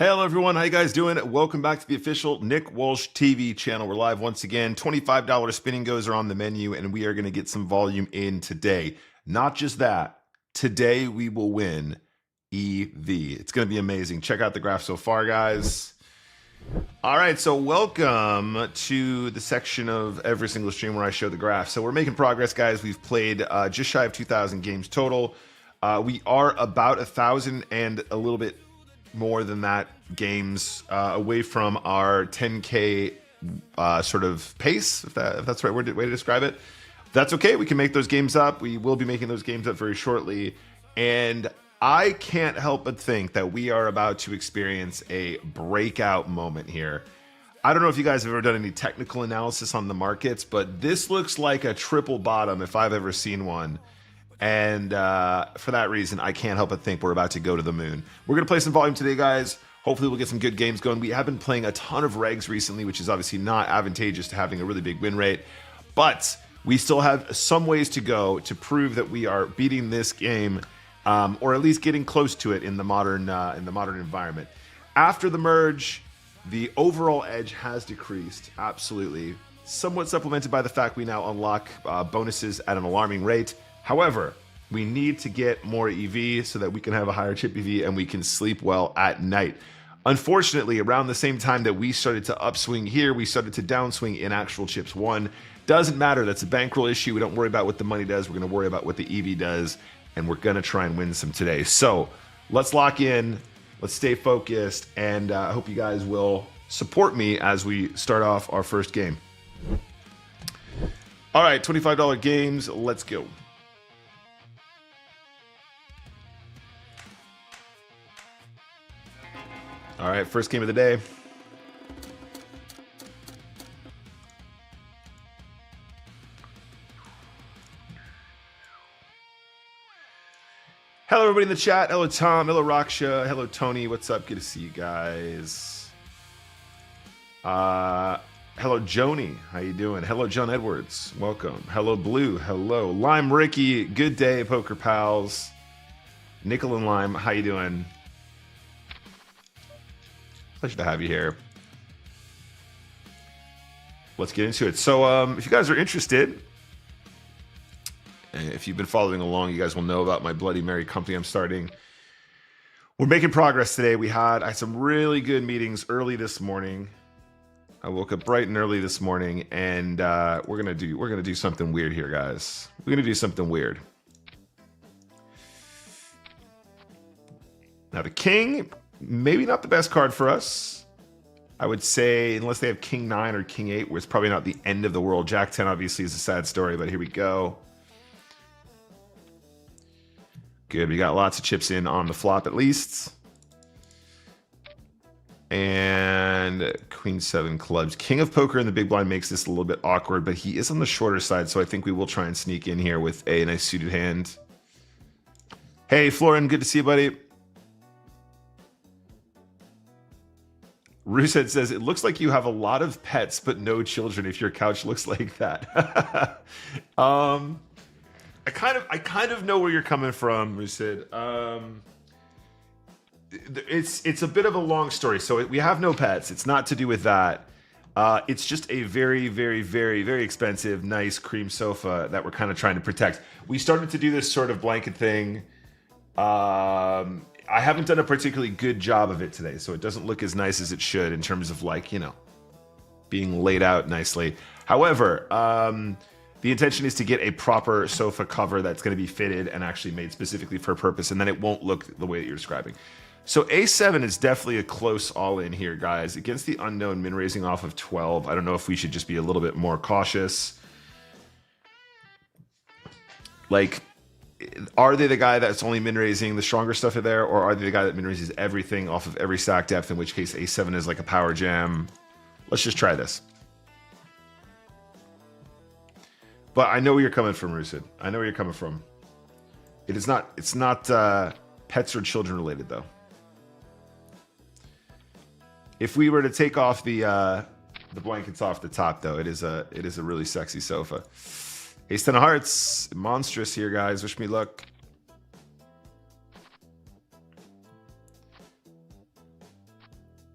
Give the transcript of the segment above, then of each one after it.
Hello everyone, how you guys doing? Welcome back to the official Nick Walsh TV channel. We're live once again. $25 spinning goes are on the menu, and we are going to get some volume in today. Not just that, today we will win EV. It's going to be amazing. Check out the graph so far, guys. All right, so welcome to the section of every single stream where I show the graph. So we're making progress, guys. We've played just shy of 2,000 games total. We are about 1,000 and a little bit more than that games away from our 10K sort of pace, if that's the right way to describe it. That's okay. We can make those games up. We will be making those games up very shortly. And I can't help but think that we are about to experience a breakout moment here. I don't know if you guys have ever done any technical analysis on the markets, but this looks like a triple bottom if I've ever seen one. And for that reason, I can't help but think we're about to go to the moon. We're going to play some volume today, guys. Hopefully we'll get some good games going. We have been playing a ton of regs recently, which is obviously not advantageous to having a really big win rate. But we still have some ways to go to prove that we are beating this game, or at least getting close to it in the modern environment. After the merge, the overall edge has decreased, absolutely. Somewhat supplemented by the fact we now unlock bonuses at an alarming rate. However, we need to get more EV so that we can have a higher chip EV and we can sleep well at night. Unfortunately, around the same time that we started to upswing here, we started to downswing in actual chips 1. Doesn't matter. That's a bankroll issue. We don't worry about what the money does. We're going to worry about what the EV does, and we're going to try and win some today. So let's lock in. Let's stay focused, and I hope you guys will support me as we start off our first game. All right, $25 games. Let's go. All right, first game of the day. Hello, everybody in the chat. Hello, Tom. Hello, Raksha. Hello, Tony. What's up? Good to see you guys. Hello, Joni. How you doing? Hello, John Edwards. Welcome. Hello, Blue. Hello, Lime Ricky. Good day, Poker Pals. Nickel and Lime. How you doing? Pleasure to have you here. Let's get into it. So if you guys are interested, and if you've been following along, you guys will know about my Bloody Mary company I'm starting. We're making progress today. I had some really good meetings early this morning. I woke up bright and early this morning, and we're gonna do something weird here, guys. We're gonna do something weird. Now the king, maybe not the best card for us. I would say, unless they have King 9 or King 8, where it's probably not the end of the world. Jack 10 obviously is a sad story, but here we go. Good, we got lots of chips in on the flop at least. And Queen 7 clubs. King of Poker in the big blind makes this a little bit awkward, but he is on the shorter side, so I think we will try and sneak in here with a nice suited hand. Hey, Florin, good to see you, buddy. Rusehead says, it looks like you have a lot of pets, but no children if your couch looks like that. I kind of know where you're coming from, Rusehead. It's a bit of a long story. So we have no pets. It's not to do with that. It's just a very, very, very, very expensive, nice cream sofa that we're kind of trying to protect. We started to do this sort of blanket thing. I haven't done a particularly good job of it today, so it doesn't look as nice as it should in terms of, like, you know, being laid out nicely. However, the intention is to get a proper sofa cover that's going to be fitted and actually made specifically for a purpose, and then it won't look the way that you're describing. So A7 is definitely a close all-in here, guys. Against the unknown min-raising off of 12, I don't know if we should just be a little bit more cautious. Like, are they the guy that's only min-raising the stronger stuff in there, or are they the guy that min-raises everything off of every stack depth, in which case A7 is like a power jam? Let's just try this. But I know where you're coming from, Rusid. I know where you're coming from. It's not pets or children related, though. If we were to take off the blankets off the top, though, it is a really sexy sofa. Ace 10 of hearts, monstrous here, guys. Wish me luck.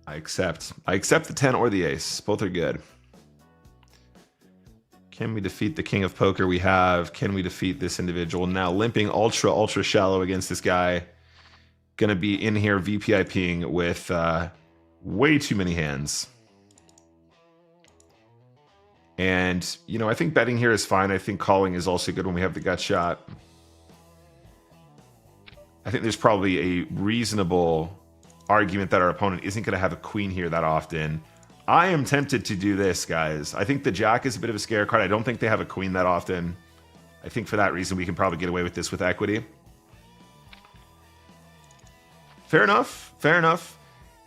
I accept. I accept the 10 or the ace. Both are good. Can we defeat the king of poker we have? Can we defeat this individual? Now limping ultra shallow against this guy. Gonna be in here VPIPing with way too many hands. And, you know, I think betting here is fine. I think calling is also good when we have the gut shot. I think there's probably a reasonable argument that our opponent isn't going to have a queen here that often. I am tempted to do this, guys. I think the jack is a bit of a scare card. I don't think they have a queen that often. I think for that reason, we can probably get away with this with equity. Fair enough. Fair enough.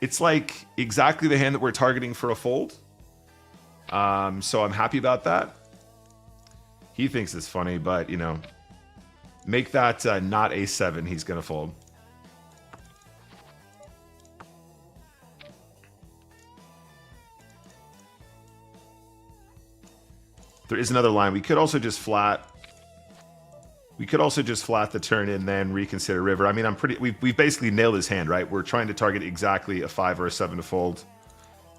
It's like exactly the hand that we're targeting for a fold. So I'm happy about that. He thinks it's funny, but, you know, make that not a7. He's going to fold. There is another line. We could also just flat. We could also just flat the turn and then reconsider river. I mean, we've basically nailed his hand, right? We're trying to target exactly a 5 or a 7 to fold.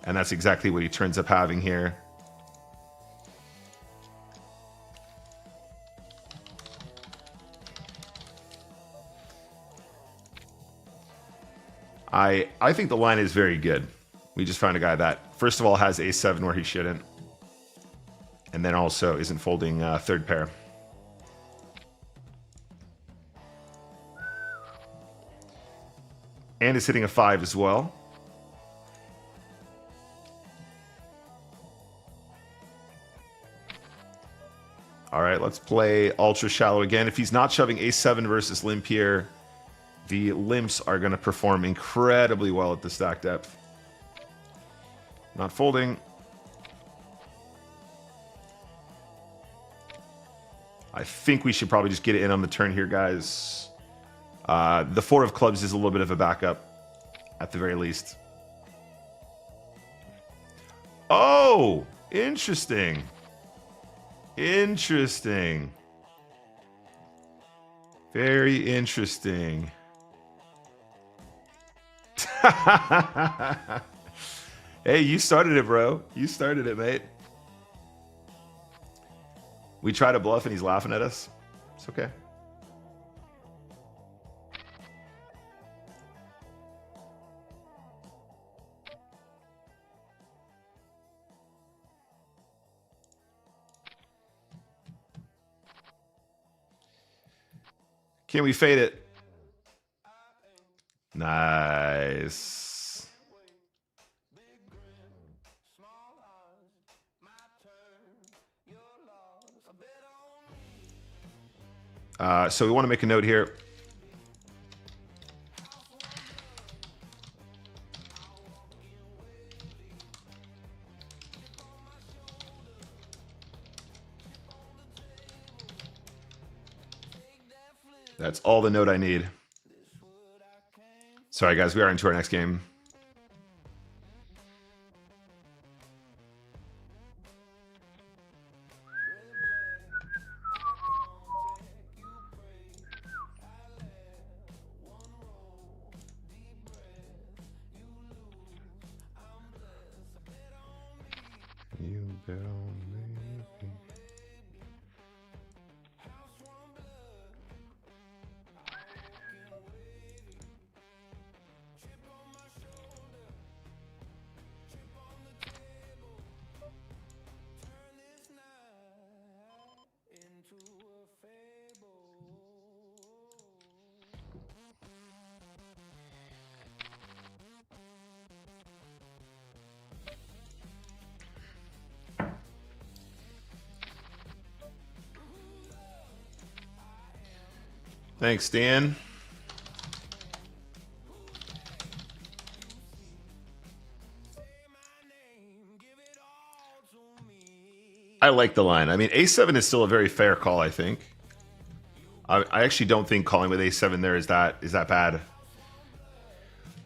And that's exactly what he turns up having here. I think the line is very good. We just found a guy that, first of all, has a7 where he shouldn't. And then also isn't folding third pair. And is hitting a 5 as well. All right, let's play ultra shallow again. If he's not shoving a7 versus limp here, the limps are going to perform incredibly well at the stack depth. Not folding. I think we should probably just get it in on the turn here, guys. The 4 of clubs is a little bit of a backup, at the very least. Oh, interesting. Interesting. Very interesting. Hey, you started it, bro. You started it, mate. We try to bluff and he's laughing at us. It's okay. Can we fade it? Nice. So we want to make a note here. That's all the note I need. Sorry, guys. We are into our next game. You bet on me. Thanks, Dan. I like the line. I mean, a7 is still a very fair call, I think. I actually don't think calling with a7 there is that bad.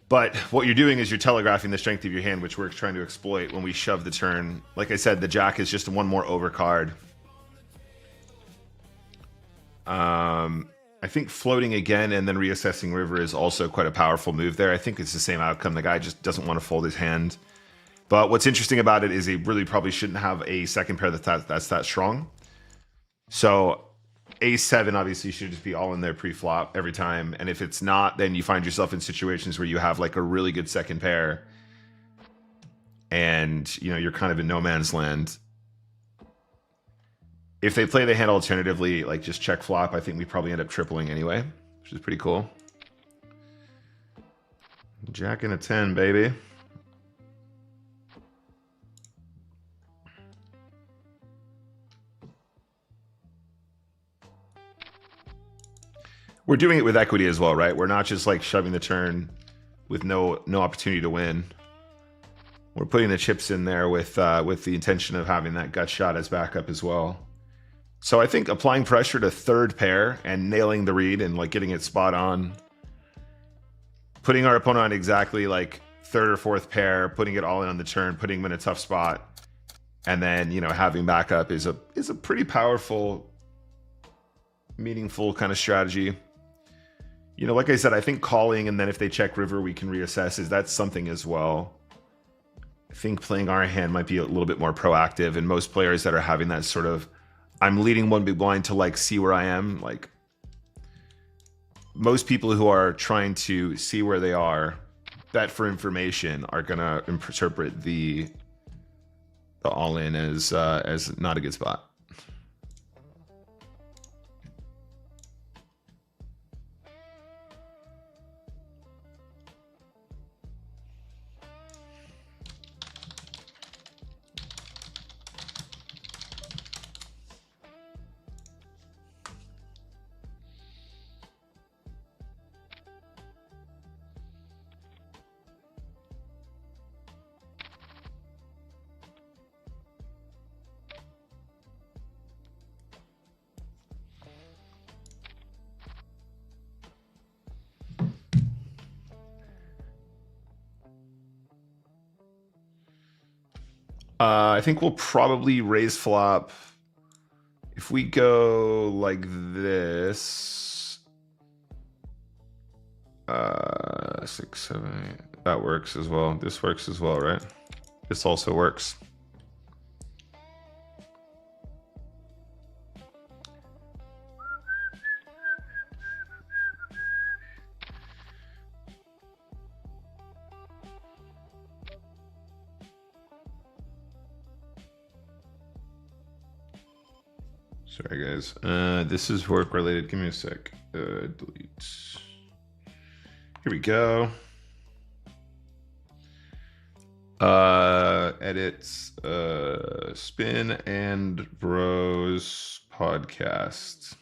But what you're doing is you're telegraphing the strength of your hand, which we're trying to exploit when we shove the turn. Like I said, the jack is just one more overcard. I think floating again and then reassessing river is also quite a powerful move there. I think it's the same outcome. The guy just doesn't want to fold his hand. But what's interesting about it is he really probably shouldn't have a second pair that's that strong. So A7 obviously should just be all in there pre-flop every time. And if it's not, then you find yourself in situations where you have like a really good second pair. And, you know, you're kind of in no man's land. If they play the hand alternatively, like just check flop, I think we probably end up tripling anyway, which is pretty cool. Jack and a 10, baby. We're doing it with equity as well, right? We're not just like shoving the turn with no opportunity to win. We're putting the chips in there with the intention of having that gut shot as backup as well. So I think applying pressure to third pair and nailing the read and like getting it spot on, putting our opponent on exactly like third or fourth pair, putting it all in on the turn, putting him in a tough spot, and then, you know, having backup is a pretty powerful, meaningful kind of strategy. You know, like I said, I think calling and then if they check river, we can reassess. That's something as well. I think playing our hand might be a little bit more proactive, and most players that are having that sort of, I'm leading one big blind to like see where I am, like most people who are trying to see where they are, bet for information, are gonna interpret the all-in as not a good spot. I think we'll probably raise flop. If we go like this, 6, 7, 8, that works as well. This works as well, right? This also works. Sorry, guys. This is work related. Give me a sec. Delete. Here we go. Edits. Spin and Bros podcast.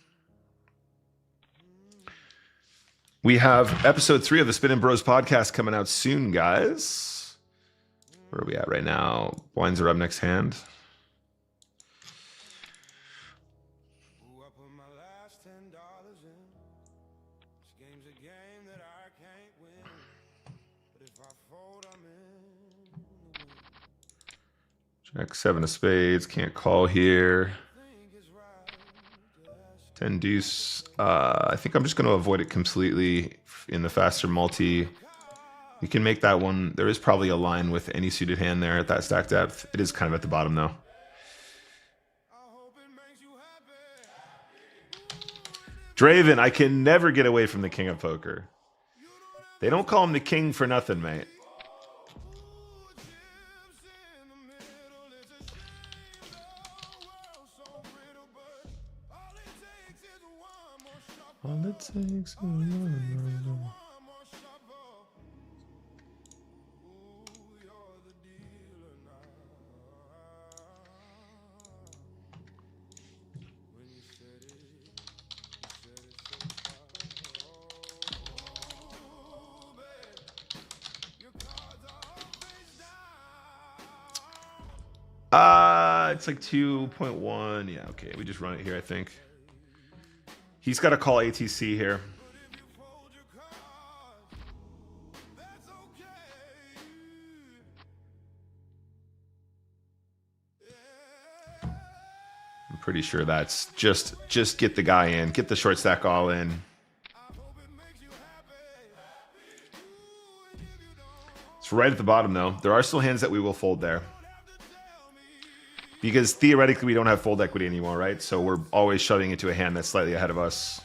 We have episode 3 of the Spin and Bros podcast coming out soon, guys. Where are we at right now? Blinds are up next hand. Jack 7 of spades, can't call here. 10 deuce. I think I'm just going to avoid it completely in the faster multi. You can make that one. There is probably a line with any suited hand there at that stack depth. It is kind of at the bottom though. Draven, I can never get away from the king of poker. They don't call him the king for nothing, mate. All it takes it's like 2.1. Yeah, okay. We just run it here, I think. He's got to call ATC here. I'm pretty sure that's just get the guy in, get the short stack all in. right at the bottom, though. There are still hands that we will fold there. Because theoretically, we don't have fold equity anymore, right? So we're always shoving into a hand that's slightly ahead of us.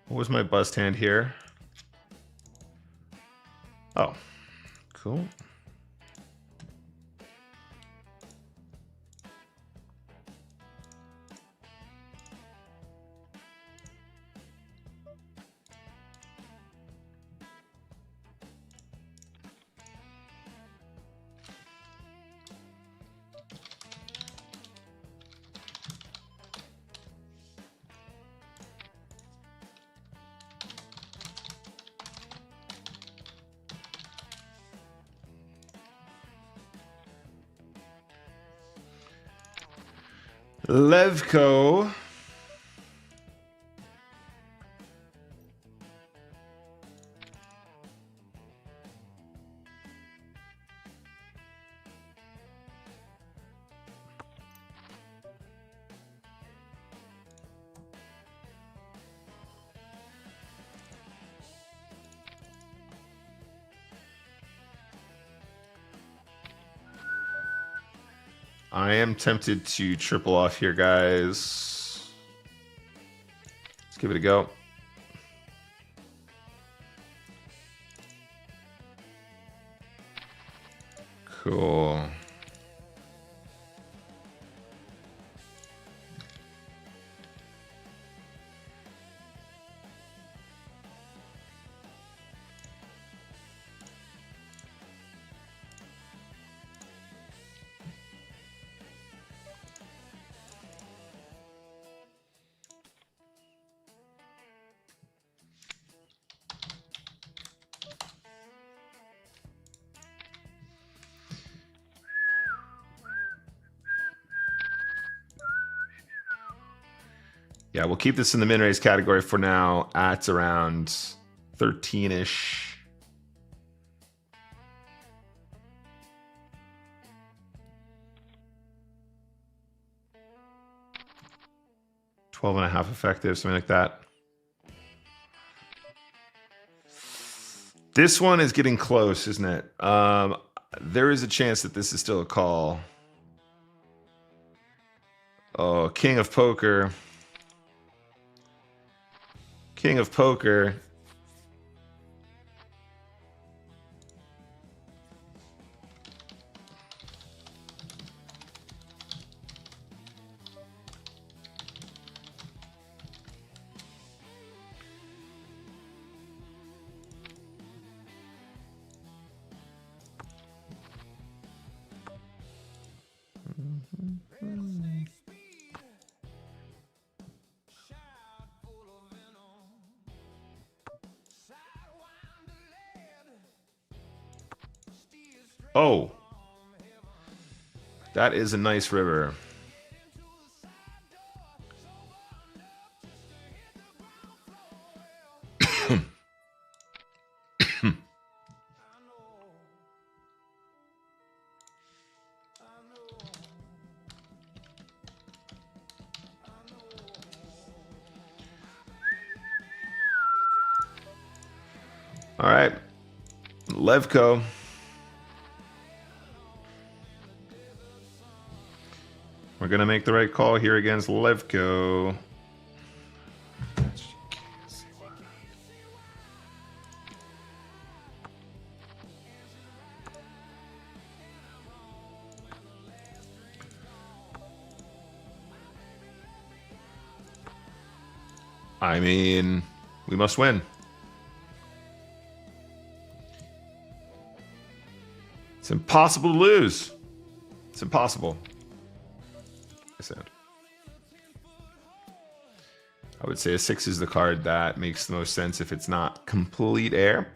What was my bust hand here? Oh, cool. Levko. I am tempted to triple off here, guys. Let's give it a go. Cool. Yeah, we'll keep this in the min raise category for now at around 13-ish. $12.5 effective, something like that. This one is getting close, isn't it? There is a chance that this is still a call. Oh, King of Poker. King of Poker. Oh, that is a nice river. All right, Levko. We're going to make the right call here against Levko. I mean, we must win. It's impossible to lose. It's impossible. this hand. I would say a 6 is the card that makes the most sense if it's not complete air.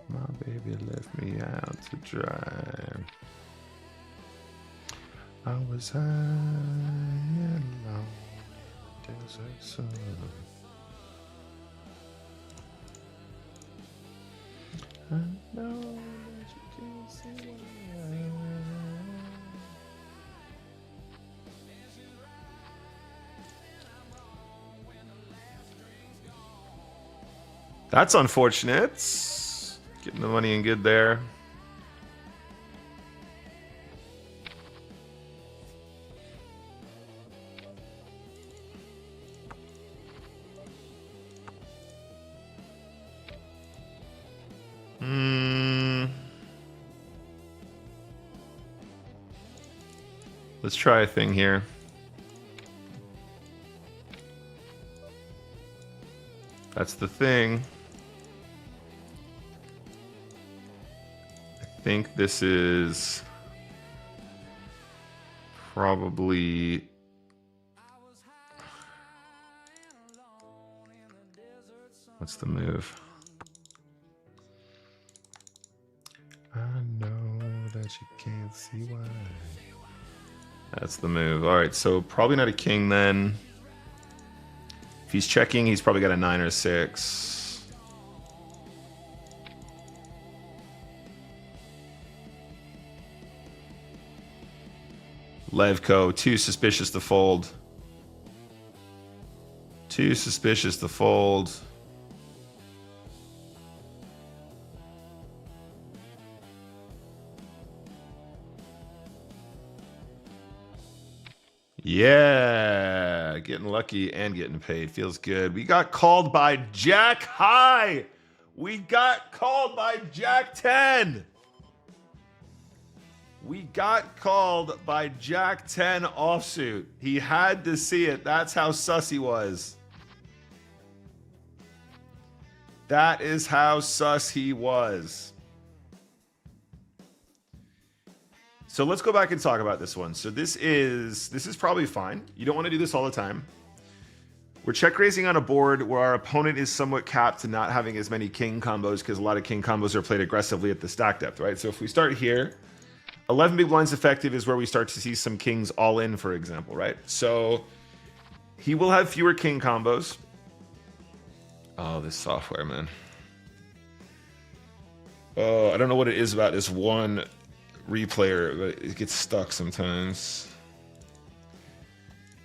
My baby left me out to dry. I was high and alone in the desert sun. I know that you can't see why. That's unfortunate. Getting the money in good there. Let's try a thing here. That's the thing. I think this is probably what's the move? I know that you can't see why. That's the move. All right, so probably not a king then. If he's checking, he's probably got a 9 or 6. Levko, too suspicious to fold. Too suspicious to fold. Yeah, getting lucky and getting paid. Feels good. We got called by Jack High. We got called by Jack 10. We got called by Jack 10 offsuit. He had to see it. That's how sus he was. That is how sus he was. So let's go back and talk about this one. So this is probably fine. You don't want to do this all the time. We're check raising on a board where our opponent is somewhat capped to not having as many king combos because a lot of king combos are played aggressively at the stack depth, right? So if we start here, 11 big blinds effective is where we start to see some kings all in, for example, right? So he will have fewer king combos. Oh, this software, man. Oh, I don't know what it is about this one replayer, but it gets stuck sometimes.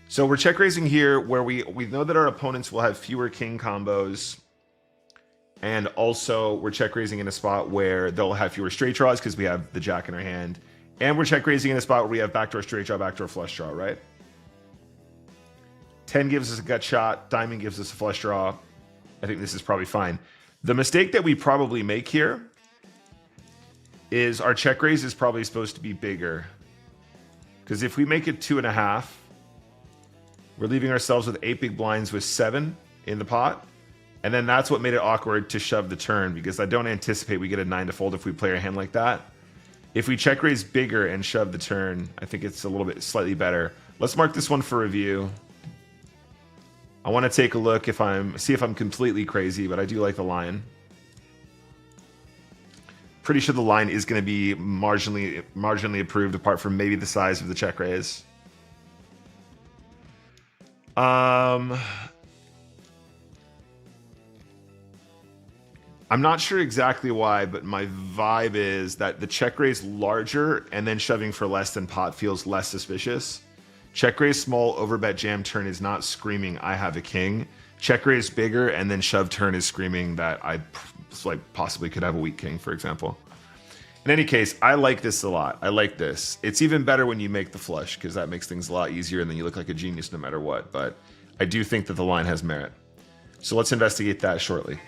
So we're check raising here where we know that our opponents will have fewer king combos, and also we're check raising in a spot where they'll have fewer straight draws because we have the jack in our hand, and we're check raising in a spot where we have backdoor straight draw, backdoor flush draw, right? 10 gives us a gut shot, diamond gives us a flush draw. I think this is probably fine. The mistake that we probably make here is our check raise is probably supposed to be bigger. Because if we make it 2.5, we're leaving ourselves with 8 big blinds with 7 in the pot. And then that's what made it awkward to shove the turn, because I don't anticipate we get a 9 to fold if we play our hand like that. If we check raise bigger and shove the turn, I think it's a little bit slightly better. Let's mark this one for review. I want to take a look see if I'm completely crazy, but I do like the line. Pretty sure the line is going to be marginally approved, apart from maybe the size of the check raise. I'm not sure exactly why, but my vibe is that the check raise larger and then shoving for less than pot feels less suspicious. Check raise small, overbet jam turn is not screaming I have a king. Check raise bigger and then shove turn is screaming that I possibly could have a weak king, for example. In any case, I like this a lot. I like this. It's even better when you make the flush, because that makes things a lot easier and then you look like a genius no matter what. But I do think that the line has merit. So let's investigate that shortly.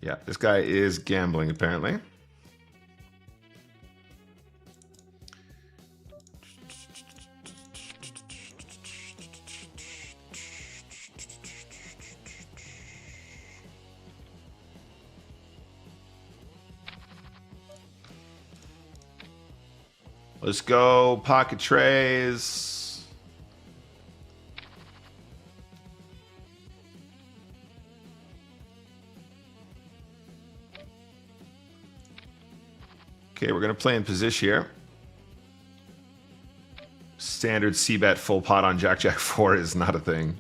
Yeah, this guy is gambling, apparently. Let's go, pocket trays. Okay, we're going to play in position here. Standard C-bet full pot on Jack Jack 4 is not a thing.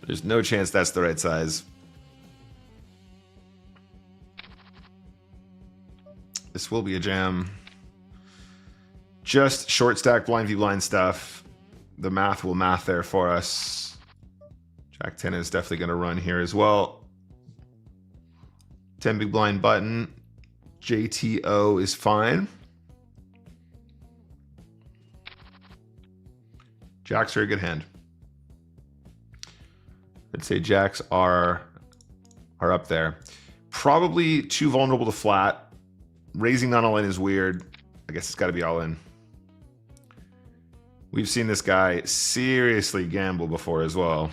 There's no chance that's the right size. This will be a jam. Just short stack blind v blind stuff. The math will math there for us. Jack 10 is definitely going to run here as well. 10 big blind button. JTO is fine. Jacks are a good hand. I'd say jacks are up there. Probably too vulnerable to flat. Raising not all in is weird. I guess it's got to be all in. We've seen this guy seriously gamble before as well.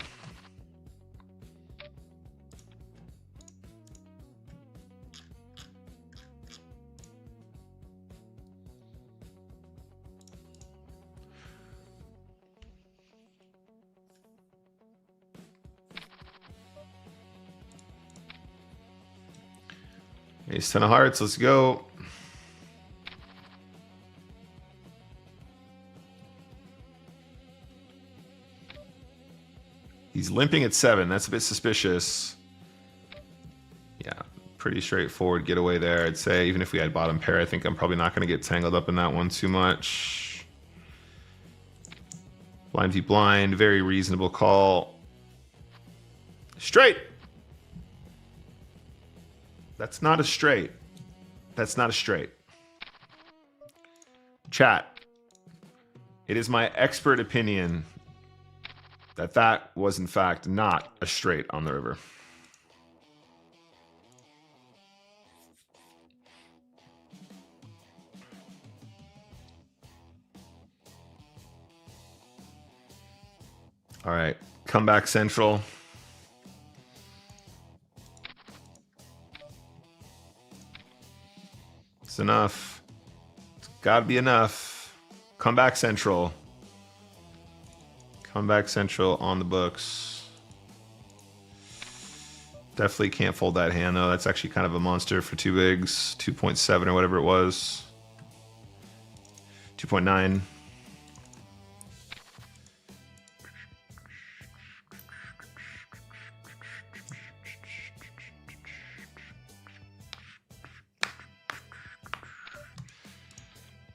Ace 10 of hearts, let's go. He's limping at 7. That's a bit suspicious. Yeah, pretty straightforward getaway there. I'd say even if we had bottom pair, I think I'm probably not going to get tangled up in that one too much. Blind v blind, very reasonable call. Straight. That's not a straight. That's not a straight. Chat. It is my expert opinion that that was in fact not a straight on the river. All right, comeback central. It's enough. It's gotta be enough. Comeback central. Comeback central on the books. Definitely can't fold that hand though. That's actually kind of a monster for two bigs. 2.7 or whatever it was. 2.9.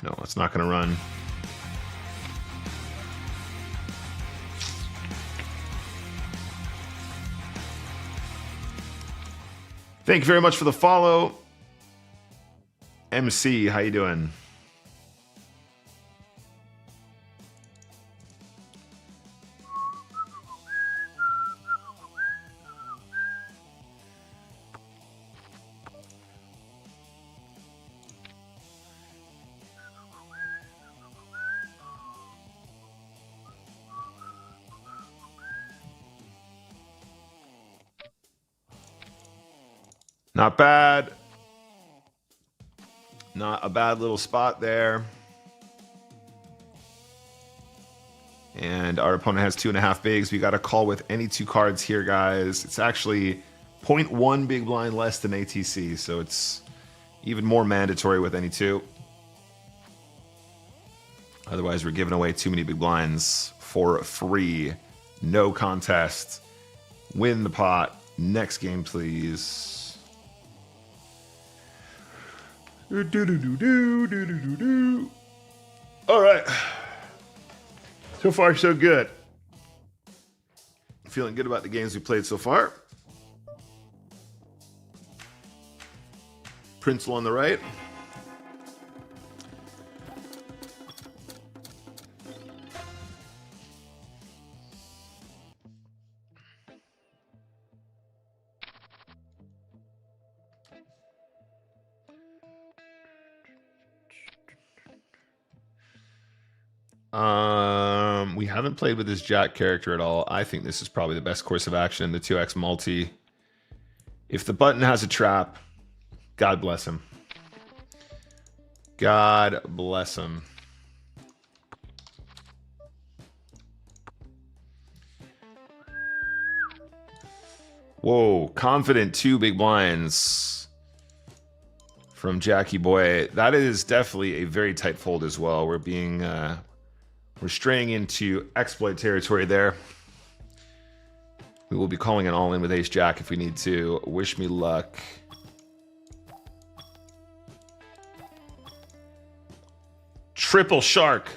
No, it's not going to run. Thank you very much for the follow. MC, how you doing? Not bad. Not a bad little spot there. And our opponent has 2.5 bigs. We got a call with any two cards here, guys. It's actually 0.1 big blind less than ATC, so it's even more mandatory with any two. Otherwise, we're giving away too many big blinds for free. No contest. Win the pot. Next game, please. All right. So far, so good. Feeling good about the games we played so far. Prinzel on the right. We haven't played with this Jack character at all. I think this is probably the best course of action, the 2x multi. If the button has a trap, God bless him. God bless him. Whoa, confident 2 big blinds from Jackie Boy. That is definitely a very tight fold as well. We're being we're straying into exploit territory there. We will be calling an all-in with Ace Jack if we need to. Wish me luck. Triple shark.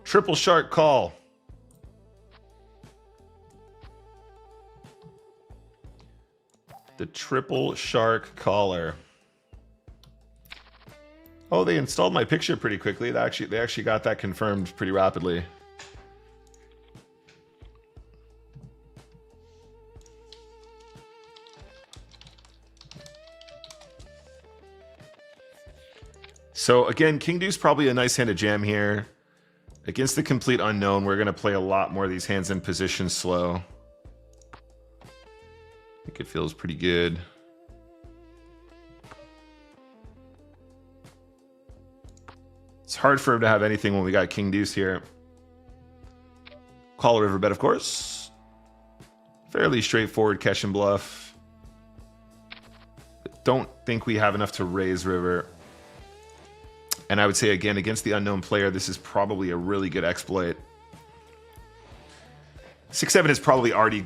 Triple shark call. The triple shark caller. Oh, they installed my picture pretty quickly. They actually got that confirmed pretty rapidly. So again, King Deuce probably a nice hand to jam here. Against the complete unknown, we're going to play a lot more of these hands in position slow. I think it feels pretty good. It's hard for him to have anything when we got King Deuce here. Call a river bet, of course. Fairly straightforward catch and bluff. But don't think we have enough to raise river. And I would say, again, against the unknown player, this is probably a really good exploit. 6-7 is probably already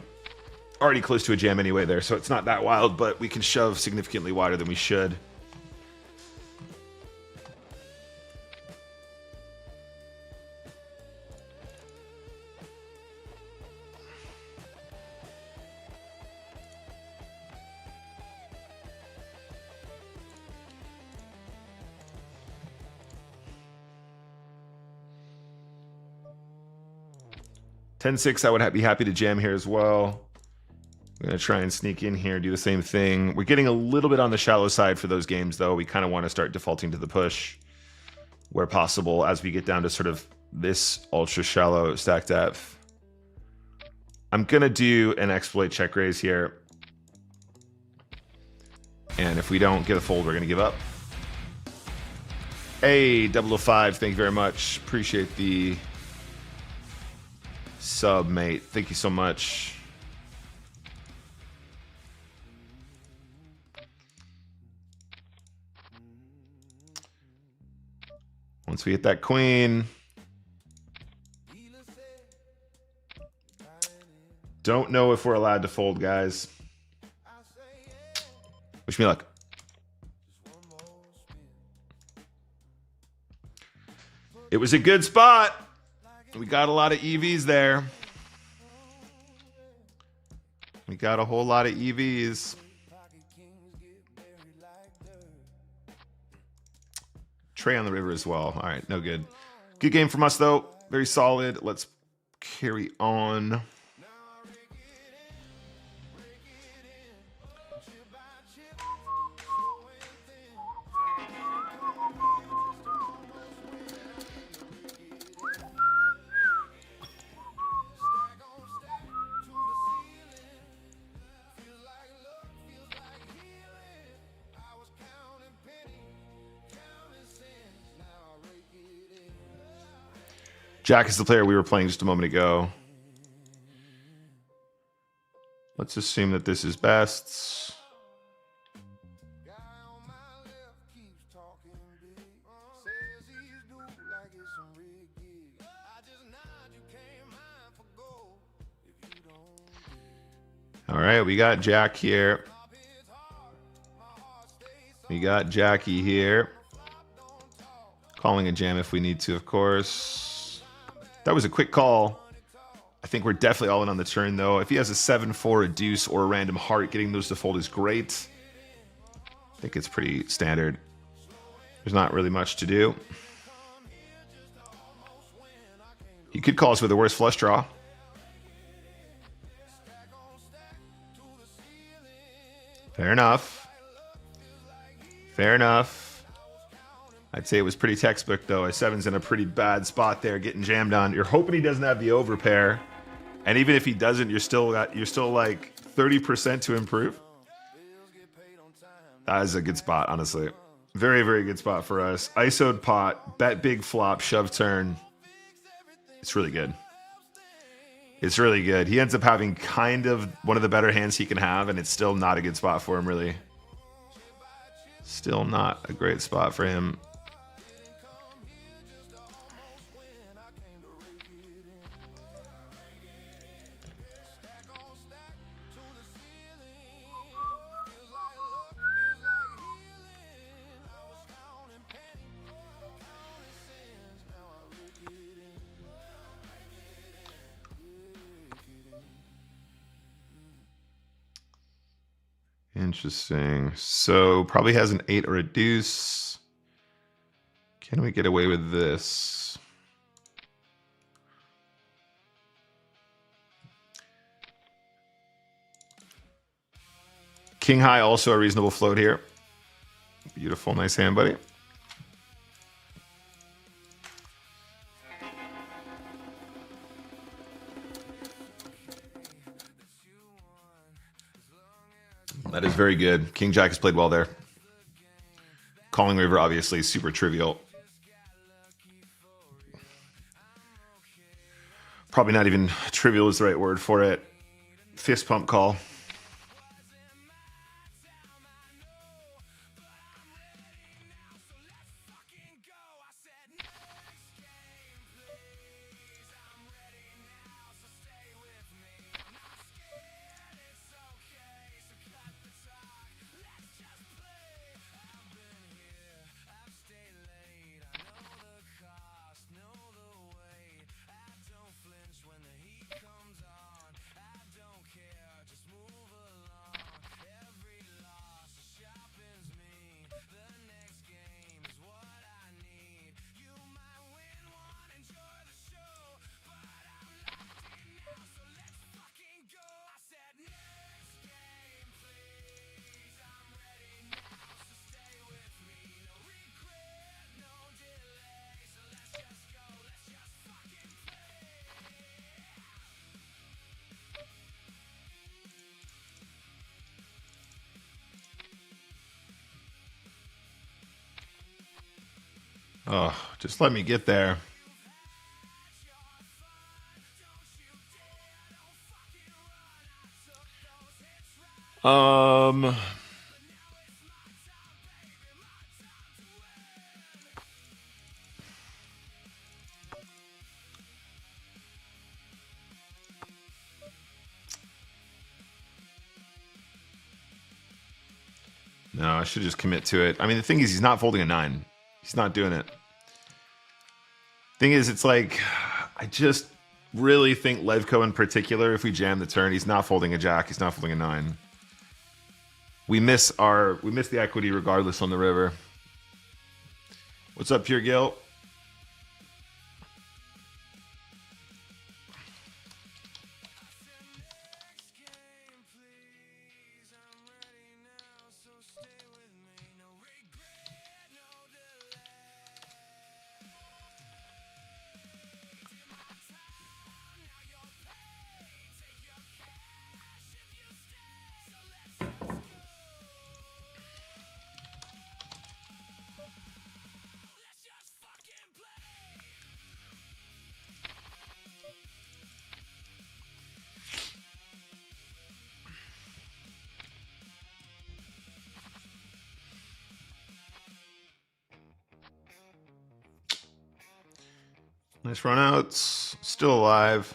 close to a jam anyway there, so it's not that wild, but we can shove significantly wider than we should. (10-6), I would be happy to jam here as well. I'm going to try and sneak in here, do the same thing. We're getting a little bit on the shallow side for those games, though. We kind of want to start defaulting to the push where possible as we get down to sort of this ultra shallow stack depth. I'm going to do an exploit check raise here. And if we don't get a fold, we're going to give up. Hey, 005, thank you very much. Appreciate the sub, mate. Thank you so much. Once we hit that queen, don't know if we're allowed to fold, guys. Wish me luck. It was a good spot. We got a lot of EVs there. We got a whole lot of EVs. Trey on the river as well. All right, no good. Good game from us, though. Very solid. Let's carry on. Jack is the player we were playing just a moment ago. Let's assume that this is best. All right, we got Jack here. We got Jackie here. Calling a jam if we need to, of course. That was a quick call. I think we're definitely all in on the turn, though. If he has a 7-4, a deuce, or a random heart, getting those to fold is great. I think it's pretty standard. There's not really much to do. He could call us with a worse flush draw. Fair enough. Fair enough. I'd say it was pretty textbook, though. A 7's in a pretty bad spot there, getting jammed on. You're hoping he doesn't have the overpair. And even if he doesn't, you're still like 30% to improve. That is a good spot, honestly. Very, very good spot for us. ISO'd pot, bet big flop, shove turn. It's really good. It's really good. He ends up having kind of one of the better hands he can have, and it's still not a good spot for him, really. Still not a great spot for him. Interesting. So probably has an 8 or a deuce. Can we get away with this? King high, also a reasonable float here. Beautiful, nice hand, buddy. That is very good. King Jack has played well there. Calling river, obviously, super trivial. Probably not even trivial is the right word for it. Fist pump call. Oh, just let me get there. No, I should just commit to it. I mean, the thing is, he's not folding a 9. He's not doing it. Thing is, it's like, I just really think Levko in particular, if we jam the turn, he's not folding a jack, he's not folding a 9. We miss the equity regardless on the river. What's up, Pure Gil? Nice run outs. Still alive.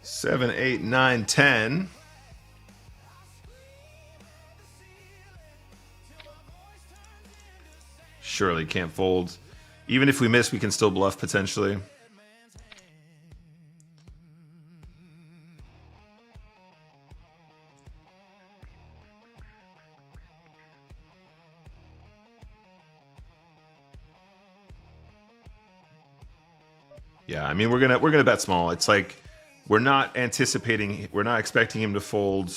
7, 8, 9, 10. Surely can't fold. Even if we miss, we can still bluff potentially. Yeah, I mean we're gonna bet small. It's like we're not expecting him to fold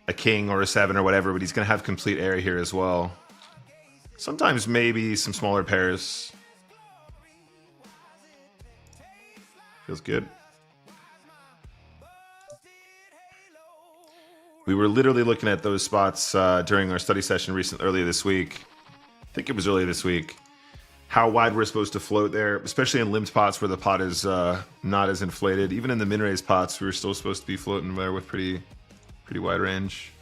a king or a 7 or whatever, but he's gonna have complete air here as well. Sometimes maybe some smaller pairs. Feels good. We were literally looking at those spots during our study session earlier this week. I think it was earlier this week. How wide we're supposed to float there, especially in limped pots where the pot is not as inflated. Even in the min-raise pots, we were still supposed to be floating there with pretty wide range.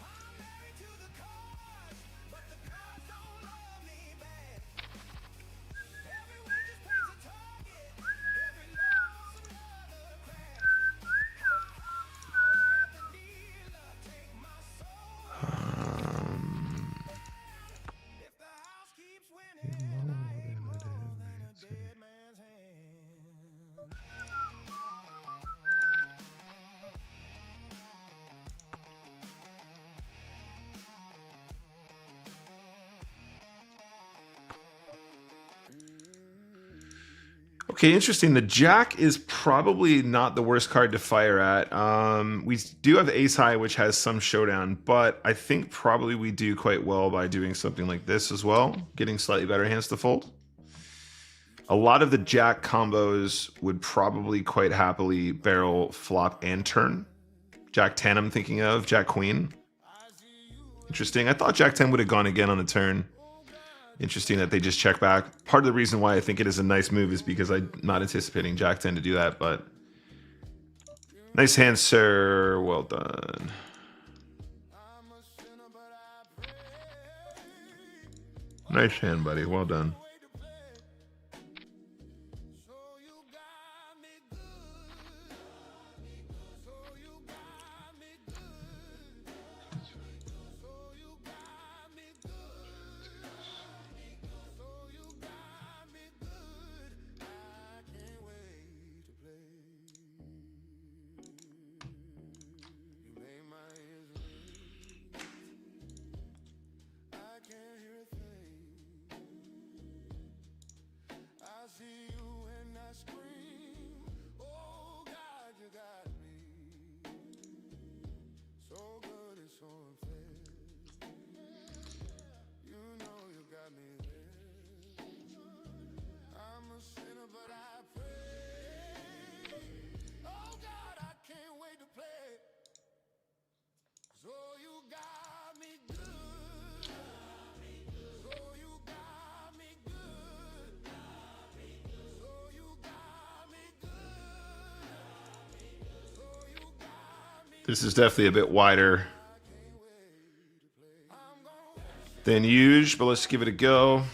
Okay, interesting. The jack is probably not the worst card to fire at. We do have ace high, which has some showdown, but I think probably we do quite well by doing something like this as well, getting slightly better hands to fold. A lot of the jack combos would probably quite happily barrel flop and turn. Jack 10 I'm thinking of, jack queen. Interesting. I thought jack 10 would have gone again on a turn. Interesting that they just check back. Part of the reason why I think it is a nice move is because I'm not anticipating jack 10 to do that, but nice hand, sir. Well done. Nice hand, buddy. Well done. This is definitely a bit wider than usual, but let's give it a go.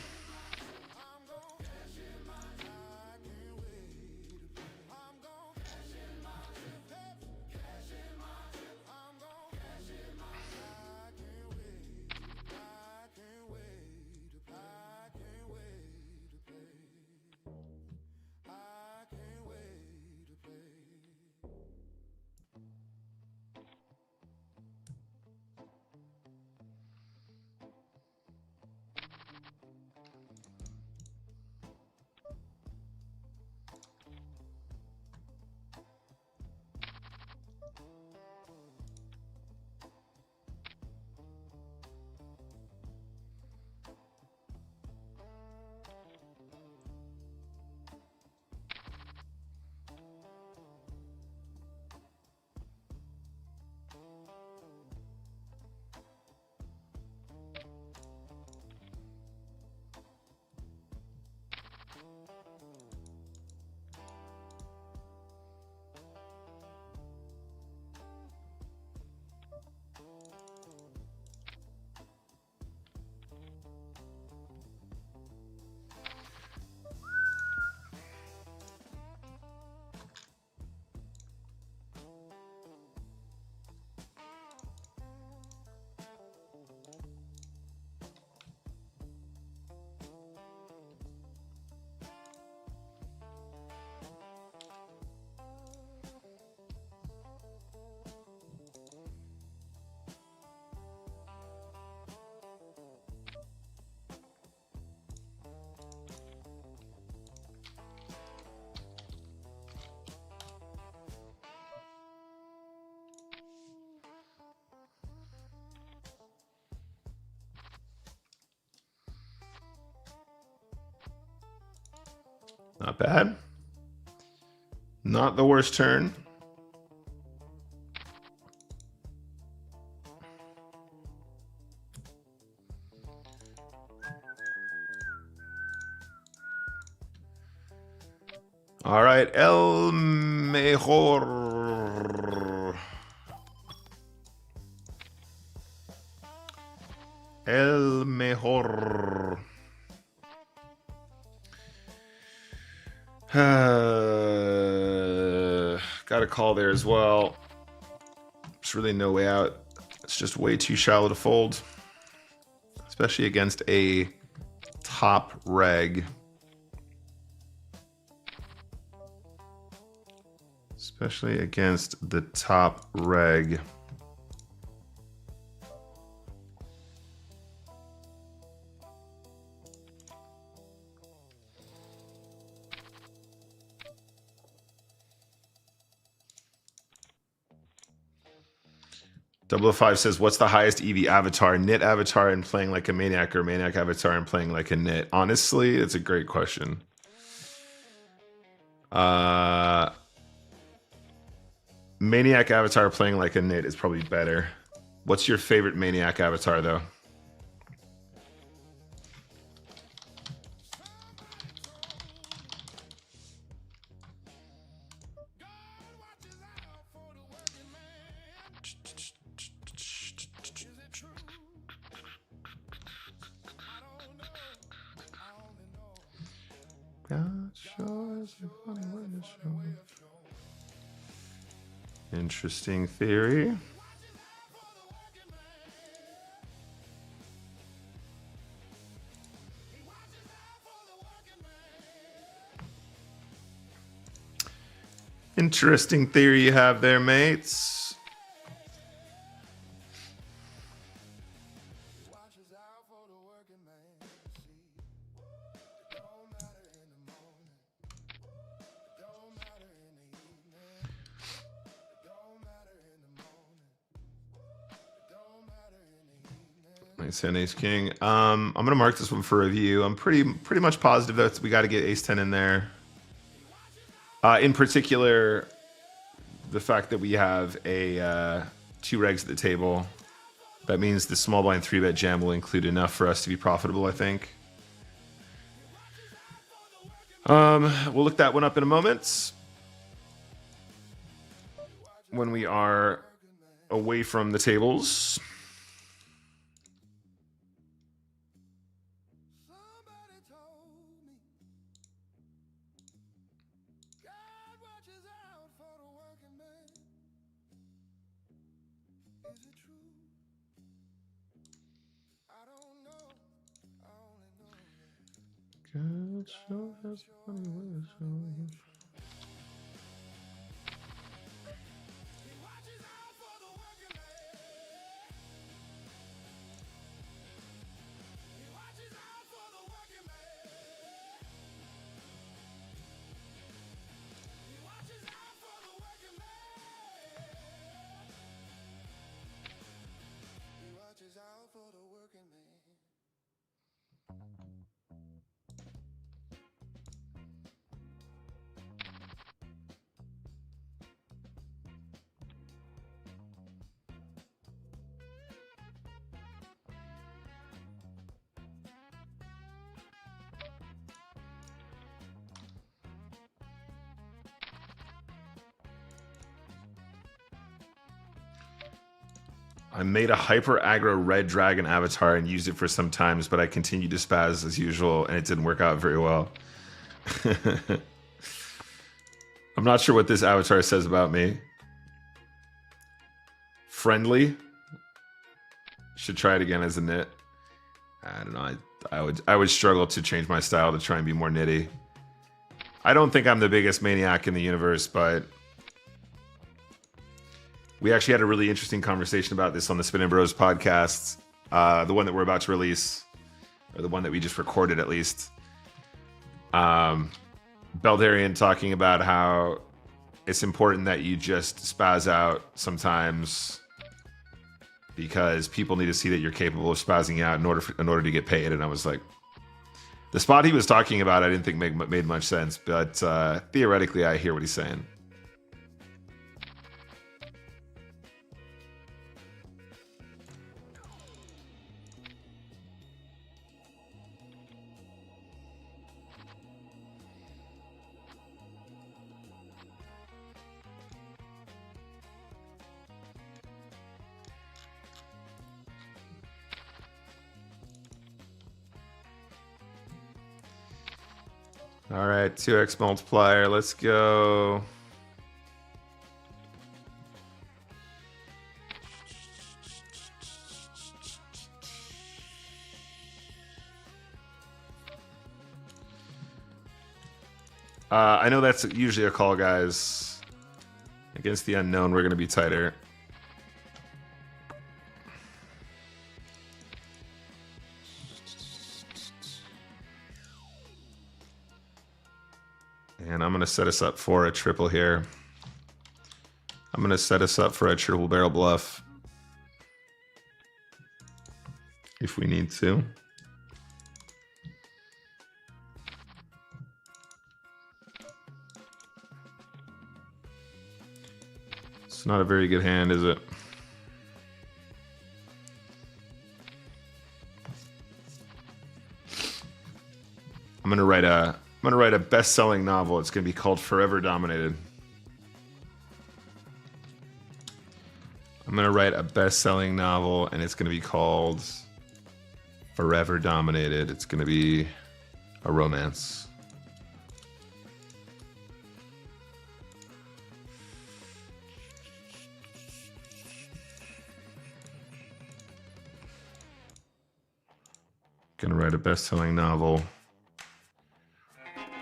Not bad. Not the worst turn. All right, El Mejor. El Mejor. Got a call there as well. There's really no way out. It's just way too shallow to fold, especially against a top reg. Especially against the top reg. .005 says, what's the highest EV avatar? Nit avatar and playing like a maniac, or maniac avatar and playing like a nit? Honestly, it's a great question. Maniac avatar playing like a nit is probably better. What's your favorite maniac avatar, though? Interesting theory. Interesting theory you have there, mates. Nice hand, ace king. I'm gonna mark this one for review. I'm pretty much positive that we got to get ace 10 in there. In particular, the fact that we have a 2 regs at the table. That means the small blind 3-bet jam will include enough for us to be profitable, I think. We'll look that one up in a moment when we are away from the tables. God sure has funny ways. I made a hyper aggro red dragon avatar and used it for some times, but I continued to spaz as usual, and it didn't work out very well. I'm not sure what this avatar says about me. Friendly. Should try it again as a nit. I don't know. I would struggle to change my style to try and be more nitty. I don't think I'm the biggest maniac in the universe, but we actually had a really interesting conversation about this on the Spin and Bros podcast, the one that we're about to release, or the one that we just recorded at least. Beldarian talking about how it's important that you just spaz out sometimes because people need to see that you're capable of spazzing out in order to get paid. And I was like, The spot he was talking about, I didn't think made much sense, but theoretically, I hear what he's saying. All right, 2x multiplier. Let's go. I know that's usually a call, guys. Against the unknown, we're going to be tighter. And I'm going to set us up for a triple here. I'm going to set us up for a triple barrel bluff. If we need to. It's not a very good hand, is it? I'm gonna write a best-selling novel. It's gonna be called Forever Dominated. I'm gonna write a best-selling novel, and it's gonna be called Forever Dominated. It's gonna be a romance. Gonna write a best-selling novel.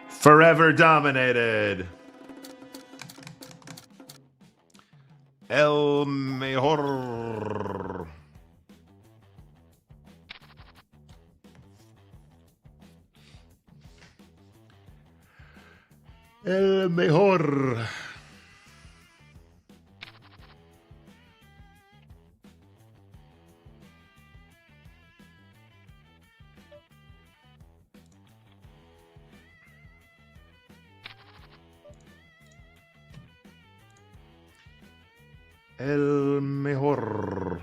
Forever Dominated. El mejor. El mejor. El mejor.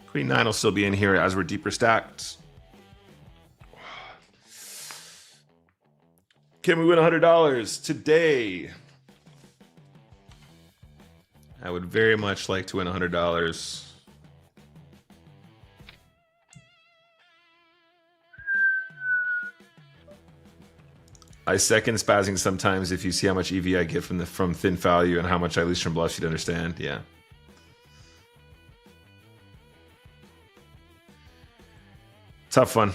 Queen 9 will still be in here as we're deeper stacked. Can we win $100 today? I would very much like to win $100. I second spazzing sometimes if you see how much EV I get from thin value and how much I lose from bluffs, you'd understand. Yeah. Tough one.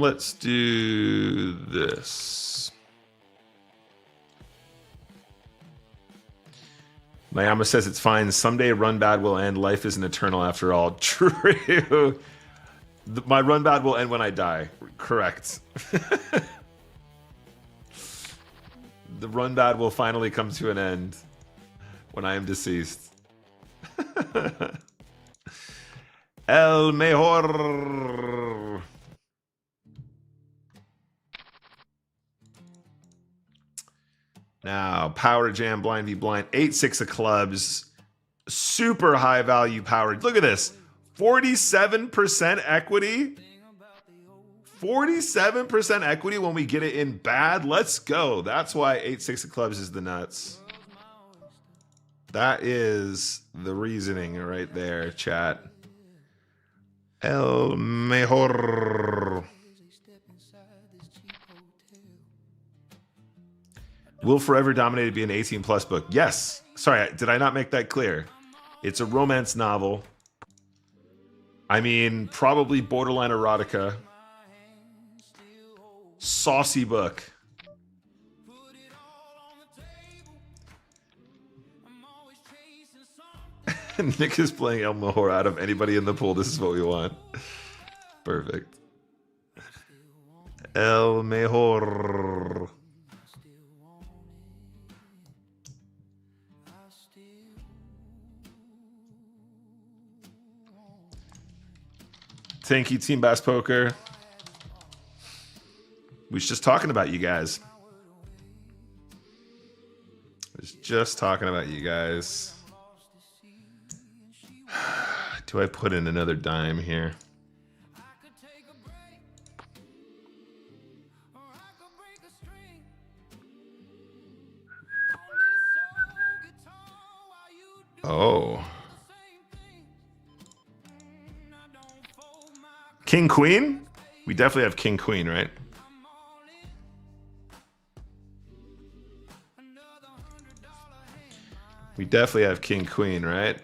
Let's do this. Mayama says it's fine. Someday run bad will end. Life isn't eternal after all. True. My run bad will end when I die. Correct. The run bad will finally come to an end when I am deceased. El mejor. Now, power jam, blind v blind, 8-6 of clubs, super high value power. Look at this, 47% equity. 47% equity when we get it in bad. Let's go. That's why 8-6 of clubs is the nuts. That is the reasoning right there, chat. El mejor. Will Forever Dominated be an 18+ book? Yes. Sorry, did I not make that clear? It's a romance novel. I mean, probably borderline erotica. Saucy book. Nick is playing El Mejor out of anybody in the pool. This is what we want. Perfect. El Mejor. Thank you, Team Bass Poker. We was just talking about you guys. Was just talking about you guys. Do I put in another dime here? Oh. King Queen? We definitely have King Queen, right? We definitely have King Queen, right?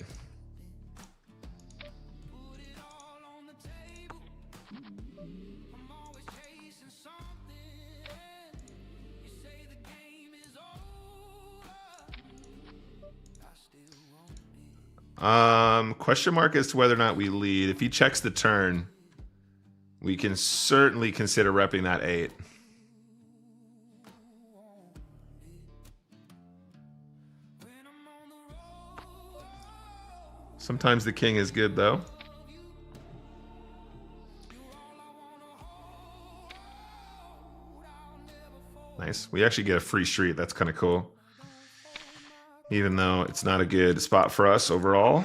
Question mark as to whether or not we lead. If he checks the turn, we can certainly consider repping that 8. Sometimes the king is good, though. Nice. We actually get a free street. That's kind of cool. Even though it's not a good spot for us overall.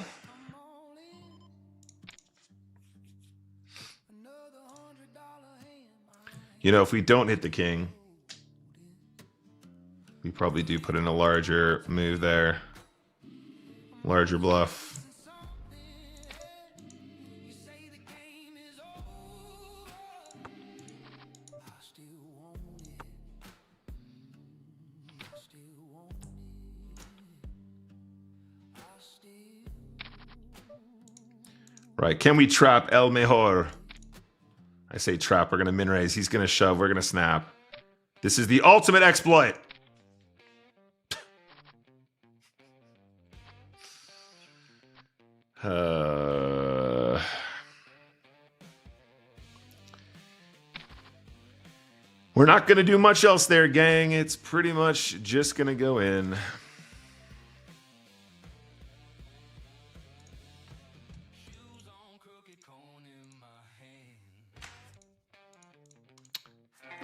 You know, if we don't hit the king, we probably do put in a larger move there. Larger bluff. Right, can we trap El Mejor? I say trap, we're gonna min raise, he's gonna shove, we're gonna snap. This is the ultimate exploit. We're not gonna do much else there, gang. It's pretty much just gonna go in.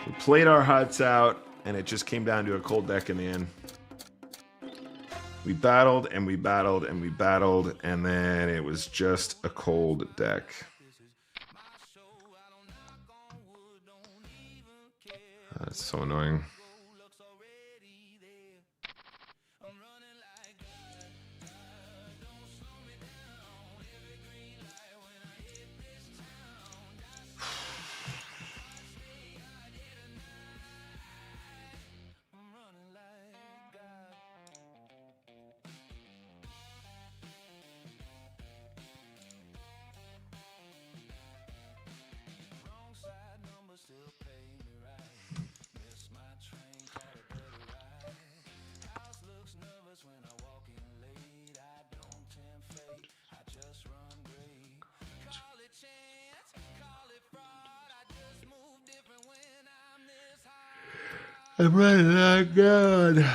We played our hearts out, and it just came down to a cold deck in the end. We battled, and we battled, and we battled, and then it was just a cold deck. That's so annoying. I'm running like God.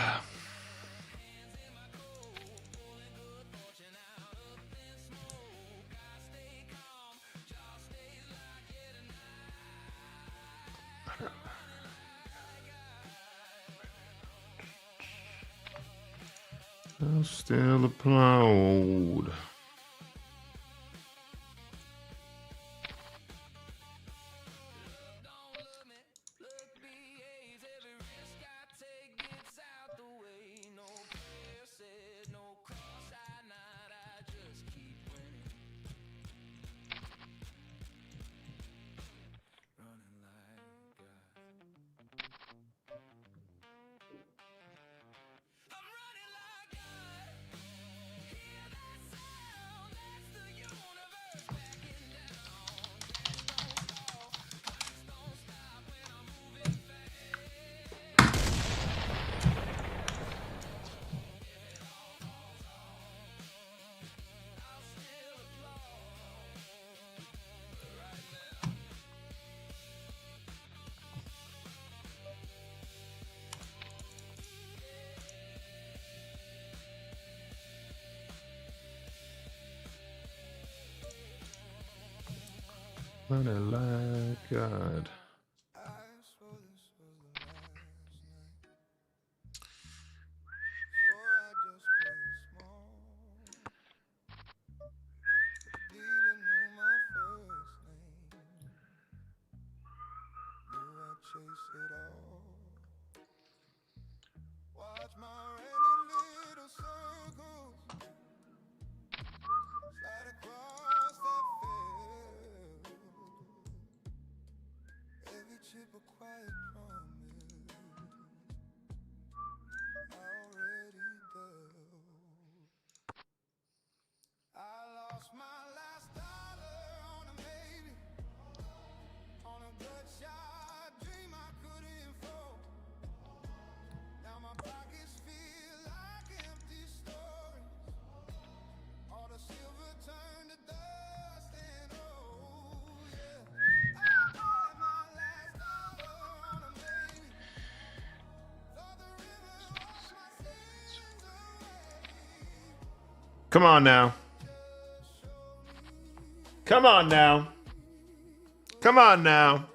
I'm still applaud. Running like God. Come on now. Come on now. Come on now.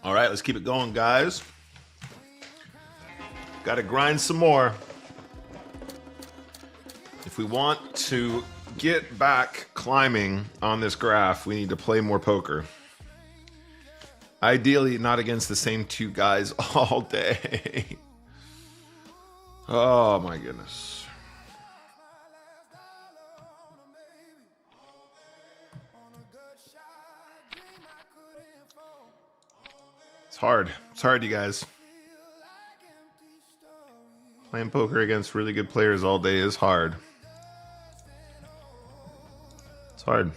All right, let's keep it going, guys. Got to grind some more. If we want to get back climbing on this graph, we need to play more poker. Ideally, not against the same two guys all day. Oh, my goodness. It's hard. It's hard, you guys. Playing poker against really good players all day is hard. It's hard.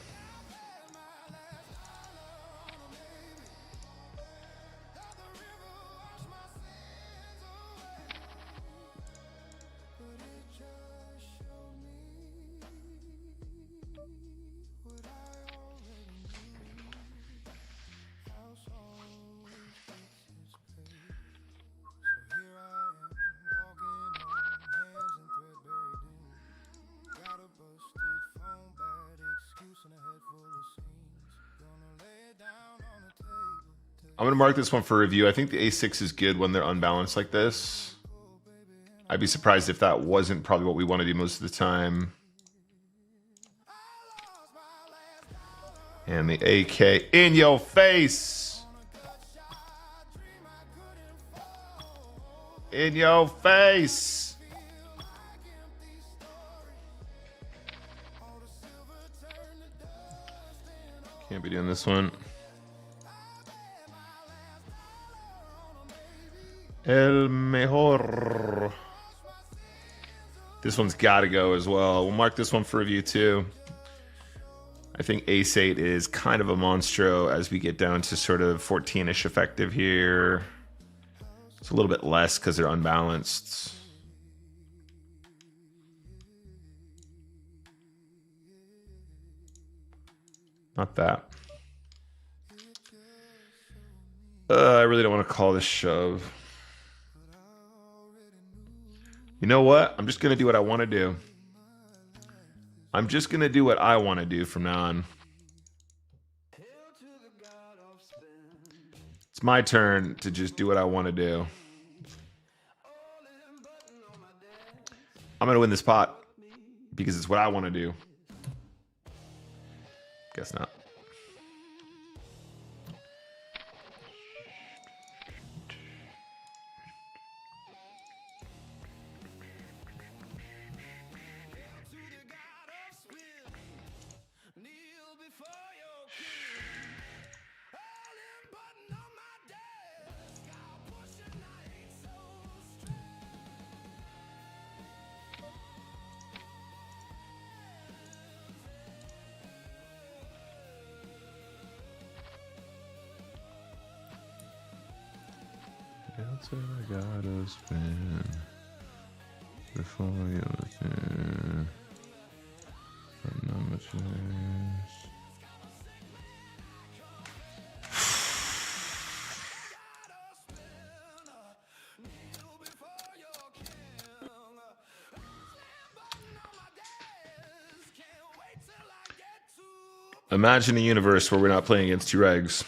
I'm going to mark this one for review. I think the A6 is good when they're unbalanced like this. I'd be surprised if that wasn't probably what we want to do most of the time. And the AK in your face. In your face. Can't be doing this one. El mejor. This one's got to go as well. We'll mark this one for review too. I think ace-8 is kind of a monstro as we get down to sort of 14-ish effective here. It's a little bit less because they're unbalanced. Not that. I really don't want to call this shove. You know what? I'm just going to do what I want to do. I'm just going to do what I want to do from now on. It's my turn to just do what I want to do. I'm going to win this pot because it's what I want to do. Guess not. So I gotta spin before you spin. Number choice. Imagine a universe where we're not playing against two regs.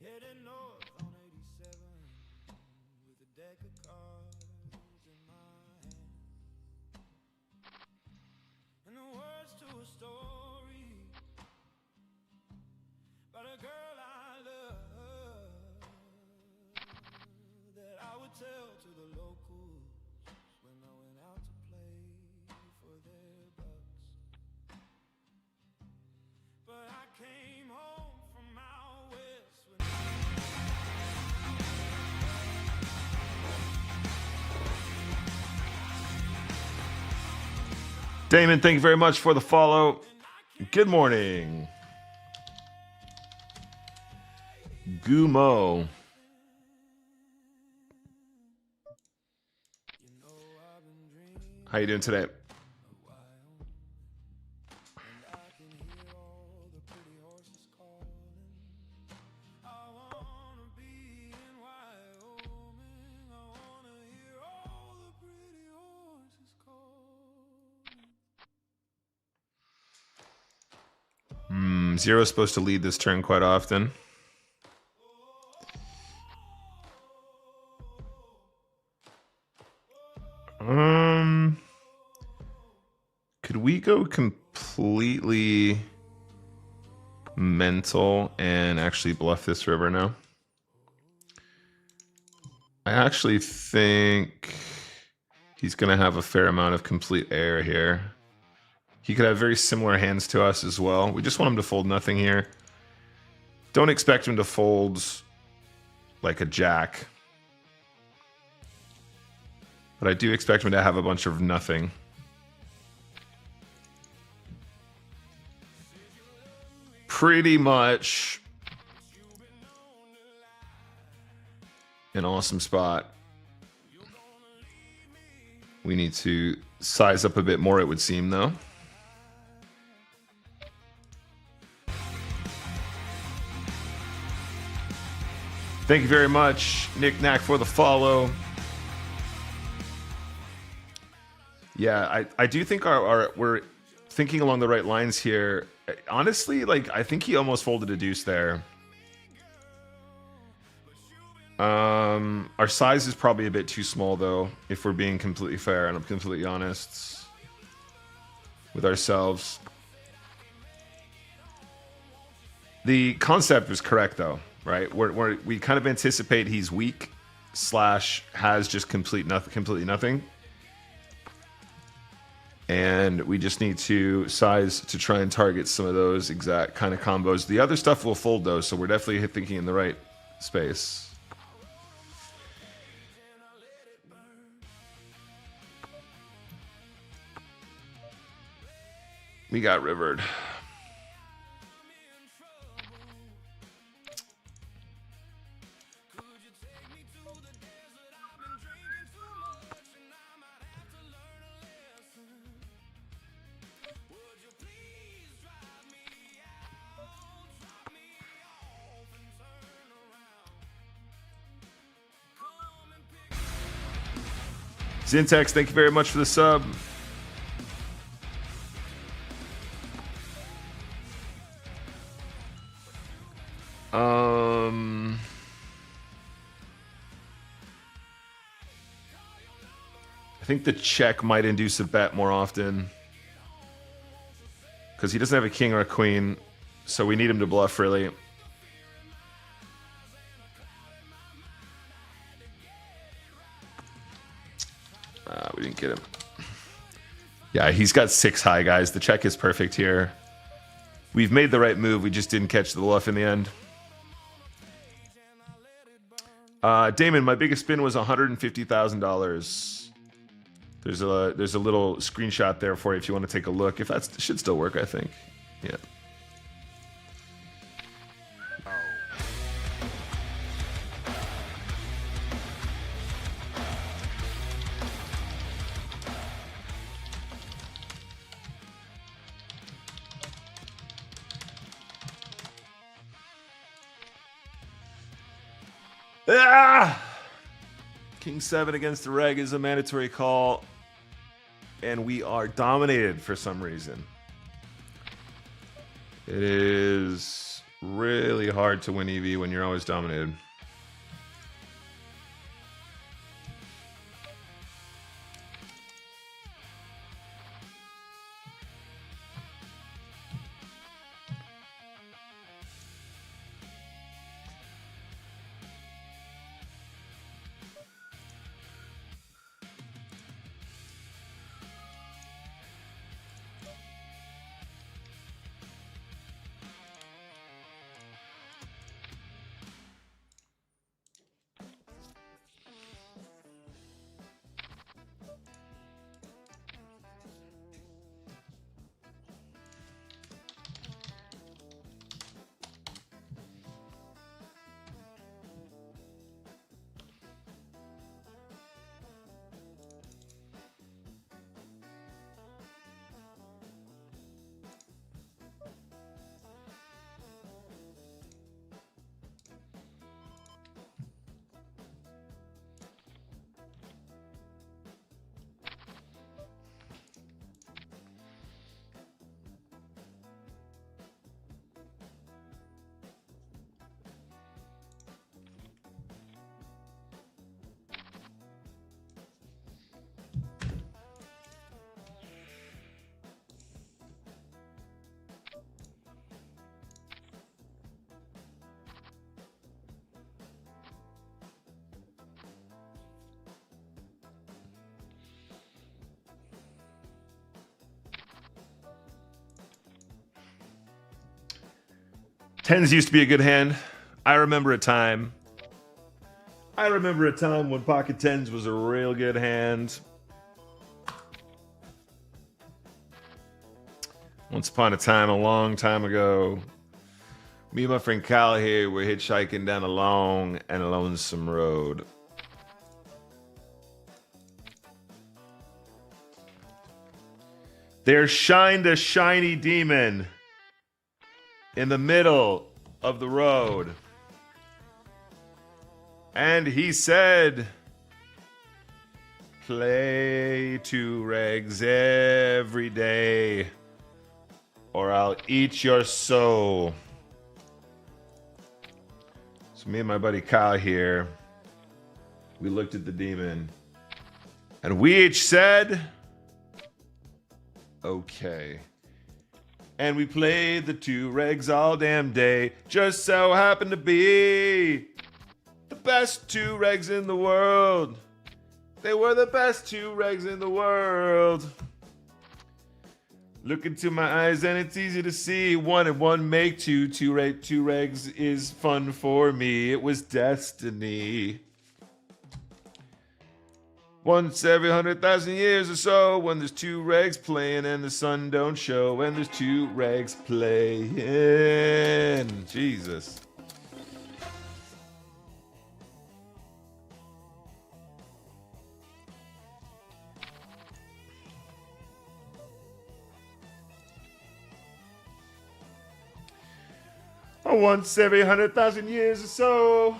Heading north on 87 with a deck of cards in my hand. And the words to a story about a girl I love that I would tell to the locals when I went out to play for their bucks. But I came home from out west when Damon, thank you very much for the follow. Good morning. Gumo. How you doing today? Zero's supposed to lead this turn quite often. Could we go completely mental and actually bluff this river now? I actually think he's going to have a fair amount of complete air here. He could have very similar hands to us as well. We just want him to fold nothing here. Don't expect him to fold like a jack. But I do expect him to have a bunch of nothing. Pretty much an awesome spot. We need to size up a bit more, it would seem, though. Thank you very much, Nick Knack, for the follow. Yeah, I do think we're thinking along the right lines here. Honestly, like, I think he almost folded a deuce there. Our size is probably a bit too small, though, if we're being completely fair and I'm completely honest with ourselves. The concept was correct, though, right? We kind of anticipate he's weak / has just completely nothing. And we just need to size to try and target some of those exact kind of combos. The other stuff will fold, though, so we're definitely thinking in the right space. We got rivered. Zintex, thank you very much for the sub. I think the check might induce a bet more often because he doesn't have a king or a queen, so we need him to bluff, really. We didn't get him. Yeah, he's got 6 high, guys. The check is perfect here. We've made the right move. We just didn't catch the bluff in the end. Damon, my biggest spin was $150,000. There's a little screenshot there for you if you want to take a look. If that should still work, I think. Yeah. Ah! King 7 against the reg is a mandatory call, and we are dominated for some reason. It is really hard to win EV when you're always dominated. Tens used to be a good hand. I remember a time when pocket tens was a real good hand. Once upon a time, a long time ago, me and my friend Kyle here were hitchhiking down a long and lonesome road. There shined a shiny demon in the middle of the road. And he said, play 2 regs every day, or I'll eat your soul. So me and my buddy Kyle here, we looked at the demon, and we each said, okay. And we played the 2 regs all damn day. Just so happened to be the best 2 regs in the world. They were the best 2 regs in the world. Look into my eyes and it's easy to see. 1 and 1 make 2. 2 regs is fun for me. It was destiny. Once every 100,000 years or so, when there's 2 regs playing and the sun don't show, when there's 2 regs playing. Jesus. Once every 100,000 years or so,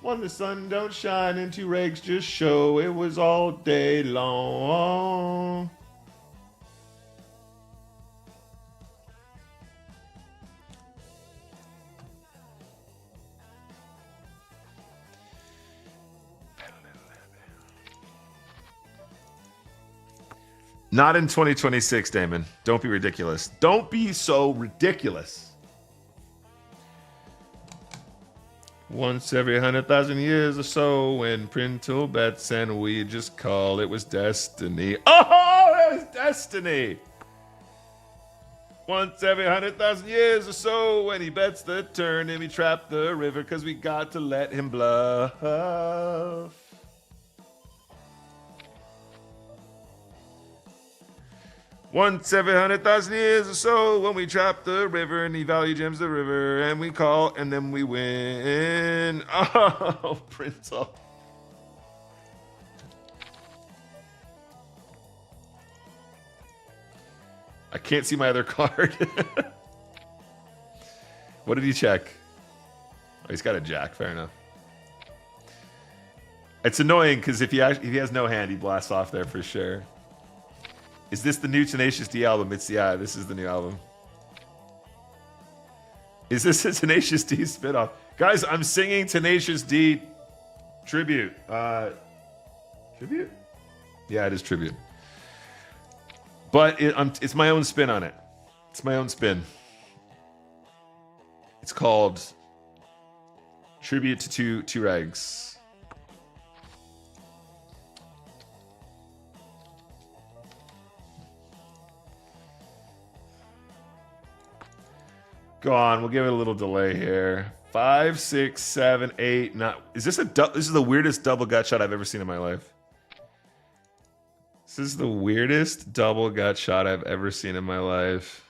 when the sun don't shine and 2 regs just show, it was all day long. Not in 2026, Damon. Don't be ridiculous. Don't be so ridiculous. Once every 100,000 years or so, when Printle bets and we just call it was destiny. Oh, Yes, destiny. Once every 100,000 years or so, when he bets the turn and we trap the river, because we got to let him bluff. Once every 100,000 years or so, when we trap the river and he value gems the river, and we call and then we win. Oh, Prince. I can't see my other card. What did he check? Oh, he's got a jack. Fair enough. It's annoying because if he has no hand, he blasts off there for sure. Is this the new Tenacious D album? Yeah, this is the new album. Is this a Tenacious D spinoff? Guys, I'm singing Tenacious D tribute. Tribute? Yeah, it is tribute. But it's my own spin on it. It's my own spin. It's called Tribute to Two Rags. Go on, we'll give it a little delay here. 5, 6, 7, 8, 9. This is the weirdest double gut shot I've ever seen in my life. This is the weirdest double gut shot I've ever seen in my life.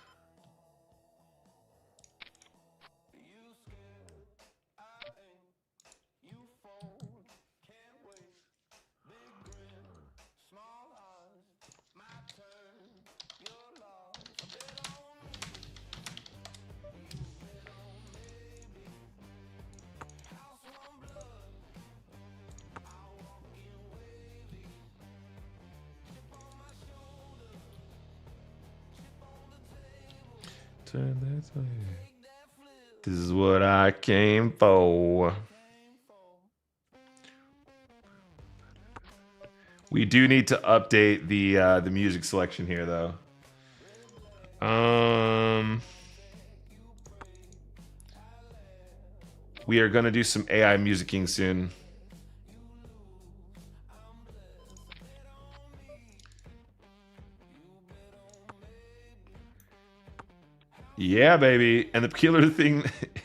This is what I came for. We do need to update the music selection here, though. We are gonna do some AI musicking soon. Yeah, baby. And the peculiar thing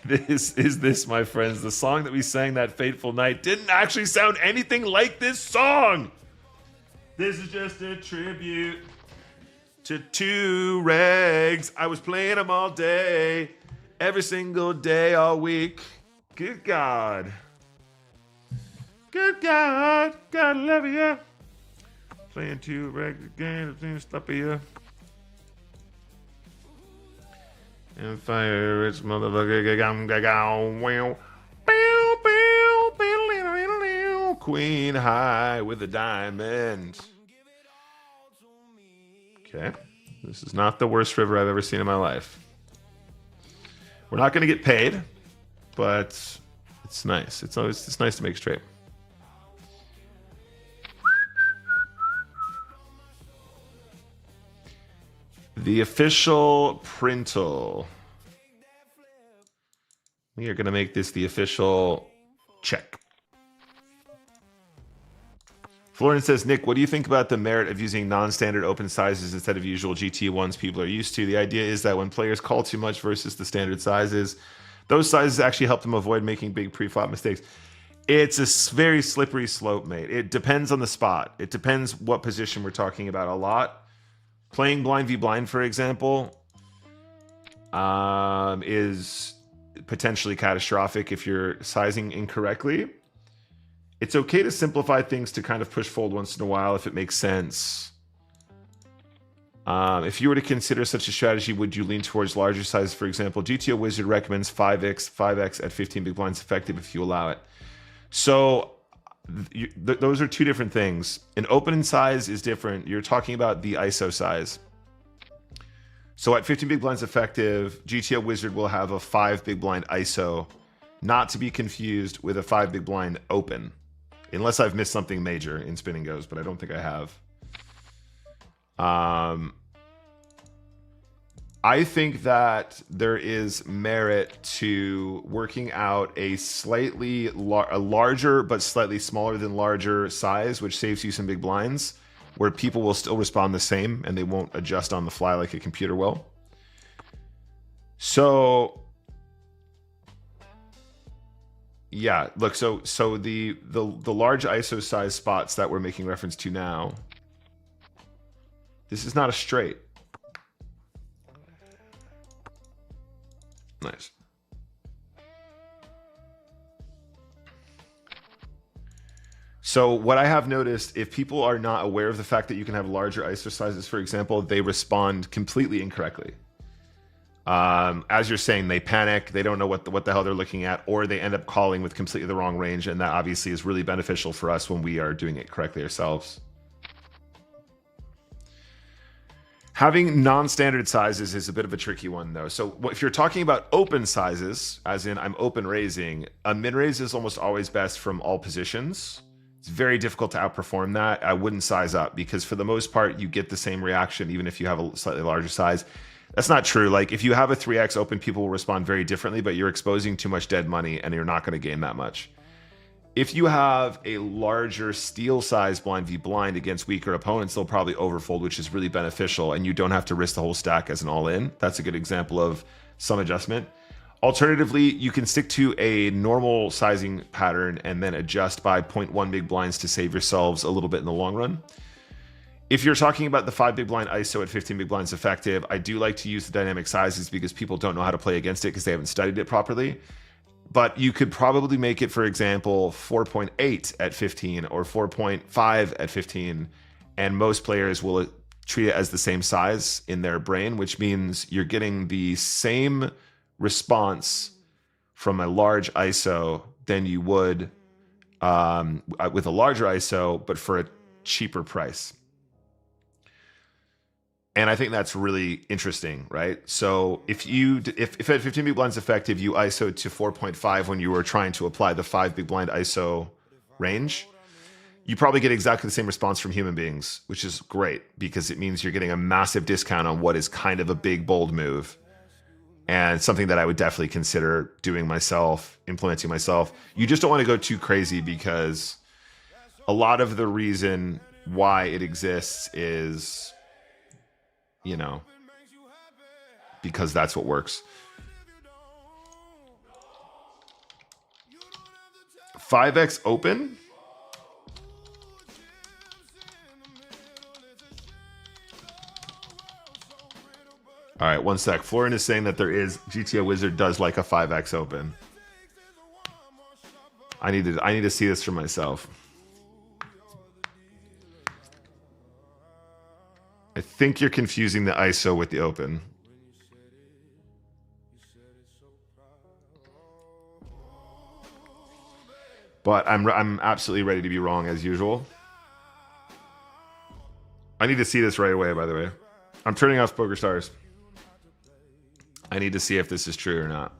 is this, my friends. The song that we sang that fateful night didn't actually sound anything like this song. This is just a tribute to Two Rags. I was playing them all day, every single day, all week. Good God. Good God. God love you. Playing Two Rags again. It's stop you. And fire its motherfucker. Queen high with a diamond. Okay. This is not the worst river I've ever seen in my life. We're not going to get paid, but it's nice. It's nice to make straight. The official printle. We are going to make this the official check. Florian says, Nick, what do you think about the merit of using non-standard open sizes instead of usual GT ones people are used to? The idea is that when players call too much versus the standard sizes, those sizes actually help them avoid making big pre-flop mistakes. It's a very slippery slope, mate. It depends on the spot. It depends what position we're talking about a lot. Playing blind v blind, for example, is potentially catastrophic if you're sizing incorrectly. It's okay to simplify things to kind of push fold once in a while if it makes sense. If you were to consider such a strategy, would you lean towards larger sizes? For example, GTO Wizard recommends 5x at 15 big blinds effective if you allow it. So those are two different things. An open size is different. You're talking about the ISO size. So at 15 big blinds effective, GTO Wizard will have a 5 big blind ISO, not to be confused with a 5 big blind open. Unless I've missed something major in Spin and Goes, but I don't think I have. I think that there is merit to working out a larger but slightly smaller than larger size, which saves you some big blinds, where people will still respond the same and they won't adjust on the fly like a computer will. So yeah, look, so the large ISO size spots that we're making reference to now, this is not a straight. Nice. So what I have noticed, if people are not aware of the fact that you can have larger ISO sizes, for example, they respond completely incorrectly. As you're saying, they panic, they don't know what the hell they're looking at, or they end up calling with completely the wrong range, and that obviously is really beneficial for us when we are doing it correctly ourselves. Having non-standard sizes is a bit of a tricky one, though. So if you're talking about open sizes, as in I'm open raising, a mid-raise is almost always best from all positions. It's very difficult to outperform that. I wouldn't size up because for the most part, you get the same reaction even if you have a slightly larger size. That's not true. Like if you have a 3x open, people will respond very differently, but you're exposing too much dead money and you're not going to gain that much. If you have a larger steel size blind v blind against weaker opponents, they'll probably overfold, which is really beneficial, and you don't have to risk the whole stack as an all-in. That's a good example of some adjustment. Alternatively, you can stick to a normal sizing pattern and then adjust by 0.1 big blinds to save yourselves a little bit in the long run. If you're talking about the 5 big blind ISO at 15 big blinds effective, I do like to use the dynamic sizes because people don't know how to play against it because they haven't studied it properly. But you could probably make it, for example, 4.8 at 15 or 4.5 at 15, and most players will treat it as the same size in their brain, which means you're getting the same response from a large ISO than you would with a larger ISO, but for a cheaper price. And I think that's really interesting, right? So if at 15 big blinds effective, you ISO to 4.5 when you were trying to apply the 5 big blind ISO range, you probably get exactly the same response from human beings, which is great because it means you're getting a massive discount on what is kind of a big, bold move. And something that I would definitely consider doing myself, implementing myself. You just don't want to go too crazy because a lot of the reason why it exists is, you know, because that's what works. 5x open? All right, one sec. Florin is saying that there is GTO Wizard does like a 5x open. I need to see this for myself. I think you're confusing the ISO with the open. But I'm absolutely ready to be wrong as usual. I need to see this right away, by the way. I'm turning off Poker Stars. I need to see if this is true or not.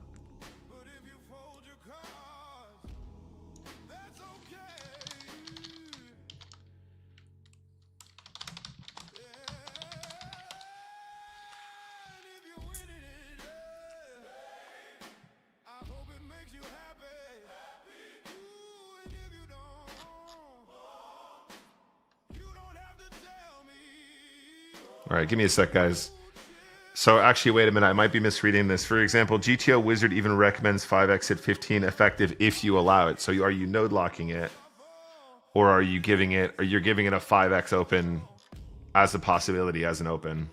All right, give me a sec, guys. So actually, wait a minute. I might be misreading this. For example, GTO Wizard even recommends 5x at 15 effective if you allow it. So are you node locking it, or are you giving it, or you're giving it a 5x open as a possibility as an open?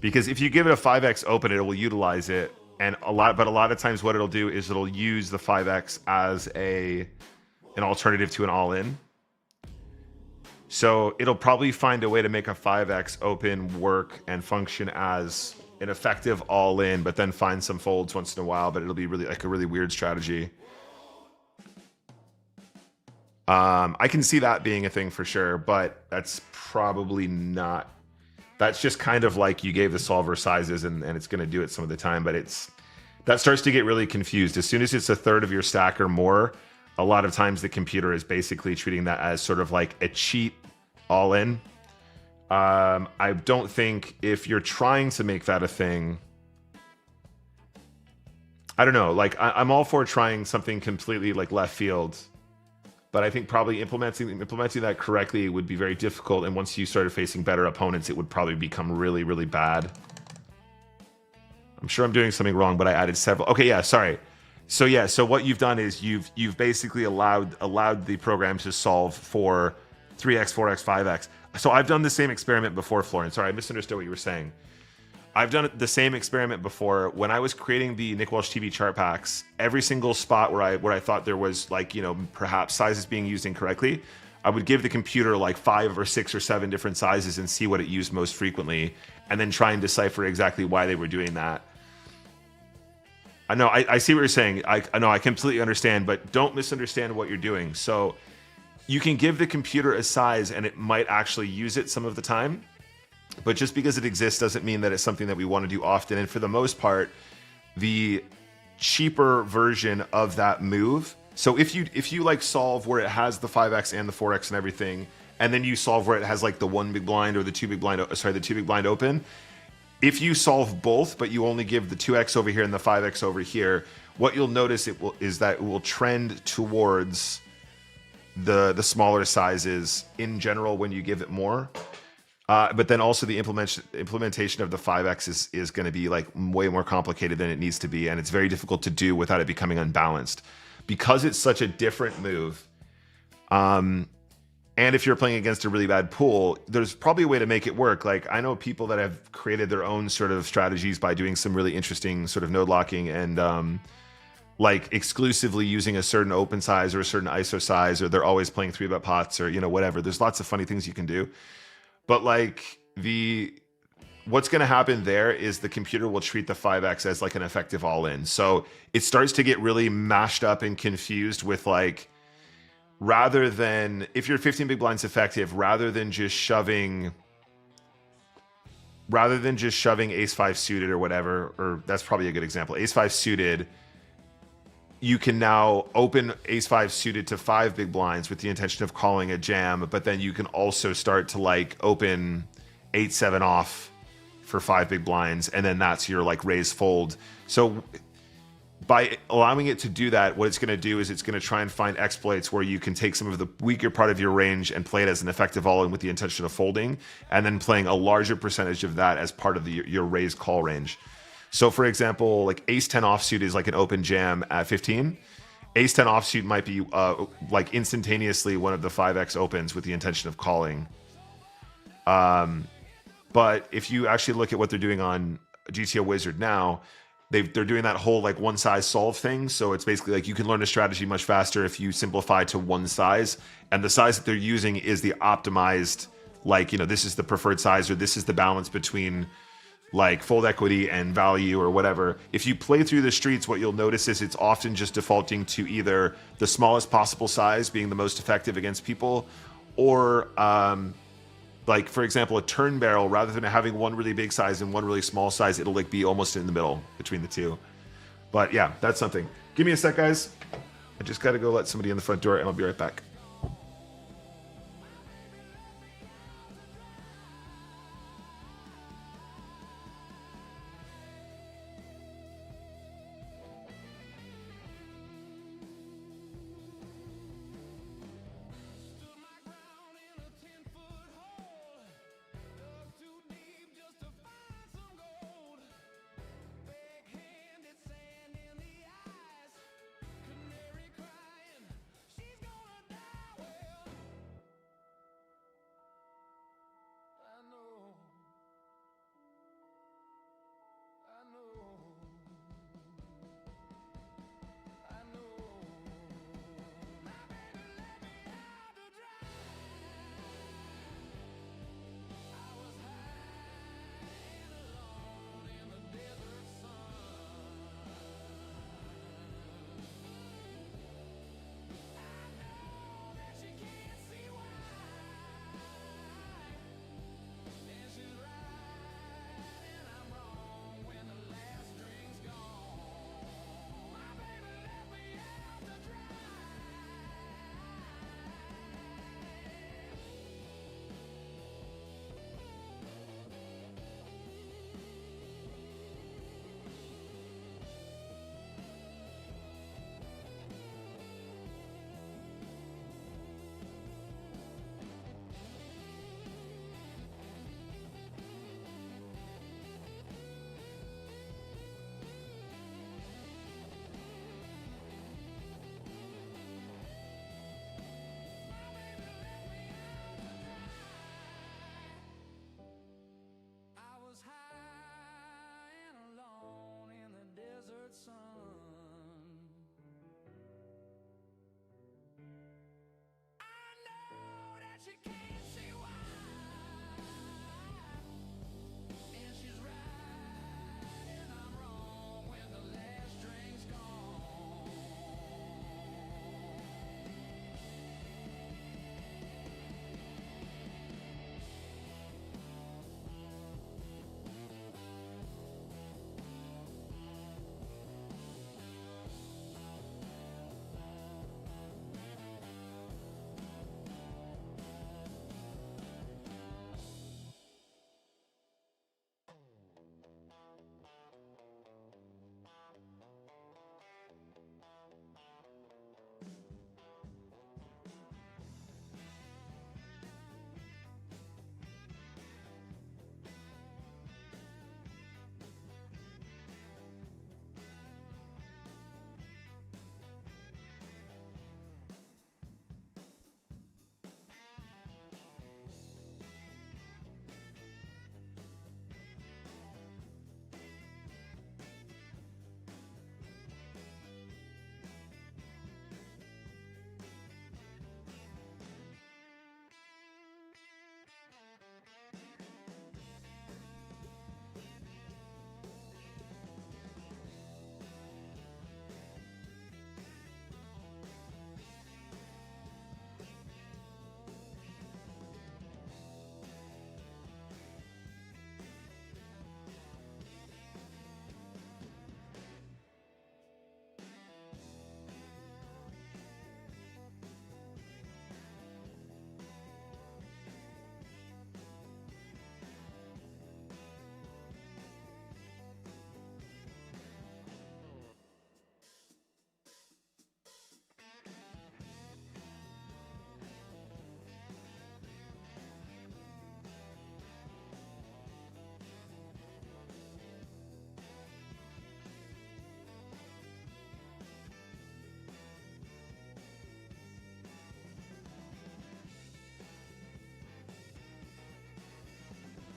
Because if you give it a 5x open, it will utilize it, and a lot of times what it'll do is it'll use the 5x as an alternative to an all-in. So it'll probably find a way to make a 5x open work and function as an effective all-in, but then find some folds once in a while, but it'll be really like a really weird strategy. I can see that being a thing for sure, but that's probably not. That's just kind of like you gave the solver sizes and it's going to do it some of the time, but that starts to get really confused. As soon as it's a third of your stack or more, a lot of times the computer is basically treating that as sort of like a cheat all in. I don't think if you're trying to make that a thing, I don't know, like I'm all for trying something completely like left field, but I think probably implementing that correctly would be very difficult. And once you started facing better opponents, it would probably become really, really bad. I'm sure I'm doing something wrong, but I added several. Okay, yeah, sorry. So yeah, so what you've done is you've basically allowed the program to solve for 3x, 4x, 5x. So I've done the same experiment before, Florence. Sorry, I misunderstood what you were saying. I've done the same experiment before when I was creating the Nick Walsh TV chart packs. Every single spot where I thought there was, like, you know, perhaps sizes being used incorrectly, I would give the computer like 5 or 6 or 7 different sizes and see what it used most frequently, and then try and decipher exactly why they were doing that. I know I see what you're saying. I know I completely understand, but don't misunderstand what you're doing. So you can give the computer a size and it might actually use it some of the time. But just because it exists doesn't mean that it's something that we want to do often. And for the most part, the cheaper version of that move. So if you like solve where it has the 5x and the 4x and everything, and then you solve where it has like the 1 big blind or the 2 big blind, the 2 big blind open. If you solve both, but you only give the 2x over here and the 5x over here, what you'll notice is that it will trend towards the smaller sizes in general when you give it more. But then also the implementation of the 5x is going to be like way more complicated than it needs to be, and it's very difficult to do without it becoming unbalanced. Because it's such a different move, and if you're playing against a really bad pool, there's probably a way to make it work. Like, I know people that have created their own sort of strategies by doing some really interesting sort of node locking and like exclusively using a certain open size or a certain ISO size, or they're always playing 3-bet pots, or, you know, whatever. There's lots of funny things you can do. But like what's going to happen there is the computer will treat the 5x as like an effective all-in. So it starts to get really mashed up and confused with, like, rather than, if you're 15 big blinds effective, rather than just shoving ace 5 suited or whatever, or that's probably a good example, ace 5 suited, you can now open ace 5 suited to 5 big blinds with the intention of calling a jam, but then you can also start to like open 8-7 off for 5 big blinds, and then that's your like raise fold. So by allowing it to do that, what it's going to do is it's going to try and find exploits where you can take some of the weaker part of your range and play it as an effective all-in with the intention of folding, and then playing a larger percentage of that as part of your raise call range. So for example, like ace 10 offsuit is like an open jam at 15. Ace 10 offsuit might be like instantaneously one of the 5x opens with the intention of calling. But if you actually look at what they're doing on GTO Wizard now, they're doing that whole like one size solve thing. So it's basically like you can learn a strategy much faster if you simplify to one size, and the size that they're using is the optimized, like, you know, this is the preferred size, or this is the balance between like fold equity and value or whatever. If you play through the streets, what you'll notice is it's often just defaulting to either the smallest possible size being the most effective against people, or like, for example, a turn barrel, rather than having one really big size and one really small size, it'll like be almost in the middle between the two. But yeah, that's something. Give me a sec, guys. I just got to go let somebody in the front door, and I'll be right back.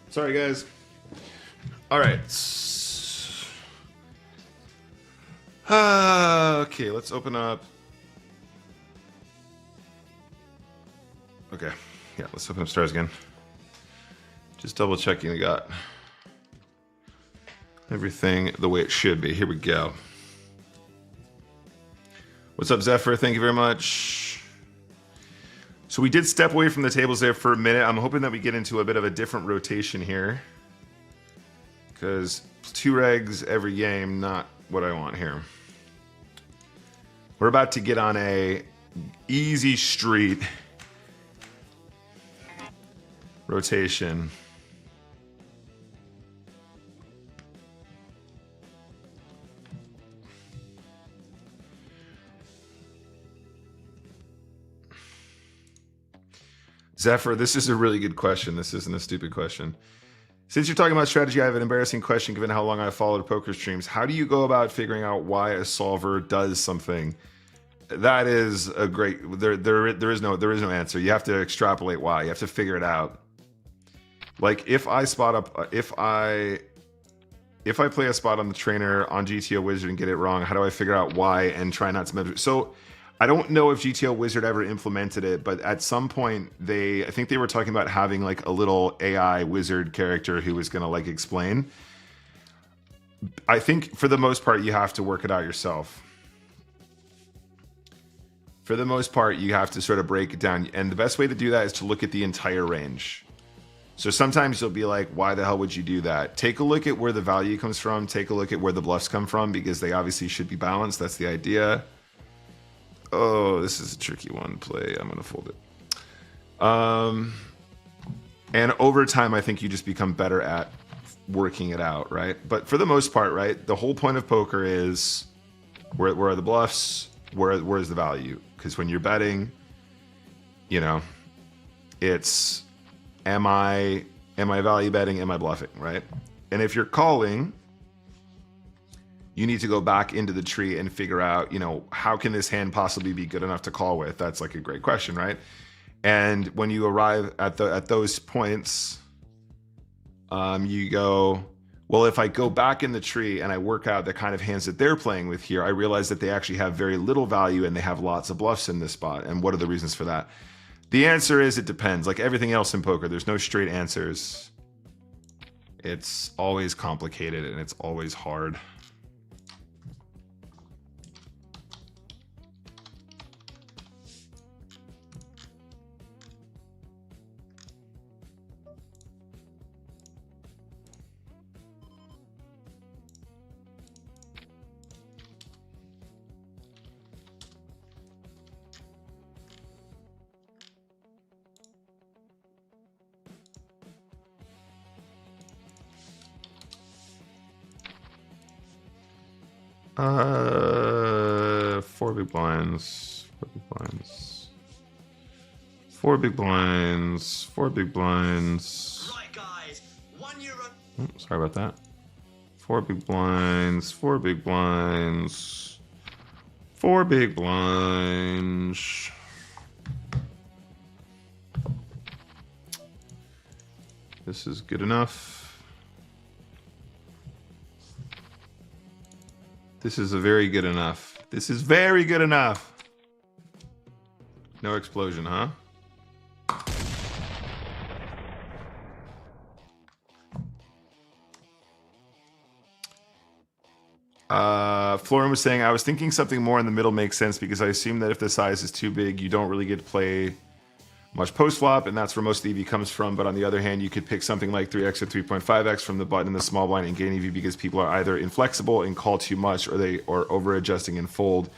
Sorry, guys. All right. Okay, let's open up. Okay, yeah, let's open up stars again. Just double checking we got everything the way it should be. Here we go. What's up, Zephyr? Thank you very much. So we did step away from the tables there for a minute. I'm hoping that we get into a bit of a different rotation here, because 2 regs every game, not what I want here. We're about to get on a easy street rotation. Zephyr, this is a really good question. This isn't a stupid question. Since you're talking about strategy, I have an embarrassing question given how long I've followed poker streams. How do you go about figuring out why a solver does something? That is a great, there is no answer. You have to extrapolate why. You have to figure it out. Like if I spot up, if I play a spot on the trainer on GTO Wizard and get it wrong, how do I figure out why and try not to measure? So I don't know if GTO Wizard ever implemented it, but at some point I think they were talking about having like a little AI wizard character who was going to like explain. I think for the most part, you have to work it out yourself. For the most part, you have to sort of break it down. And the best way to do that is to look at the entire range. So sometimes you'll be like, why the hell would you do that? Take a look at where the value comes from. Take a look at where the bluffs come from, because they obviously should be balanced. That's the idea. Oh, this is a tricky one. Play. I'm going to fold it. And over time, I think you just become better at working it out, right? But for the most part, right, the whole point of poker is where are the bluffs? Where's the value? Because when you're betting, you know, it's am I value betting? Am I bluffing, right? And if you're calling, you need to go back into the tree and figure out, you know, how can this hand possibly be good enough to call with? That's like a great question, right? And when you arrive at those points, you go, well, if I go back in the tree and I work out the kind of hands that they're playing with here, I realize that they actually have very little value and they have lots of bluffs in this spot. And what are the reasons for that? The answer is it depends. Like everything else in poker, there's no straight answers. It's always complicated and it's always hard. Four big blinds, four big blinds, four big blinds, four big blinds. Right, guys. €1. Oh, sorry about that. Four big blinds, four big blinds, four big blinds. This is good enough. This is a very good enough. This is very good enough. No explosion, huh? Florin was saying, I was thinking something more in the middle makes sense because I assume that if the size is too big, you don't really get to play much post-flop, and that's where most of the EV comes from. But on the other hand, you could pick something like 3x or 3.5x from the button in the small blind and gain EV because people are either inflexible and call too much, or they are over-adjusting and fold.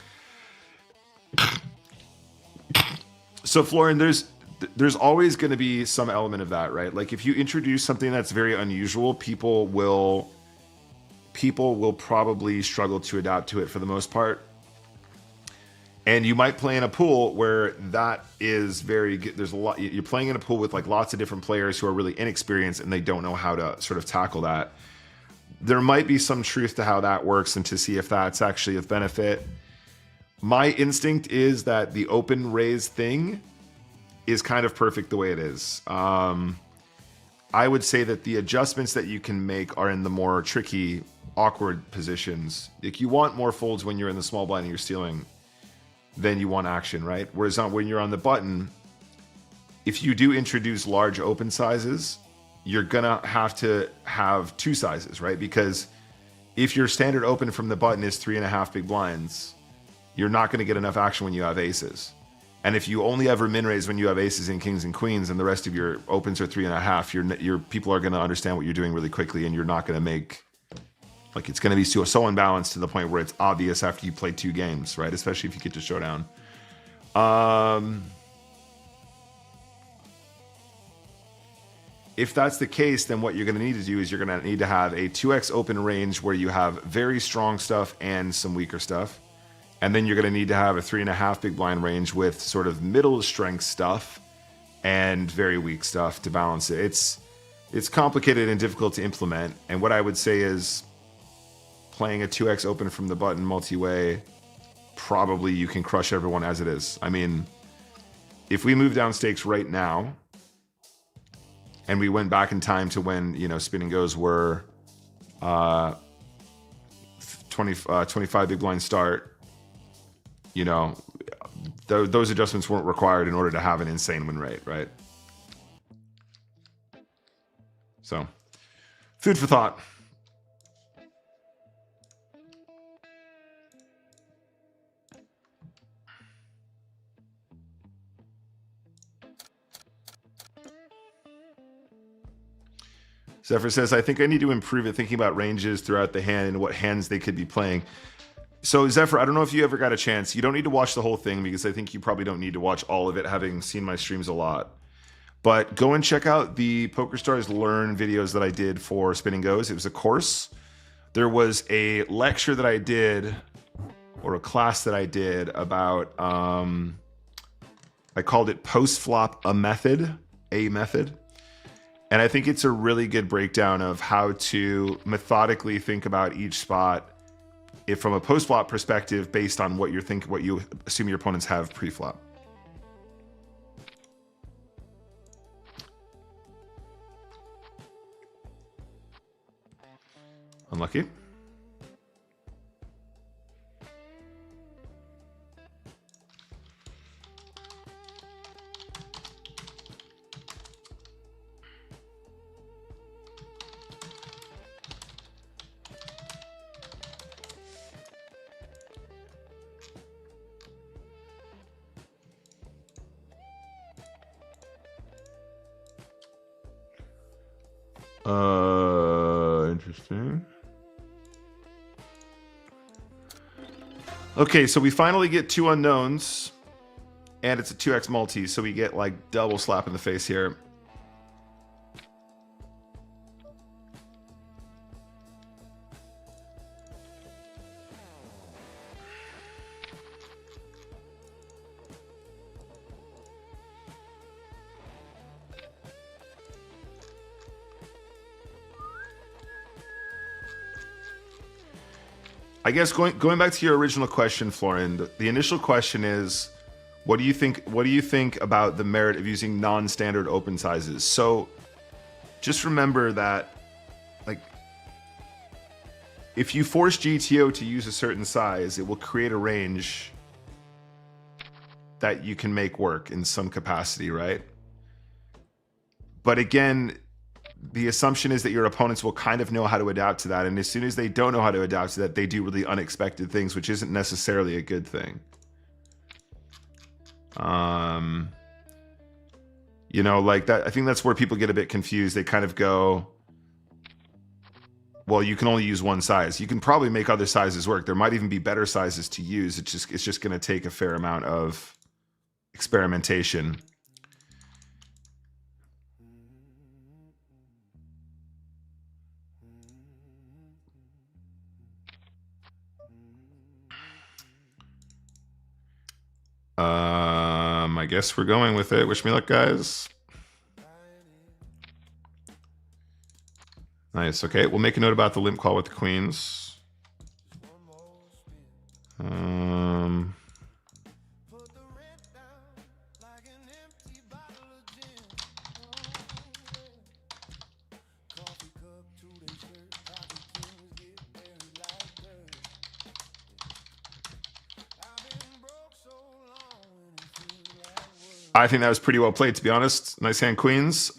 So, Florin, there's always going to be some element of that, right? Like if you introduce something that's very unusual, people will probably struggle to adapt to it for the most part. And you might play in a pool where that is very good. There's a lot. You're playing in a pool with like lots of different players who are really inexperienced and they don't know how to sort of tackle that. There might be some truth to how that works and to see if that's actually of benefit. My instinct is that the open raise thing is kind of perfect the way it is. I would say that the adjustments that you can make are in the more tricky, awkward positions. Like, you want more folds when you're in the small blind and you're stealing than you want action, right? Whereas when you're on the button, if you do introduce large open sizes, you're gonna have to have two sizes, right? Because if your standard open from the button is 3.5 big blinds, you're not gonna get enough action when you have aces. And if you only ever min raise when you have aces and kings and queens, and the rest of your opens are 3.5, your people are gonna understand what you're doing really quickly, and you're not gonna make, like, it's gonna be so unbalanced to the point where it's obvious after you play 2 games, right? Especially if you get to showdown. If that's the case, then what you're going to need to do is you're going to need to have a 2x open range where you have very strong stuff and some weaker stuff. And then you're going to need to have a 3.5 big blind range with sort of middle strength stuff and very weak stuff to balance it. It's complicated and difficult to implement. And what I would say is playing a 2x open from the button multi-way, probably you can crush everyone as it is. I mean, if we move down stakes right now, and we went back in time to when, you know, spin and goes were 25 big blind start, you know, those adjustments weren't required in order to have an insane win rate, right? So, food for thought. Zephyr says, I think I need to improve at thinking about ranges throughout the hand and what hands they could be playing. So, Zephyr, I don't know if you ever got a chance. You don't need to watch the whole thing because I think you probably don't need to watch all of it, having seen my streams a lot. But go and check out the PokerStars Learn videos that I did for Spin and Goes. It was a course. There was a lecture that I did, or a class that I did about, I called it Post-Flop a Method. And I think it's a really good breakdown of how to methodically think about each spot if from a post-flop perspective based on what you assume your opponents have pre-flop. Unlucky. Interesting. Okay, so we finally get 2 unknowns, and it's a 2x multi, so we get like double slap in the face here. I guess going back to your original question, Florin, the initial question is, what do you think about the merit of using non-standard open sizes? So just remember that, like, if you force GTO to use a certain size, it will create a range that you can make work in some capacity, right? But again, the assumption is that your opponents will kind of know how to adapt to that. And as soon as they don't know how to adapt to that, they do really unexpected things, which isn't necessarily a good thing. You know, like that, I think that's where people get a bit confused. They kind of go, well, you can only use one size. You can probably make other sizes work. There might even be better sizes to use. It's just going to take a fair amount of experimentation. I guess we're going with it. Wish me luck, guys. Nice. Okay, we'll make a note about the limp call with the queens. I think that was pretty well played, to be honest. Nice hand, queens.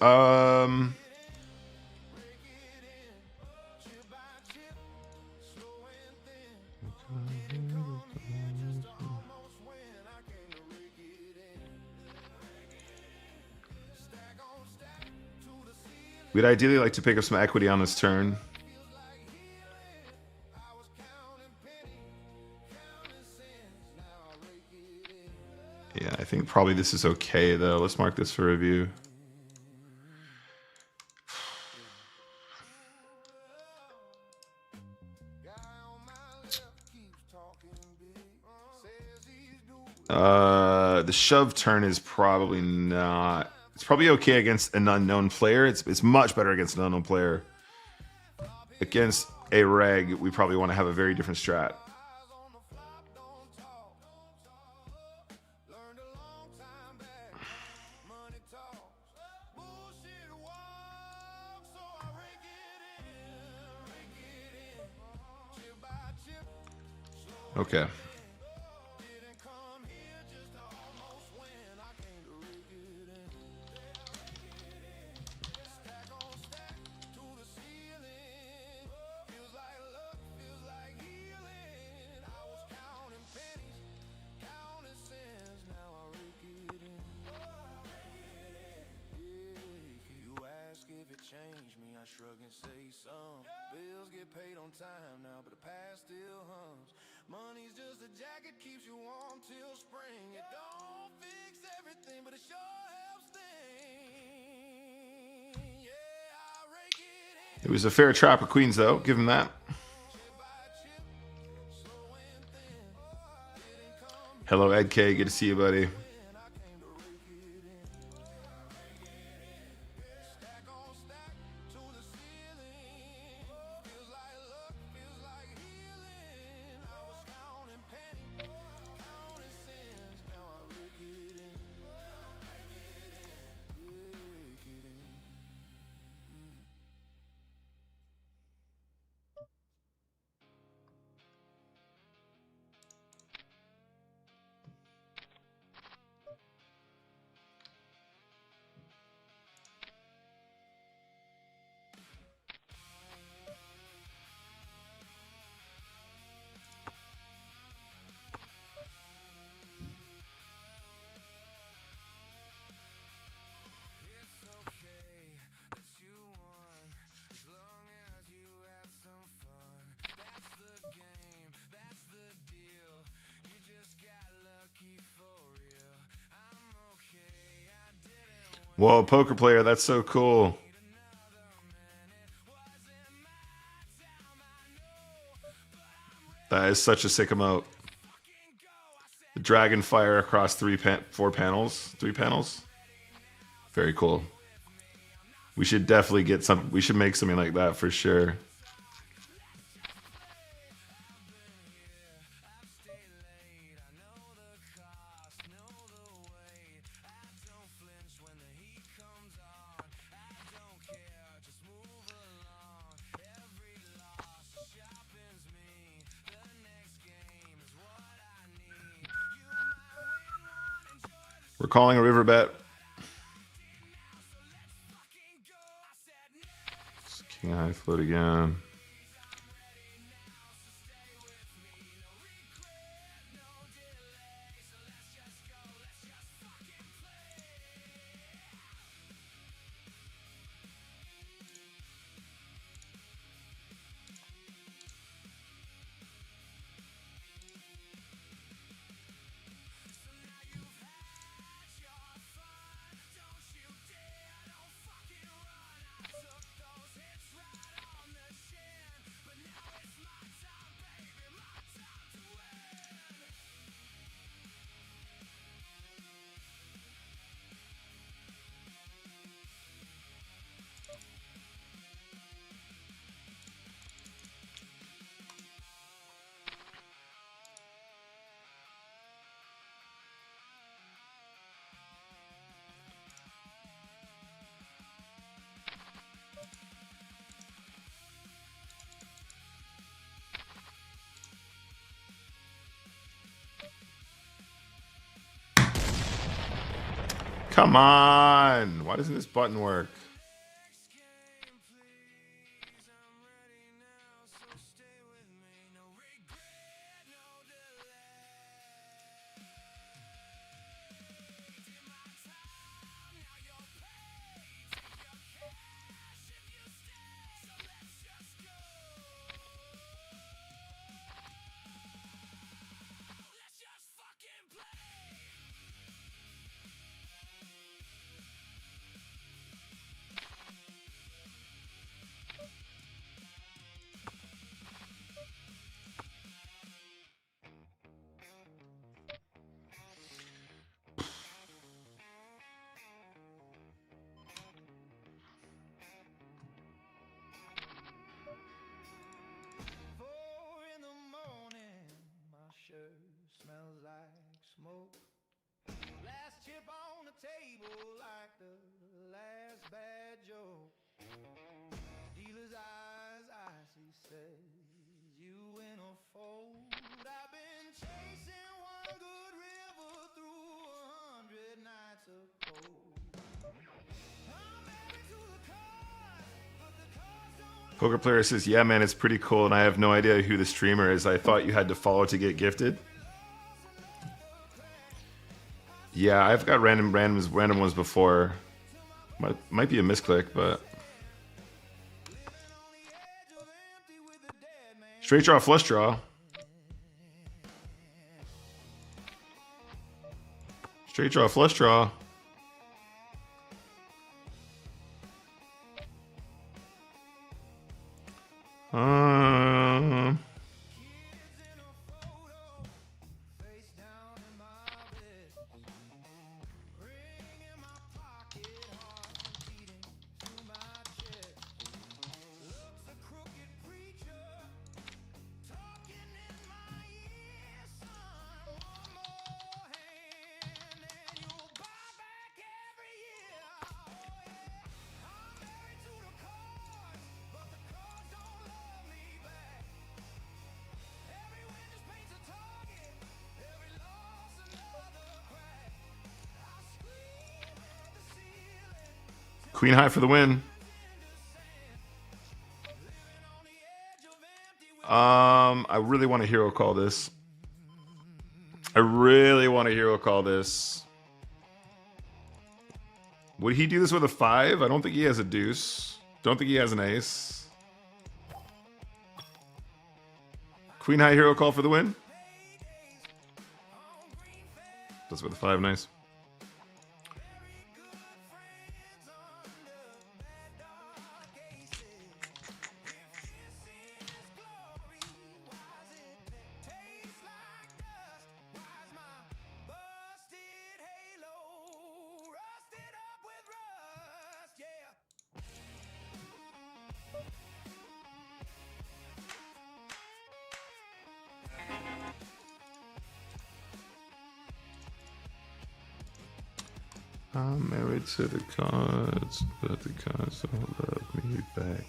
We'd ideally like to pick up some equity on this turn. Yeah, I think probably this is okay, though. Let's mark this for review. The shove turn is probably not. It's probably okay against an unknown player. It's much better against an unknown player. Against a reg, we probably want to have a very different strat. Okay. Shrug and say some bills get paid on time now, but the past still hums. Money's just a jacket, keeps you warm till spring. It don't fix everything, but it sure helps things. Yeah, I rake it in. It was a fair trap of queens, though. Give him that. Hello, Ed K. Good to see you, buddy. Whoa, poker player, that's so cool. That is such a sick emote. The dragon fire across three panels. Very cool. We should definitely get some. We should make something like that for sure. We're calling a river bet. King high float again. Come on. Why doesn't this button work? Smells like smoke. Last chip on the table, like the last bad joke. Dealer's eyes, icy says you in a fold. I've been chasing one good river through 100 nights of cold. I'm married to the cards, but the cards don't. Poker Player says, yeah, man, it's pretty cool, and I have no idea who the streamer is. I thought you had to follow to get gifted. Yeah, I've got random ones before. Might be a misclick, but straight draw, flush draw. Straight draw, flush draw. Queen high for the win. I really want to hero call this. Would he do this with a 5? I don't think he has a deuce. Don't think he has an ace. Queen high hero call for the win. That's with a 5, nice. I'm married to the cards, but the cards don't love me back.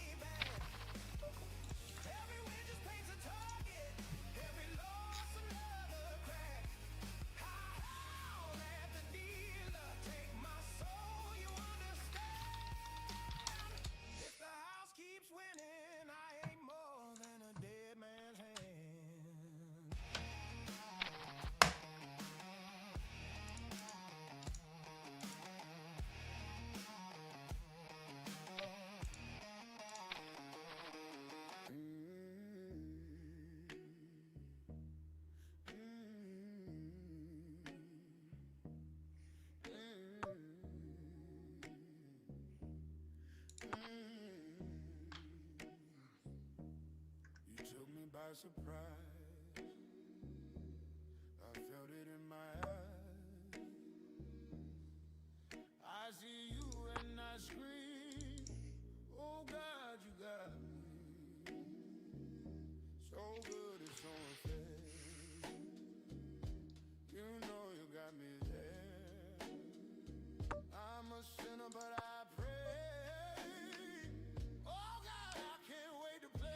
Surprise, I felt it in my eyes. I see you and I scream, oh God, you got me so good, it's so unfair. You know you got me there. I'm a sinner, but I pray. Oh God, I can't wait to play.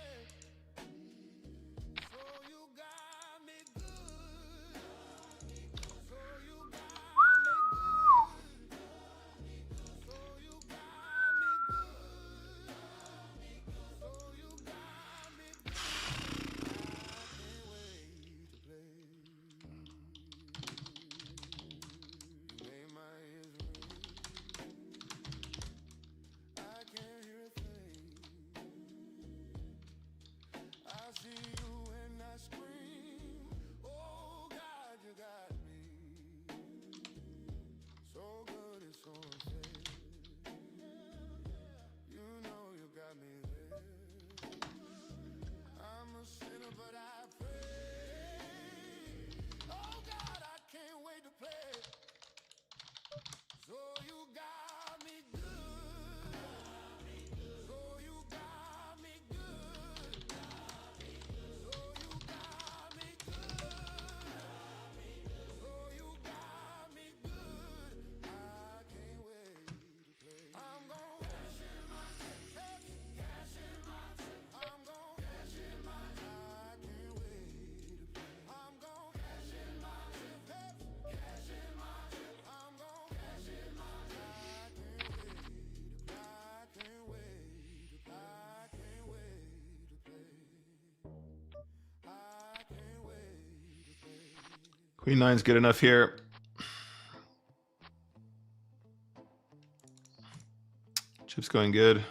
Queen nine's good enough here. Chip's going good.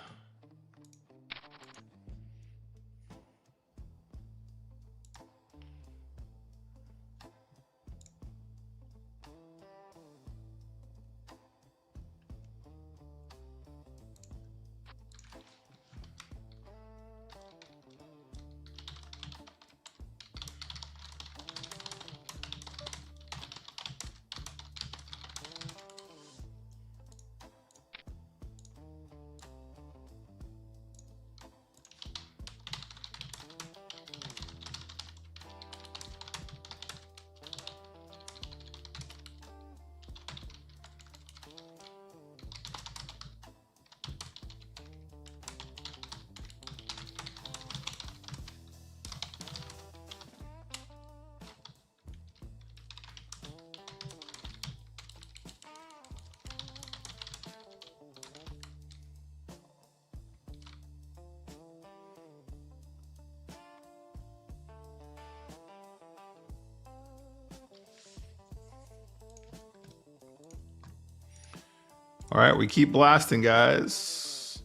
All right, we keep blasting, guys.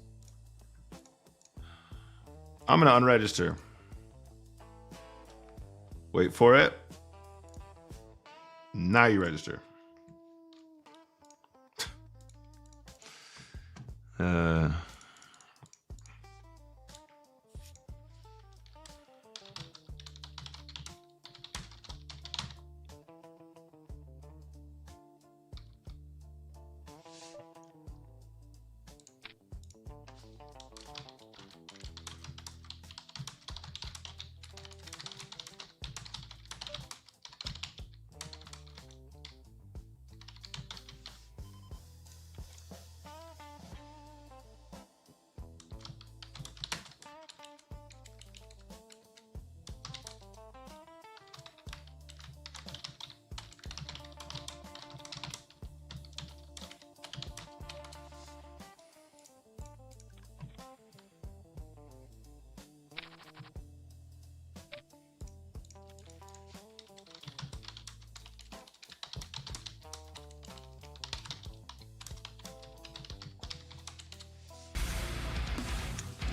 I'm going to unregister. Wait for it. Now you register.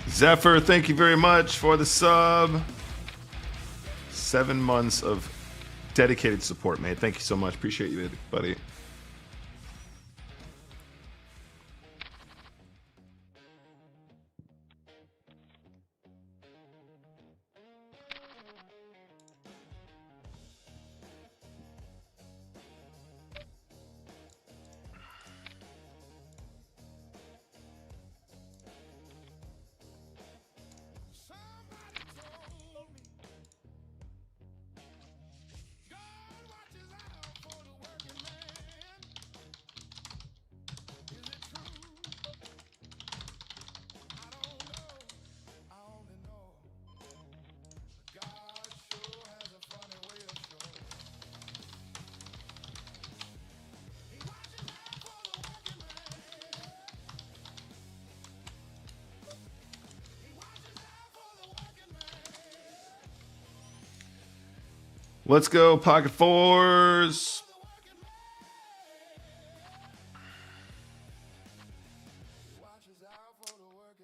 Zephyr, thank you very much for the sub. 7 months of dedicated support, mate. Thank you so much. Appreciate you, buddy. Let's go, pocket fours.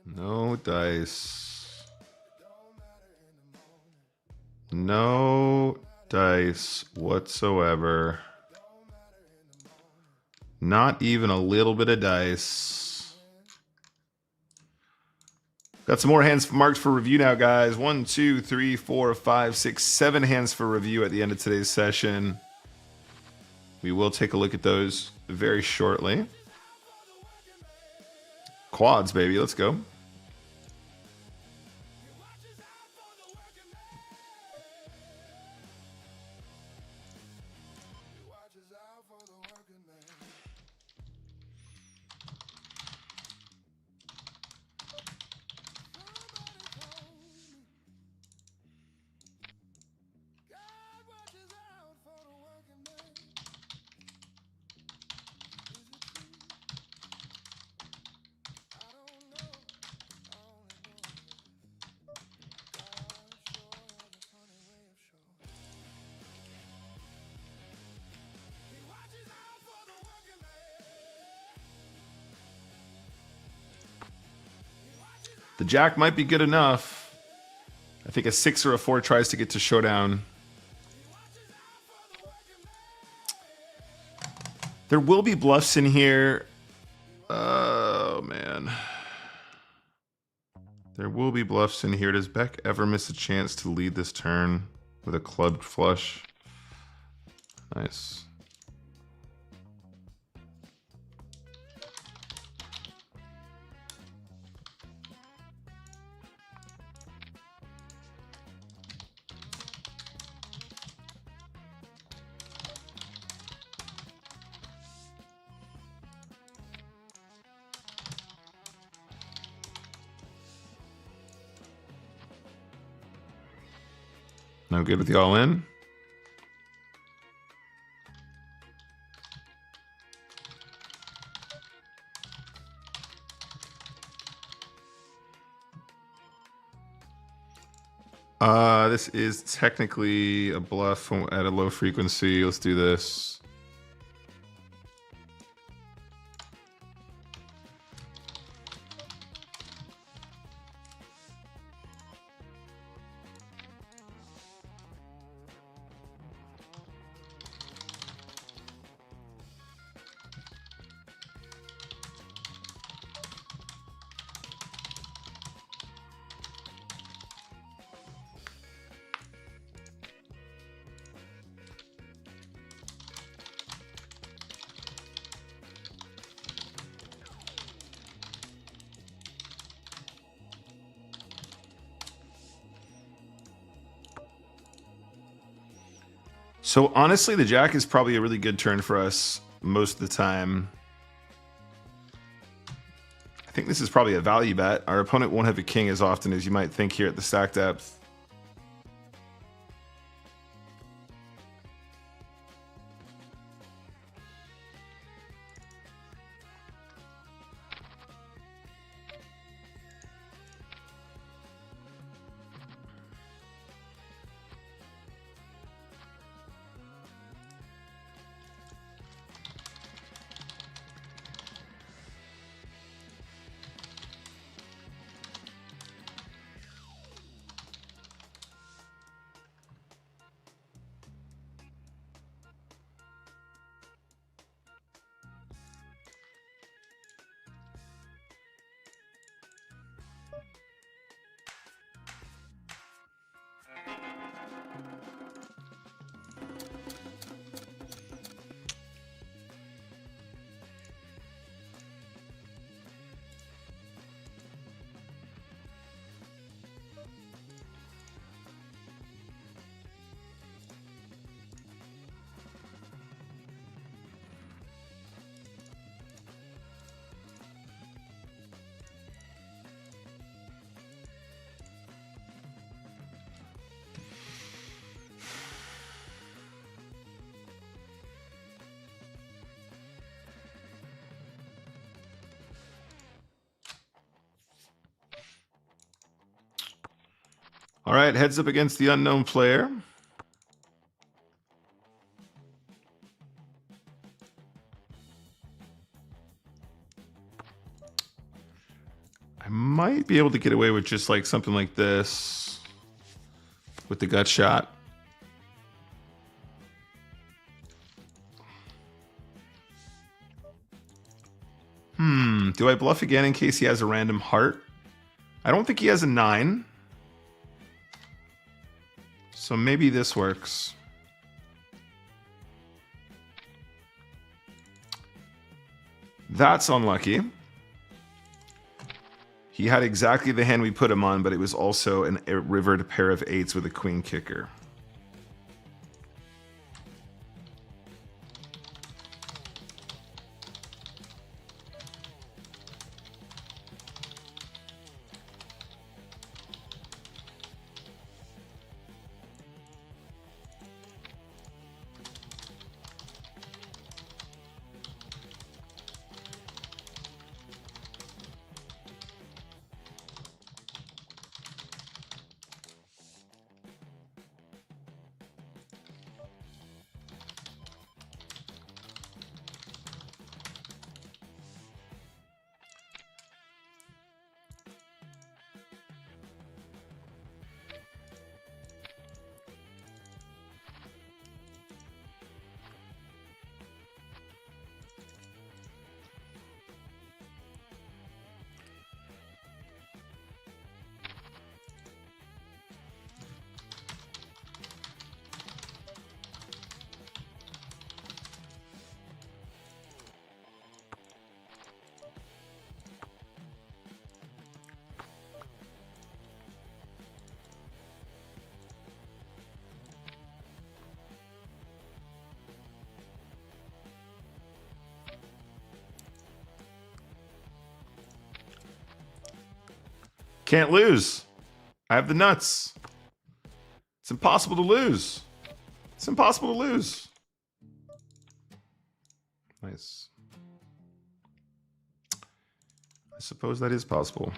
No dice. No dice whatsoever. Not even a little bit of dice. Got some more hands marked for review now, guys. 1, 2, 3, 4, 5, 6, 7 hands for review at the end of today's session. We will take a look at those very shortly. Quads, baby. Let's go. The jack might be good enough. I think a 6 or a 4 tries to get to showdown. There will be bluffs in here. Oh, man. There will be bluffs in here. Does Beck ever miss a chance to lead this turn with a clubbed flush? Nice. No good with the all-in. This is technically a bluff at a low frequency. Let's do this. So honestly, the jack is probably a really good turn for us most of the time. I think this is probably a value bet. Our opponent won't have a king as often as you might think here at the stack depth. All right, heads up against the unknown player. I might be able to get away with just like something like this with the gut shot. Do I bluff again in case he has a random heart? I don't think he has a 9. So maybe this works. That's unlucky. He had exactly the hand we put him on, but it was also a rivered pair of 8s with a queen kicker. Can't lose. I have the nuts. It's impossible to lose. It's impossible to lose. Nice. I suppose that is possible.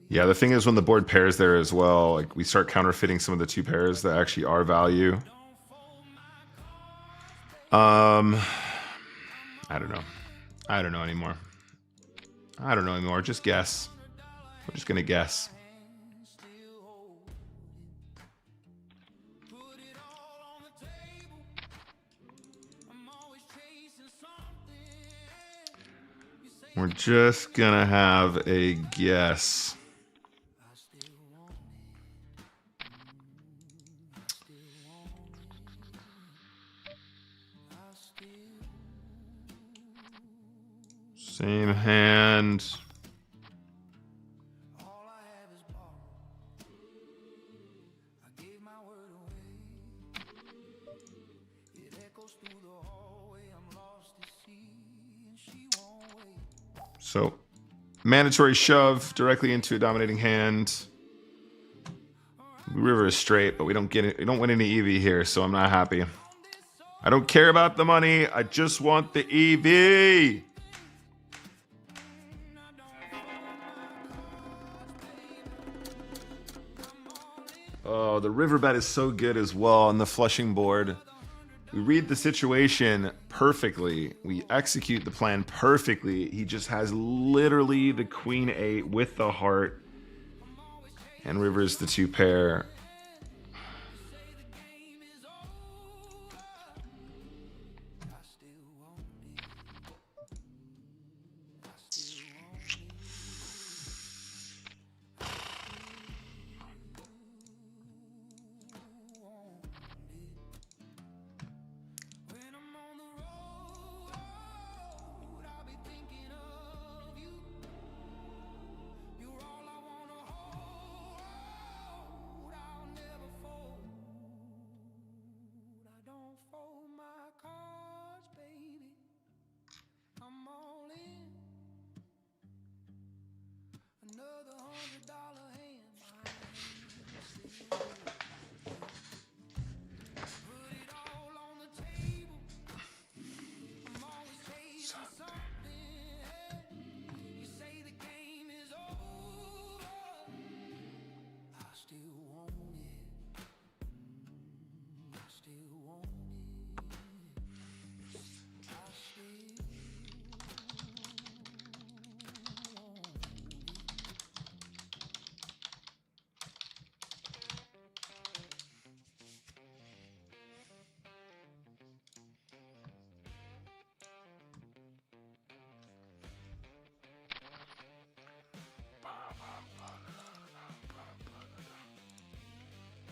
Yeah, the thing is when the board pairs there as well, like we start counterfeiting some of the two pairs that actually are value. I don't know. I don't know anymore. I don't know anymore. Just guess. We're just gonna guess. We're just gonna have a guess. Same hand. So, mandatory shove directly into a dominating hand. River is straight, but we don't get it. We don't win any EV here, so I'm not happy. I don't care about the money. I just want the EV. Oh, the river bet is so good as well on the flushing board. We read the situation perfectly. We execute the plan perfectly. He just has literally the queen 8 with the heart. And river's the 2 pair.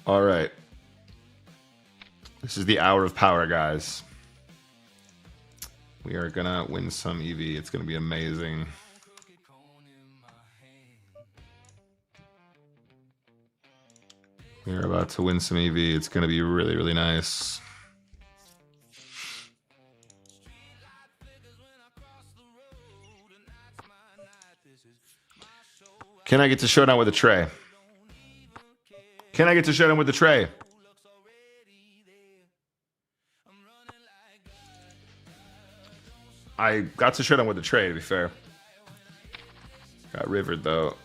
All right. This is the hour of power, guys. We are gonna win some EV. It's gonna be amazing. We are about to win some EV. It's gonna be really, really nice. Can I get to showdown with a tray? Can I get to showdown with the tray? I got to showdown with the tray, to be fair. Got rivered, though.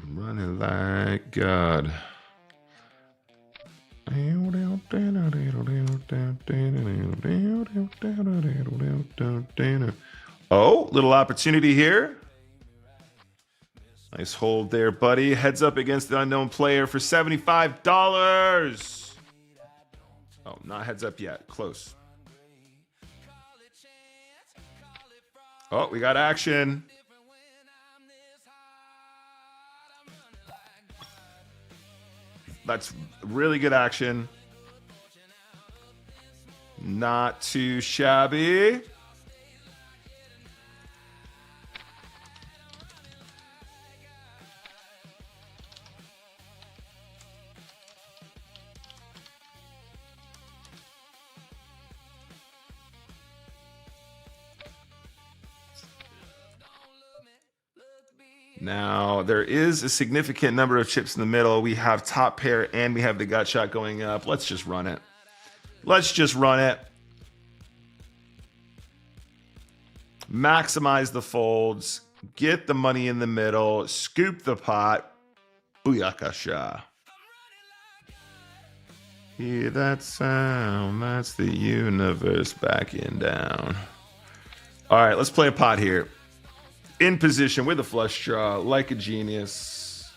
I'm running like God. Oh, little opportunity here. Nice hold there, buddy. Heads up against the unknown player for $75. Oh, not heads up yet. Close. Oh, we got action. That's really good action. Not too shabby. Now, there is a significant number of chips in the middle. We have top pair and we have the gut shot going up. Let's just run it. Let's just run it. Maximize the folds. Get the money in the middle. Scoop the pot. Booyakasha. Hear that sound? That's the universe backing down. All right, let's play a pot here. In position with a flush draw, like a genius.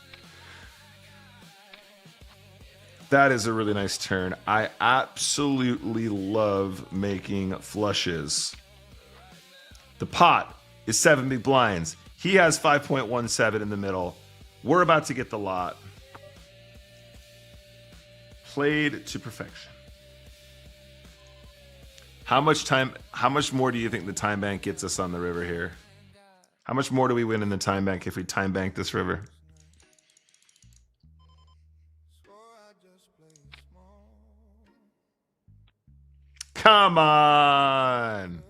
That is a really nice turn. I absolutely love making flushes. The pot is 7 big blinds. He has 5.17 in the middle. We're about to get the lot. Played to perfection. How much more do you think the time bank gets us on the river here? How much more do we win in the time bank if we time bank this river? Come on.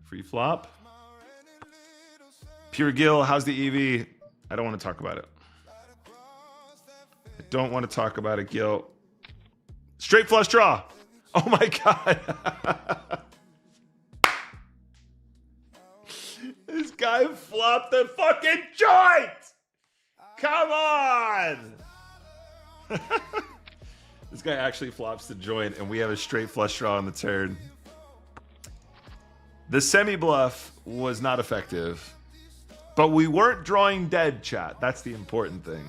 Free flop. Pure Gill, how's the EV? I don't want to talk about it. I don't want to talk about it, Gil. Straight flush draw. Oh my God. This guy flopped the fucking joint. Come on. This guy actually flops the joint and we have a straight flush draw on the turn. The semi bluff was not effective, but we weren't drawing dead, chat. That's the important thing.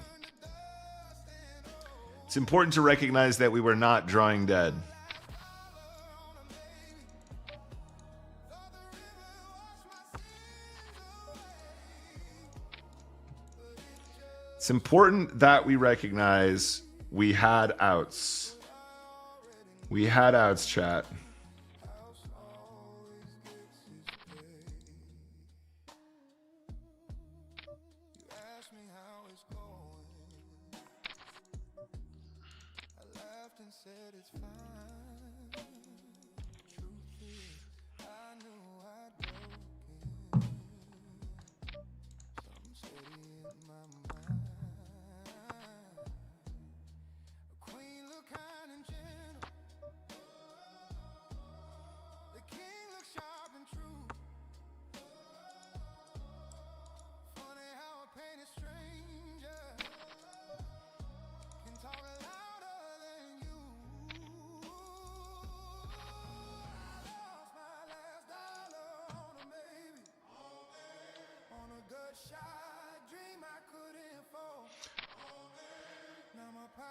It's important to recognize that we were not drawing dead. It's important that we recognize we had outs. We had outs, chat.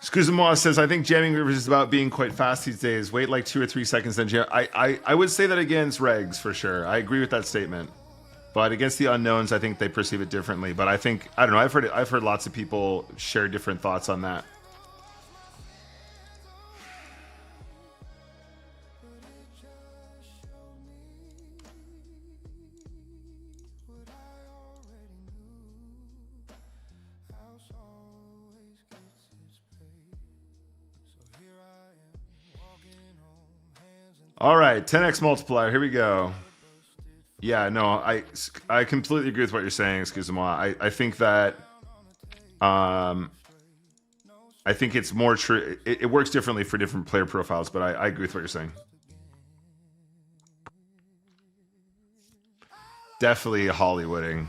Skuzuma says, I think jamming rivers is about being quite fast these days. Wait like 2 or 3 seconds, then jam. I would say that against regs for sure. I agree with that statement. But against the unknowns, I think they perceive it differently. But I think, I don't know, I've heard lots of people share different thoughts on that. All right, 10x multiplier. Here we go. Yeah, no, I completely agree with what you're saying, excuse-moi. I think that I think it's more true. It works differently for different player profiles, but I agree with what you're saying. Definitely Hollywooding.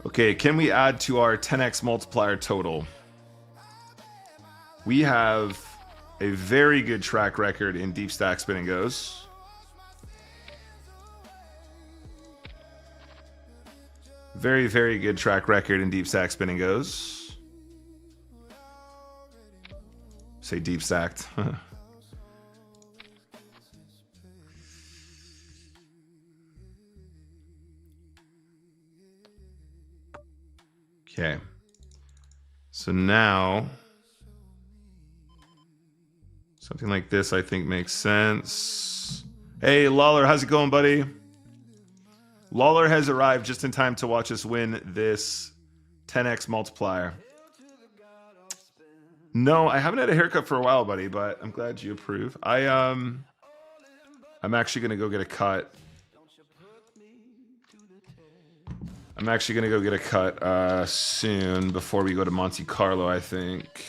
Okay, can we add to our 10x multiplier total? We have a very good track record in deep stack spin and goes. Very, very good track record in deep stack spin and goes. Say deep stacked. Okay. So now something like this I think makes sense. Hey, Lawler, how's it going, buddy? Lawler has arrived just in time to watch us win this 10x multiplier. No, I haven't had a haircut for a while, buddy, but I'm glad you approve. I'm actually gonna go get a cut. I'm actually gonna go get a cut soon before we go to Monte Carlo, I think.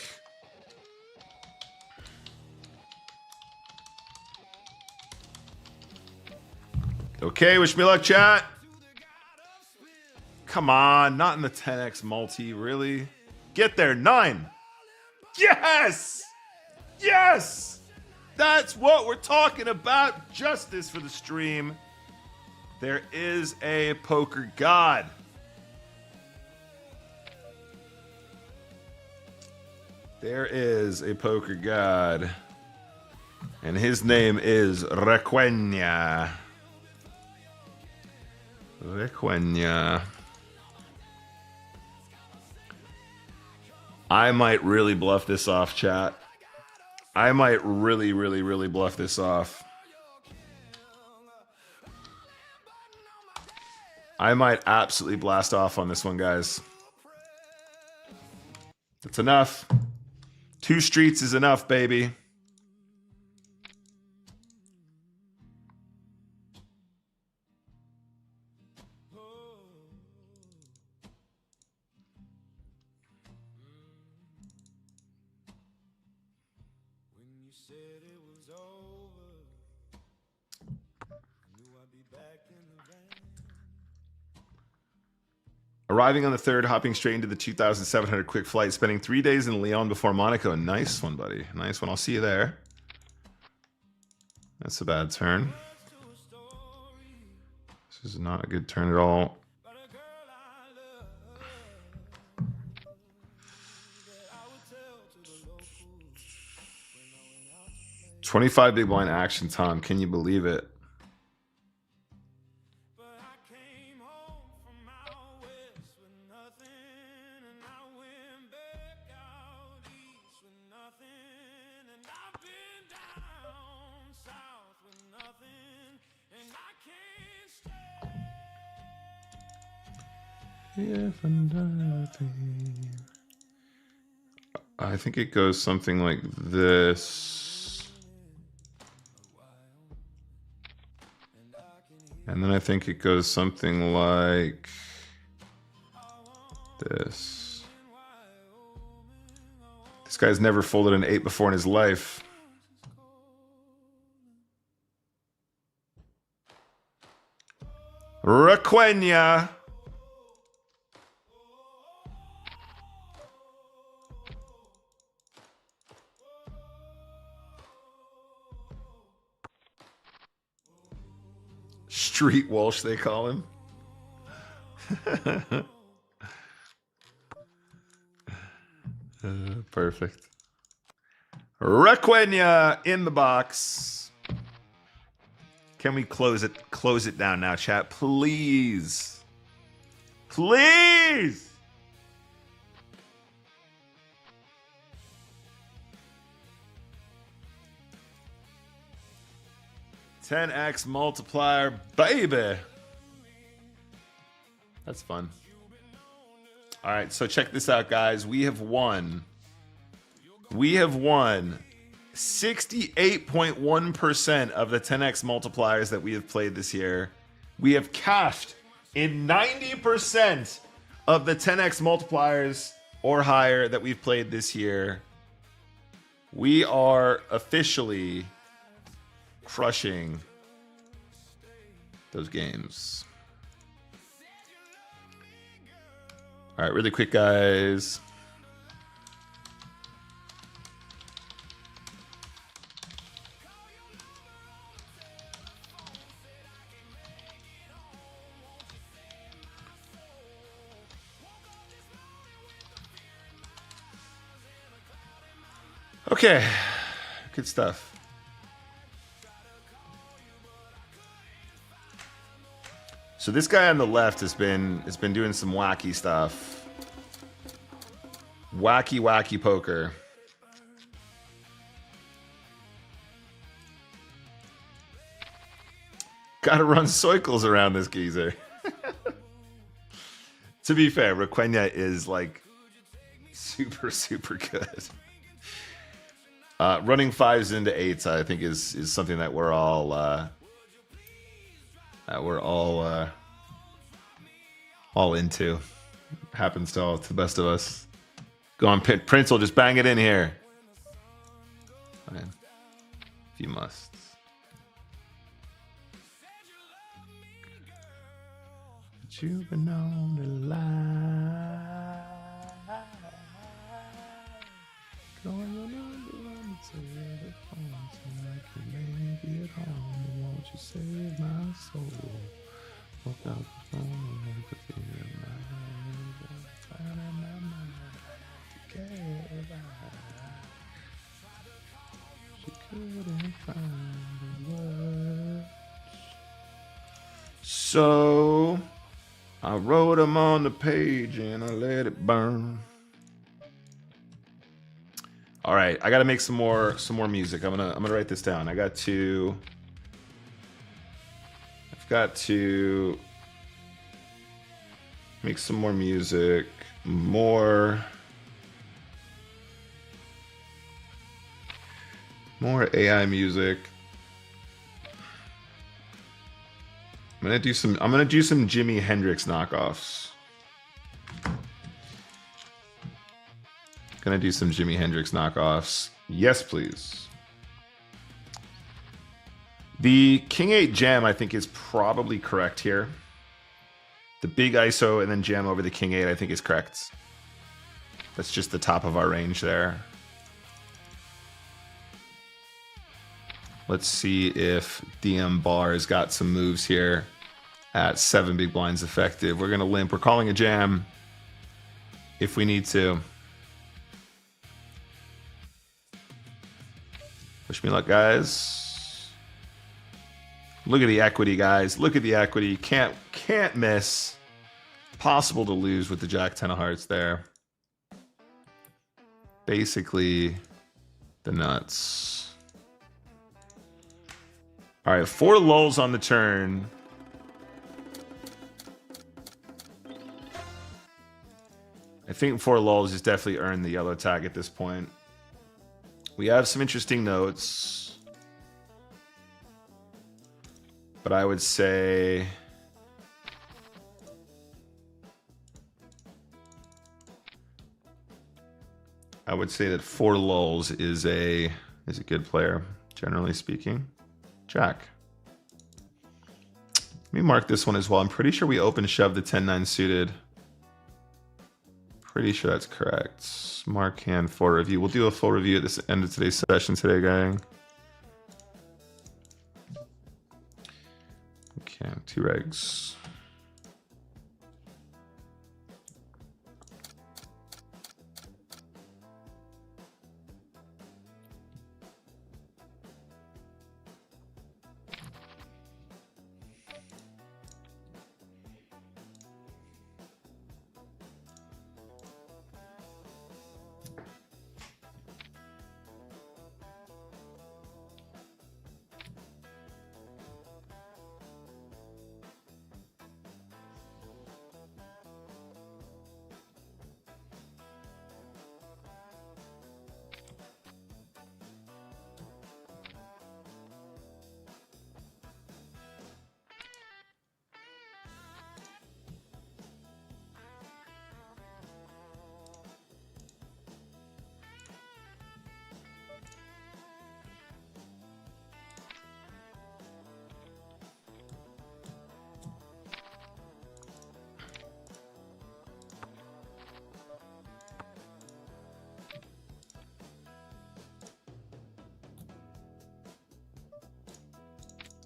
Okay, wish me luck, chat. Come on, not in the 10x multi, really? Get there, 9. Yes! Yes! That's what we're talking about. Justice for the stream. There is a poker god. There is a poker god. And his name is Requena. Requena. I might really bluff this off, chat. I might really bluff this off. I might absolutely blast off on this one, guys. That's enough. 2 streets is enough, baby. Arriving on the 3rd, hopping straight into the 2,700 quick flight, spending 3 days in Lyon before Monaco. Nice one, buddy. Nice one. I'll see you there. That's a bad turn. This is not a good turn at all. $25 big blind action, Tom. Can you believe it? I think it goes something like this. And then I think it goes something like this. This guy's never folded an 8 before in his life. Requena. Street Walsh, they call him. Perfect. Requena in the box. Can we close it down now, chat? Please. Please. $10x multiplier, baby. That's fun. All right, so check this out, guys. We have won 68.1% of the 10x multipliers that we have played this year. We have cashed in 90% of the 10x multipliers or higher that we've played this year. We are officially crushing those games. All right, really quick, guys. Okay, good stuff. So this guy on the left has been doing some wacky stuff. Wacky poker. Gotta run circles around this geezer. To be fair, Requena is like super good. Running fives into eights, I think, is something that we're all into. Happens to the best of us. Go on, Prince will just bang it in here. Fine. If you must. But you've been on the line. Going on the telephone so I can make it home. Won't you save my soul? Woke up this morning with the fear in my head, finding my mind to care about. She couldn't find the words, so I wrote them on the page and I let it burn. All right, I got to make some more music. I'm gonna write this down. I've got to make some more music, more AI music. I'm gonna do some Jimi Hendrix knockoffs. Gonna do some Jimi Hendrix knockoffs. Yes, please. The King 8 jam, I think, is probably correct here. The big ISO and then jam over the King 8, I think, is correct. That's just the top of our range there. Let's see if DM Bar's got some moves here at 7 big blinds effective. We're gonna limp. We're calling a jam if we need to. Wish me luck, guys. Look at the equity, guys. Look at the equity. Can't miss. Possible to lose with the Jack 10 of hearts there. Basically, the nuts. All right, 4 lulls on the turn. I think 4 lulls has definitely earned the yellow tag at this point. We have some interesting notes, but I would say that 4 lulls is a good player, generally speaking. Jack. Let me mark this one as well. I'm pretty sure we open shove the 10-9 suited. Pretty sure that's correct. Mark hand for review. We'll do a full review at the end of today's session today, gang. Okay, 2 regs.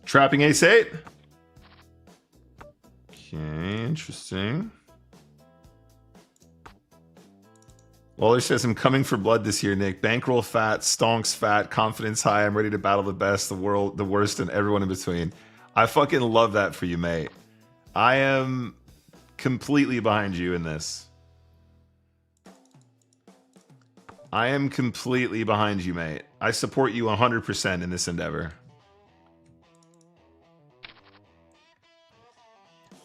Trapping ace-8. Okay, interesting. Waller says, I'm coming for blood this year, Nick. Bankroll fat, stonks fat, confidence high. I'm ready to battle the best, the world, the worst, and everyone in between. I fucking love that for you, mate. I am completely behind you in this. I am completely behind you, mate. I support you 100% in this endeavor.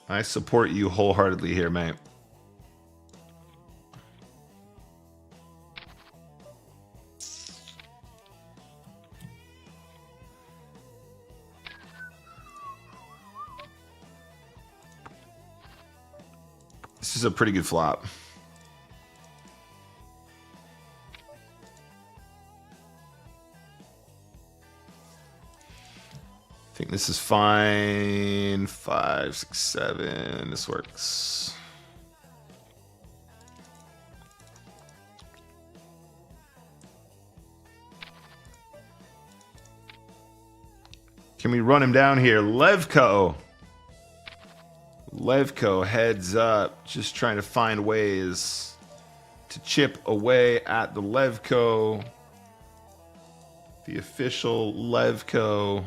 I support you wholeheartedly here, mate. This is a pretty good flop. I think this is fine. 5, 6, 7. This works. Can we run him down here? Levko. Levko heads up, just trying to find ways to chip away at the Levko. The official Levko.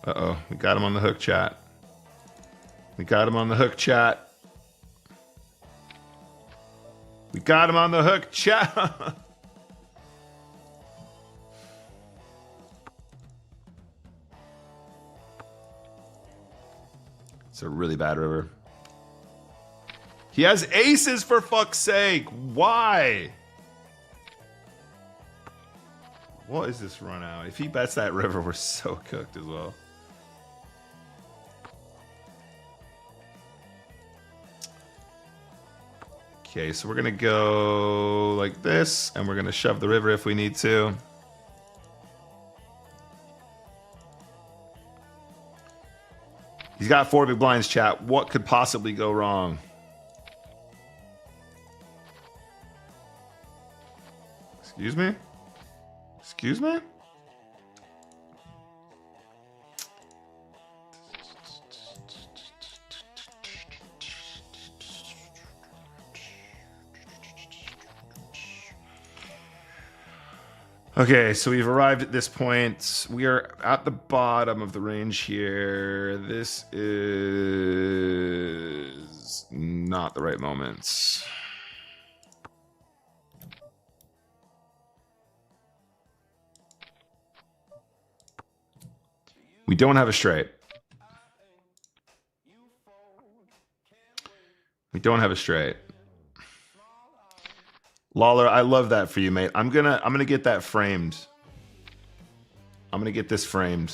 Uh-oh, we got him on the hook, chat. We got him on the hook, chat. We got him on the hook, chat. It's a really bad river. He has aces, for fuck's sake. Why? What is this run out? If he bets that river, we're so cooked as well. Okay, so we're going to go like this, and we're going to shove the river if we need to. He's got 4 big blinds, chat. What could possibly go wrong? Excuse me? Excuse me? Okay, so we've arrived at this point. We are at the bottom of the range here. This is not the right moment. We don't have a straight. We don't have a straight. Lawler, I love that for you, mate. I'm gonna get that framed. I'm gonna get this framed.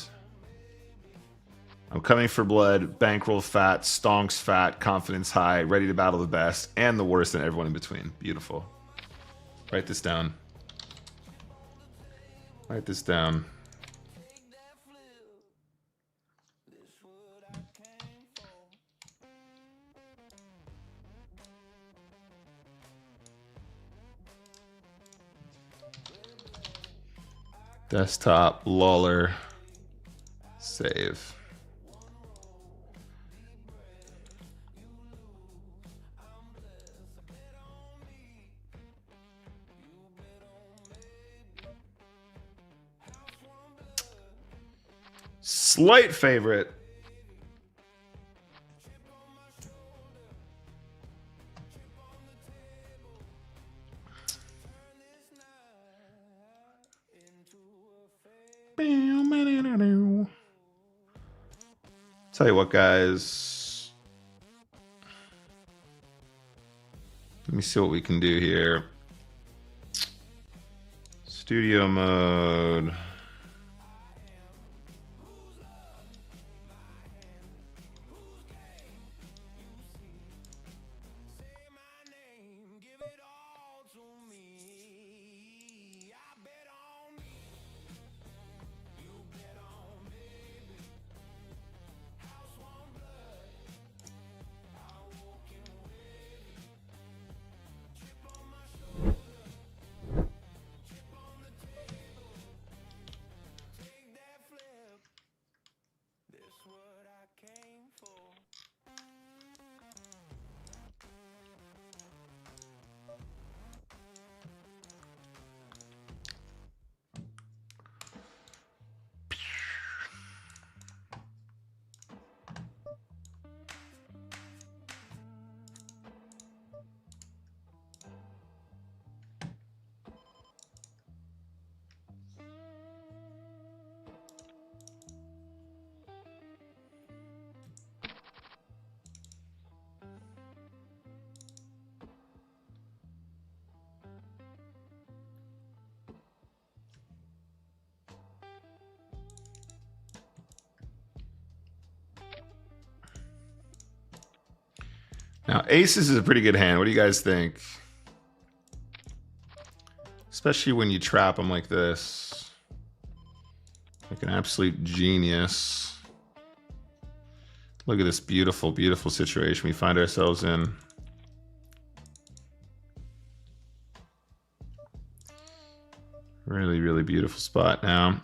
I'm coming for blood, bankroll fat, stonks fat, confidence high, ready to battle the best and the worst and everyone in between. Beautiful. Write this down. Write this down. Desktop, Lawler, save. Slight favorite. Tell you what, guys. Let me see what we can do here. Studio mode. Now, aces is a pretty good hand. What do you guys think? Especially when you trap them like this. Like an absolute genius. Look at this beautiful, beautiful situation we find ourselves in. Really, really beautiful spot now.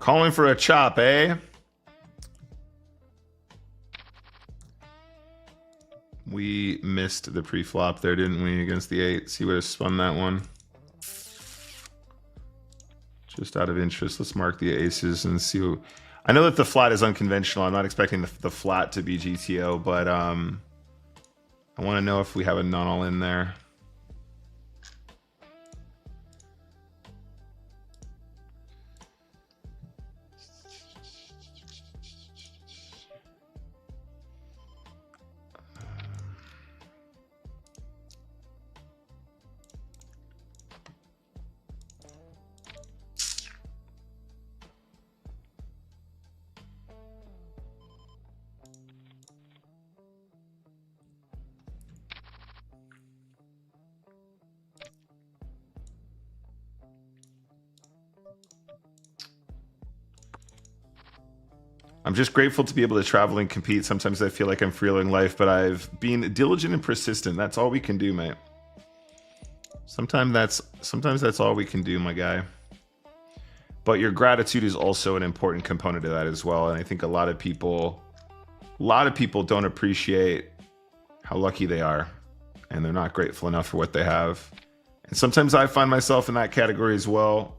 Calling for a chop, eh? We missed the pre-flop there, didn't we, against the 8s? He would have spun that one. Just out of interest, let's mark the aces and see who... I know that the flat is unconventional. I'm not expecting the flat to be GTO, but I want to know if we have a none-all in there. I'm just grateful to be able to travel and compete. Sometimes I feel like I'm freeloading life, but I've been diligent and persistent. That's all we can do, mate. Sometimes that's all we can do, my guy. But your gratitude is also an important component of that as well. And I think a lot of people don't appreciate how lucky they are, and they're not grateful enough for what they have. And sometimes I find myself in that category as well.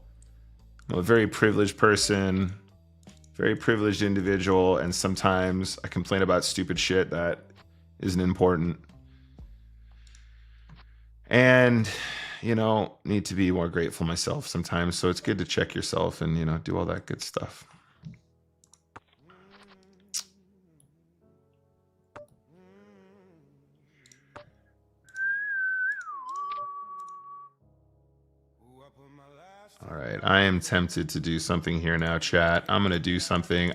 I'm a very privileged person. Very privileged individual, and sometimes I complain about stupid shit that isn't important. And, you know, need to be more grateful myself sometimes. So it's good to check yourself and, you know, do all that good stuff. All right, I am tempted to do something here now, chat. I'm gonna do something.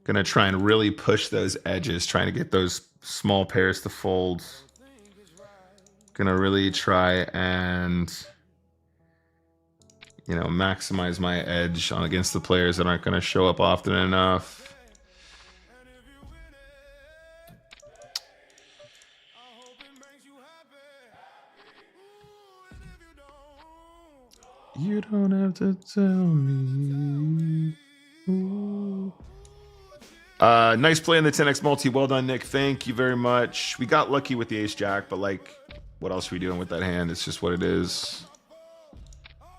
Gonna try and really push those edges, trying to get those small pairs to fold. Gonna really try and, you know, maximize my edge on against the players that aren't gonna show up often enough. You don't have to tell me. Ooh. Nice play in the 10x multi. Well done, Nick. Thank you very much. We got lucky with the ace jack, but like, what else are we doing with that hand? It's just what it is.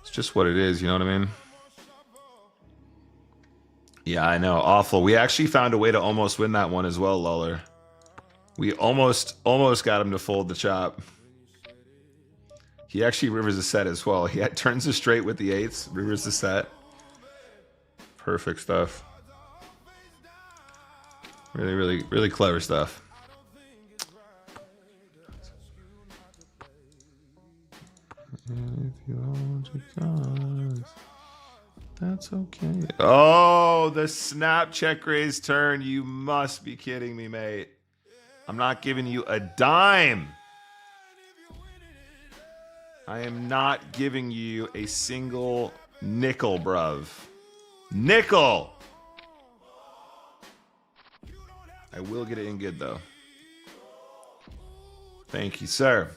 It's just what it is. You know what I mean? Yeah, I know. Awful. We actually found a way to almost win that one as well, Luller. We almost got him to fold the chop. He actually rivers a set as well. He turns a straight with the 8s, rivers the set. Perfect stuff. Really, really, really clever stuff. If you want to that's okay. Oh, the snap check raise turn. You must be kidding me, mate. I'm not giving you a dime. I am not giving you a single nickel, bruv. Nickel! I will get it in good, though. Thank you, sir.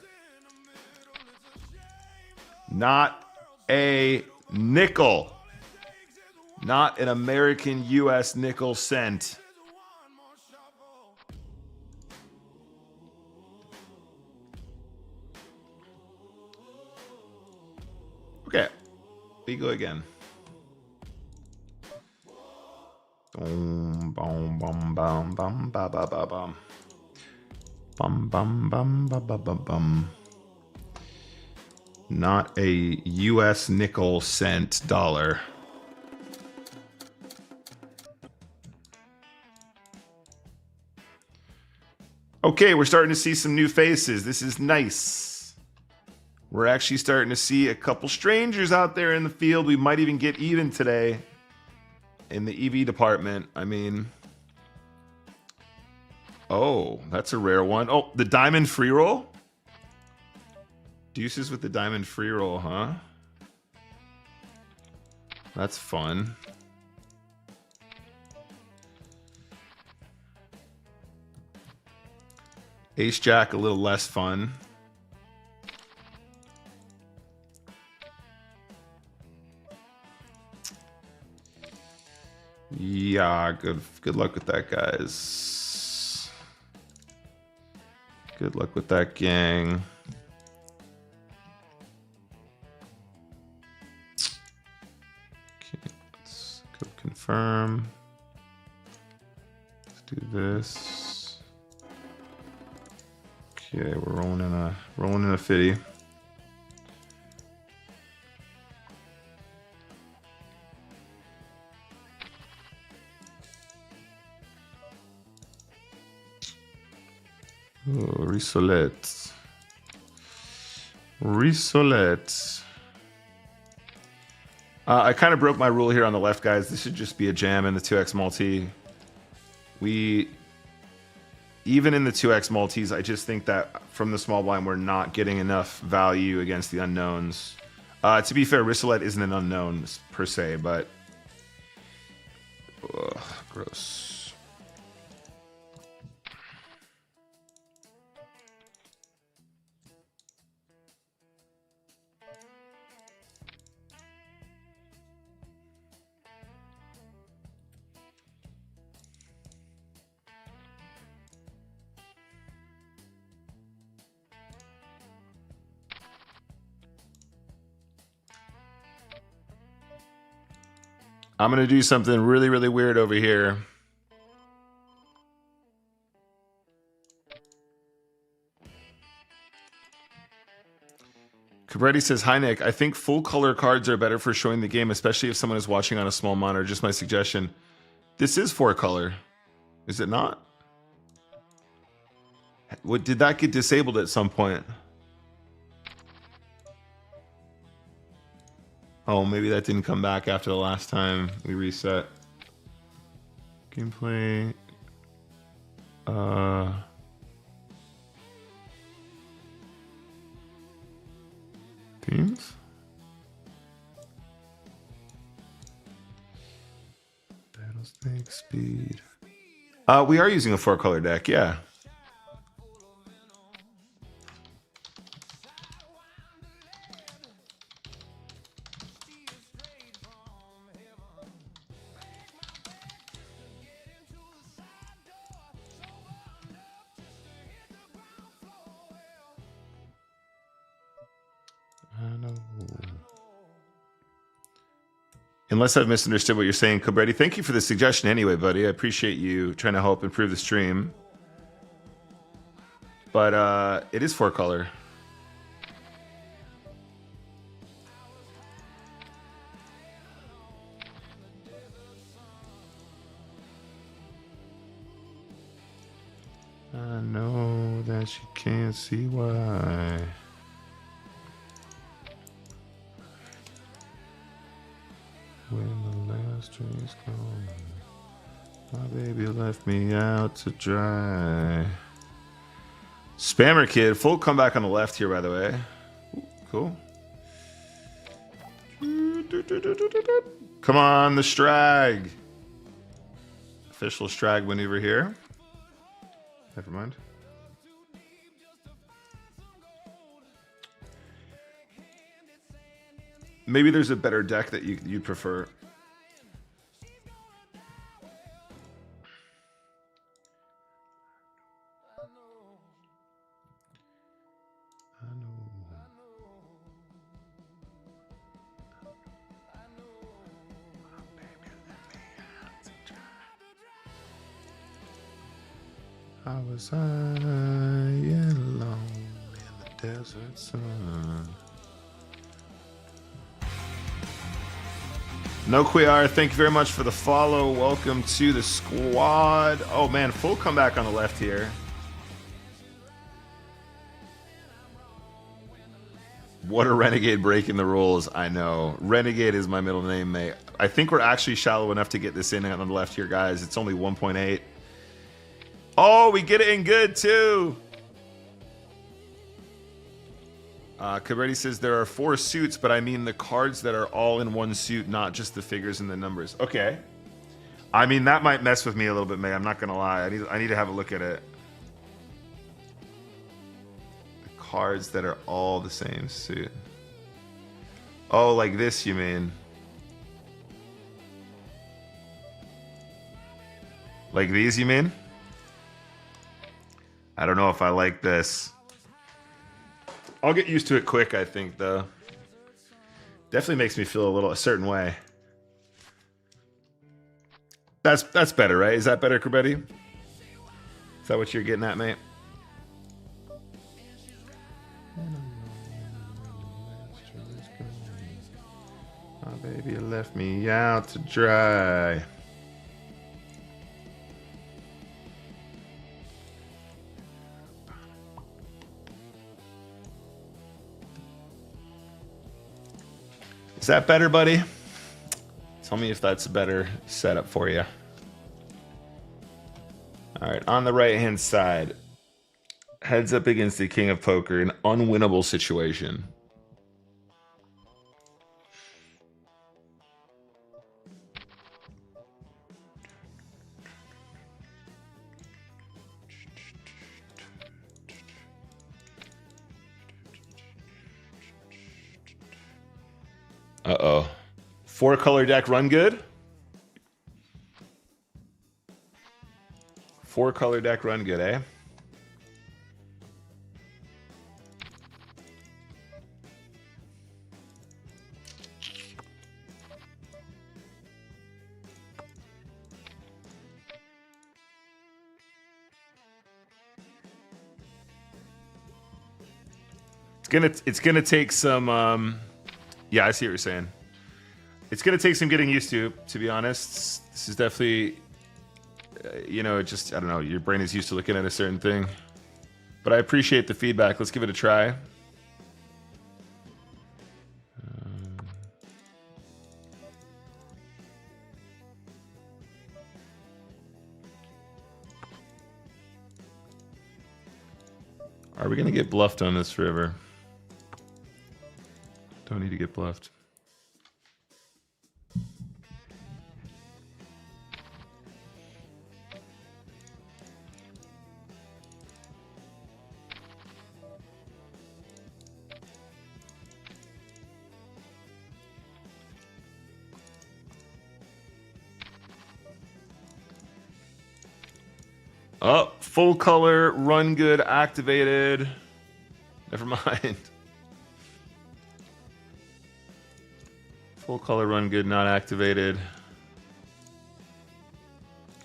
Not a nickel. Not an American US nickel cent. Okay, we go again. Boom, boom, boom, boom, boom, ba, ba, ba, bum. Bum, bum, bum, ba, ba, ba, bum. Not a US nickel cent dollar. Okay, we're starting to see some new faces. This is nice. We're actually starting to see a couple strangers out there in the field. We might even get even today in the EV department. I mean, oh, that's a rare one. Oh, the diamond free roll? Deuces with the diamond free roll, huh? That's fun. Ace Jack, a little less fun. Yeah, good luck with that, guys. Good luck with that, gang. Okay, let's go confirm. Let's do this. Okay, we're rolling in a 50. Oh, Risolette. I kind of broke my rule here on the left, guys. This should just be a jam in the 2x multi. Even in the 2x multis, I just think that from the small blind, we're not getting enough value against the unknowns. To be fair, Risolette isn't an unknown per se, but... Ugh, gross. I'm going to do something really, really weird over here. Cabretti says, hi, Nick. I think full color cards are better for showing the game, especially if someone is watching on a small monitor. Just my suggestion. This is 4-color. Is it not? What, did that get disabled at some point? Oh, maybe that didn't come back after the last time we reset. Gameplay. Themes? Battle snake speed. We are using a 4-color deck, yeah. Unless I've misunderstood what you're saying, Cabretti. Thank you for the suggestion anyway, buddy. I appreciate you trying to help improve the stream. But it is 4-color. I know that you can't see why. When the last train's gone, my baby left me out to dry. Spammer Kid, full comeback on the left here, by the way. Ooh, cool. Come on, the Strag. Official Strag maneuver here. Never mind. Maybe there's a better deck that you'd prefer. I was high and alone in the desert sun. No Quiar, thank you very much for the follow. Welcome to the squad. Oh man, full comeback on the left here. What a renegade breaking the rules. I know. Renegade is my middle name, mate. I think we're actually shallow enough to get this in on the left here, guys. It's only 1.8. Oh, we get it in good, too. Cabrera says there are 4 suits, but I mean the cards that are all in one suit, not just the figures and the numbers. Okay. I mean, that might mess with me a little bit, May. I'm not going to lie. I need to have a look at it. Cards that are all the same suit. Oh, like this, you mean? Like these, you mean? I don't know if I like this. I'll get used to it quick, I think, though. Definitely makes me feel a certain way. That's better, right? Is that better, Kerbetti? Is that what you're getting at, mate? Oh, baby, you left me out to dry. Is that better, buddy? Tell me if that's a better setup for you. All right, on the right-hand side, heads up against the King of Poker, an unwinnable situation. Uh-oh. 4-color deck run good? 4-color deck run good, eh? It's gonna take some yeah, I see what you're saying. It's gonna take some getting used to be honest. This is definitely you know, just I don't know, your brain is used to looking at a certain thing. But I appreciate the feedback. Let's give it a try. Are we gonna get bluffed on this river? Don't need to get bluffed. Oh, full color, run good, activated. Never mind. Full color, run good, not activated.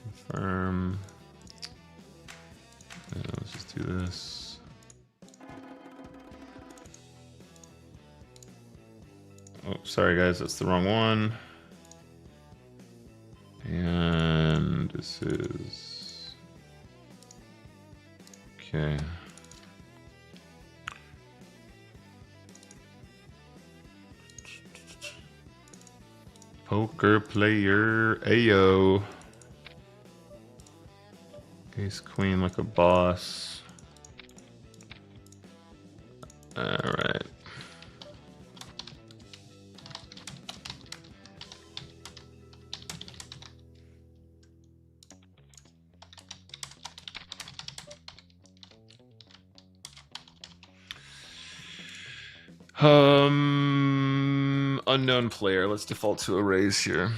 Confirm. Yeah, let's just do this. Oh, sorry guys, that's the wrong one. And this is... Okay. Poker player, ayo. Ace queen like a boss. All right. Unknown player. Let's default to a raise here.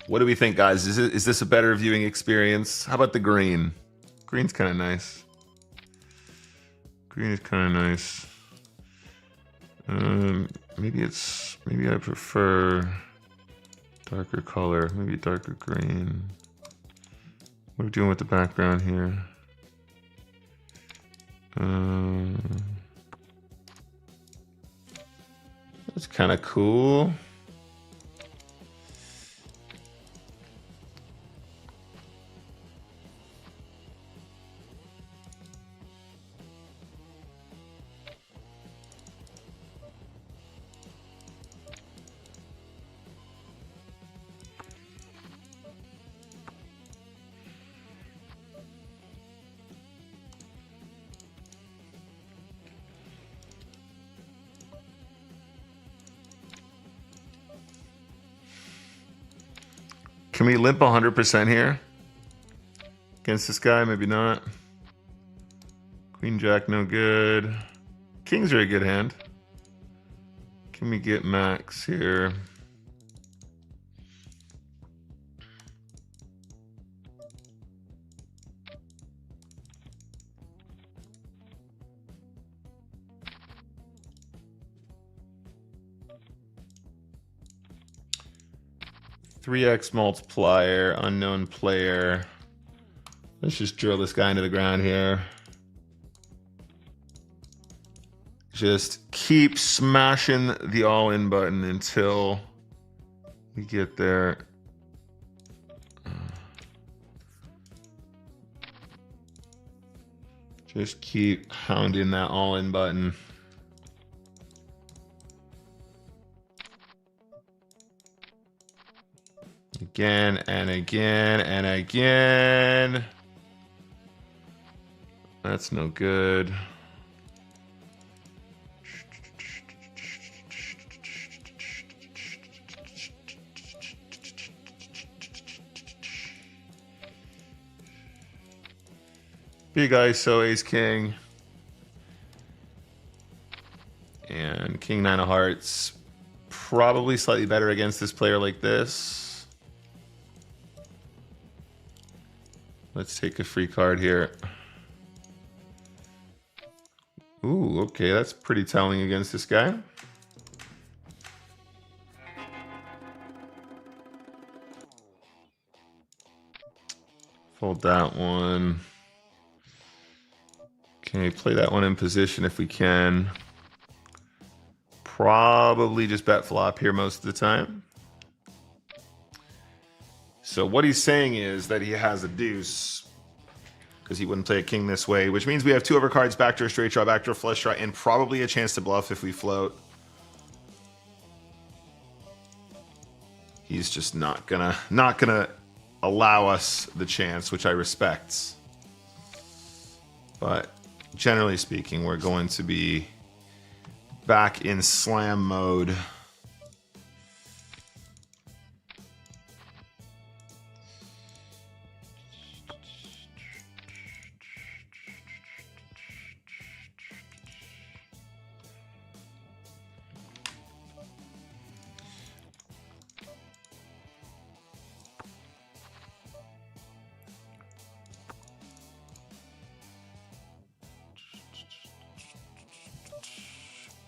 What do we think, guys? Is this a better viewing experience? How about the green? Green's kind of nice. Green is kind of nice. Maybe I prefer darker color. Maybe darker green. What are we doing with the background here? That's kind of cool. Can we limp 100% here? Against this guy? Maybe not. Queen Jack, no good. Kings are a good hand. Can we get max here? $3x multiplier, unknown player. Let's just drill this guy into the ground here. Just keep smashing the all-in button until we get there. Just keep hounding that all-in button. Again and again and again. That's no good. Big ISO, ace king. And king nine of hearts. Probably slightly better against this player like this. Let's take a free card here. Ooh, okay, that's pretty telling against this guy. Fold that one. Okay, play that one in position if we can. Probably just bet flop here most of the time. So what he's saying is that he has a deuce because he wouldn't play a king this way, which means we have two overcards, backdoor straight draw, backdoor flush draw, and probably a chance to bluff if we float. He's just not gonna allow us the chance, which I respect. But generally speaking, we're going to be back in slam mode.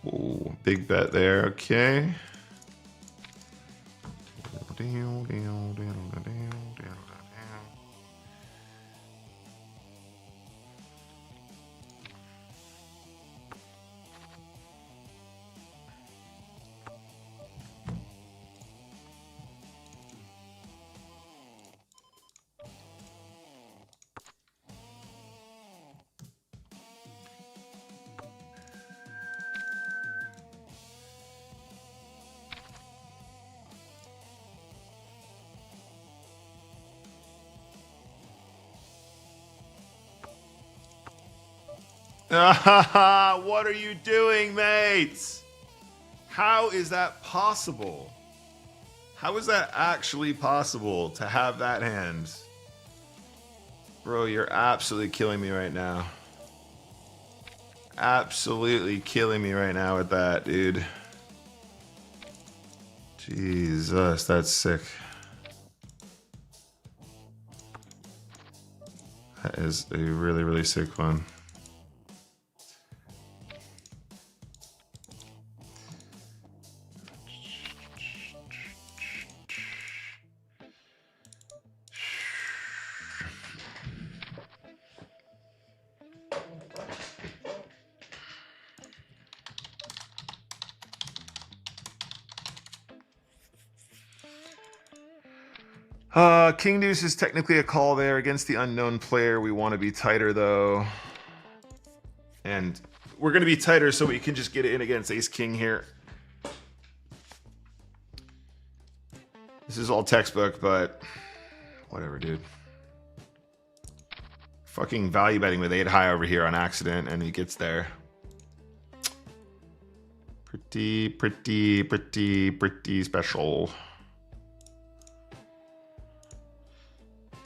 Ooh, big bet there, okay. What are you doing, mates? How is that possible? How is that actually possible to have that hand? Bro, you're absolutely killing me right now. Absolutely killing me right now with that, dude. Jesus, that's sick. That is a really, really sick one. King deuce is technically a call there against the unknown player. We want to be tighter though. And we're going to be tighter so we can just get it in against ace king here. This is all textbook, but whatever, dude. Fucking value betting with 8 high over here on accident and he gets there. Pretty special.